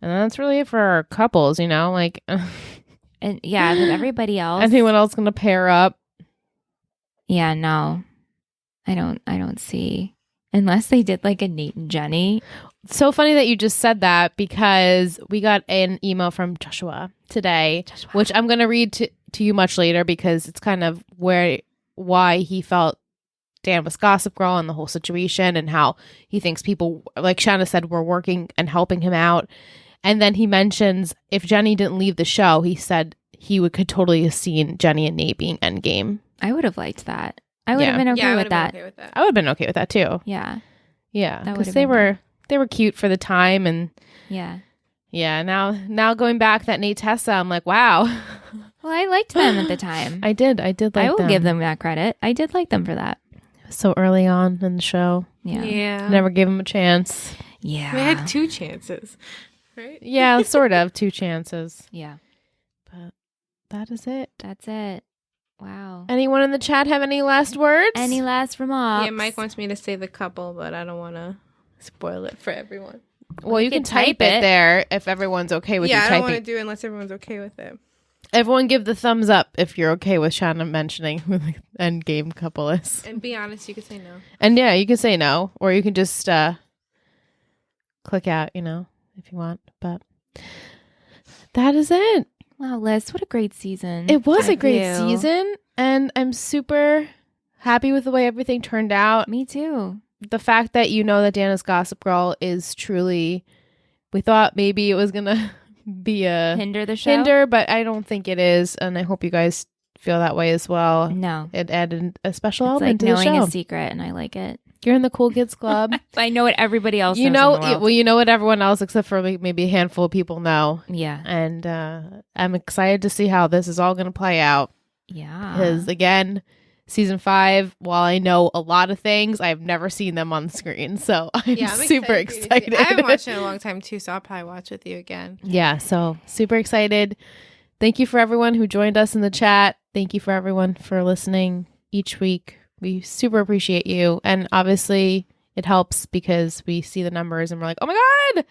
And that's really it for our couples, like And yeah, with everybody else. anyone else going to pair up? Yeah, no. I don't see. Unless they did like a Nate and Jenny. It's so funny that you just said that because we got an email from Joshua today, which I'm going to read to you much later because it's kind of why he felt Dan was Gossip Girl and the whole situation and how he thinks people, like Shanna said, were working and helping him out. And then he mentions if Jenny didn't leave the show, he said could totally have seen Jenny and Nate being endgame. I would have liked that. I would have been okay with that. Okay with that. I would have been okay with that too. Yeah. Yeah, That because would've they been were cute for the time, and Yeah. Now going back that Nate Tessa, I'm like, wow. Well, I liked them at the time. I did like I will them. give them that credit. I did like them for that. So early on in the show, Yeah. never gave him a chance. Yeah. We had 2 chances, right? Yeah, sort of 2 chances, Yeah. but that is it. That's it. Wow. Anyone in the chat have any last words? Any last remarks? Yeah, Mike wants me to say the couple, but I don't want to spoil it for everyone. Well, you can type it there if everyone's okay with you I don't typing. want to do it unless everyone's okay with it. Everyone give the thumbs up if you're okay with Shanna mentioning who the endgame couple is. And be honest, you could say no. And yeah, you can say no, or you can just click out, if you want. But that is it. Wow, Liz, what a great season. It was a Thank great you. season, and I'm super happy with the way everything turned out. Me too. The fact that that Dana's Gossip Girl is truly, we thought maybe it was going to be a Hinder the show? but I don't think it is, and I hope you guys feel that way as well. No. It added a special It's element like to the show. knowing a secret, and I like it. You're in the cool kids club. I know what everybody else you knows know. in the world. Well, you know what everyone else, except for maybe a handful of people, know. Yeah. And I'm excited to see how this is all going to play out. Yeah. Because again, season 5, while I know a lot of things, I've never seen them on screen. So I'm super excited. I haven't watched it in a long time too, so I'll probably watch with you again. Yeah, so super excited. Thank you for everyone who joined us in the chat. Thank you for everyone for listening each week. We super appreciate you. And obviously it helps because we see the numbers and we're like, oh my God,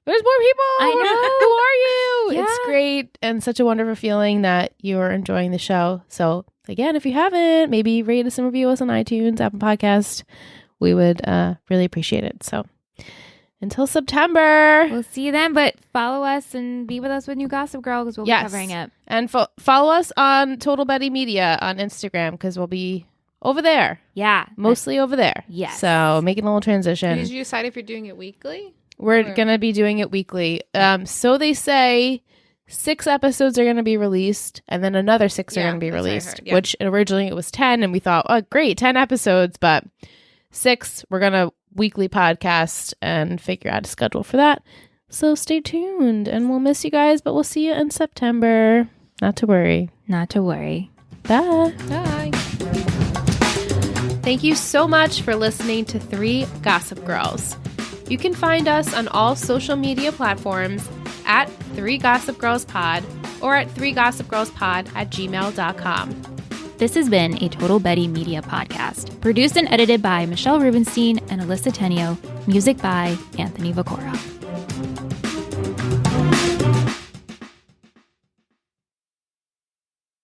there's more people. I know. Who are you? Yeah. It's great and such a wonderful feeling that you're enjoying the show. So again, if you haven't, maybe rate us and review us on iTunes, Apple Podcast. We would really appreciate it. So until September. We'll see you then, but follow us and be with us with New Gossip Girl because we'll be covering it. And follow us on Total Betty Media on Instagram because we'll be over there. Yeah. Mostly over there. Yes. So making a little transition. Did you decide if you're doing it weekly? We're going to be doing it weekly. So they say 6 episodes are going to be released and then another 6 are going to be released, which originally it was 10. And we thought, oh, great, 10 episodes. But 6, we're going to weekly podcast and figure out a schedule for that. So stay tuned and we'll miss you guys, but we'll see you in September. Not to worry. Not to worry. Bye. Bye. Thank you so much for listening to 3 Gossip Girls. You can find us on all social media platforms at 3 Gossip Girls Pod or at 3gossipgirlspod@gmail.com. This has been a Total Betty Media podcast, produced and edited by Michelle Rubenstein and Alyssa Tenio, music by Anthony Vicora.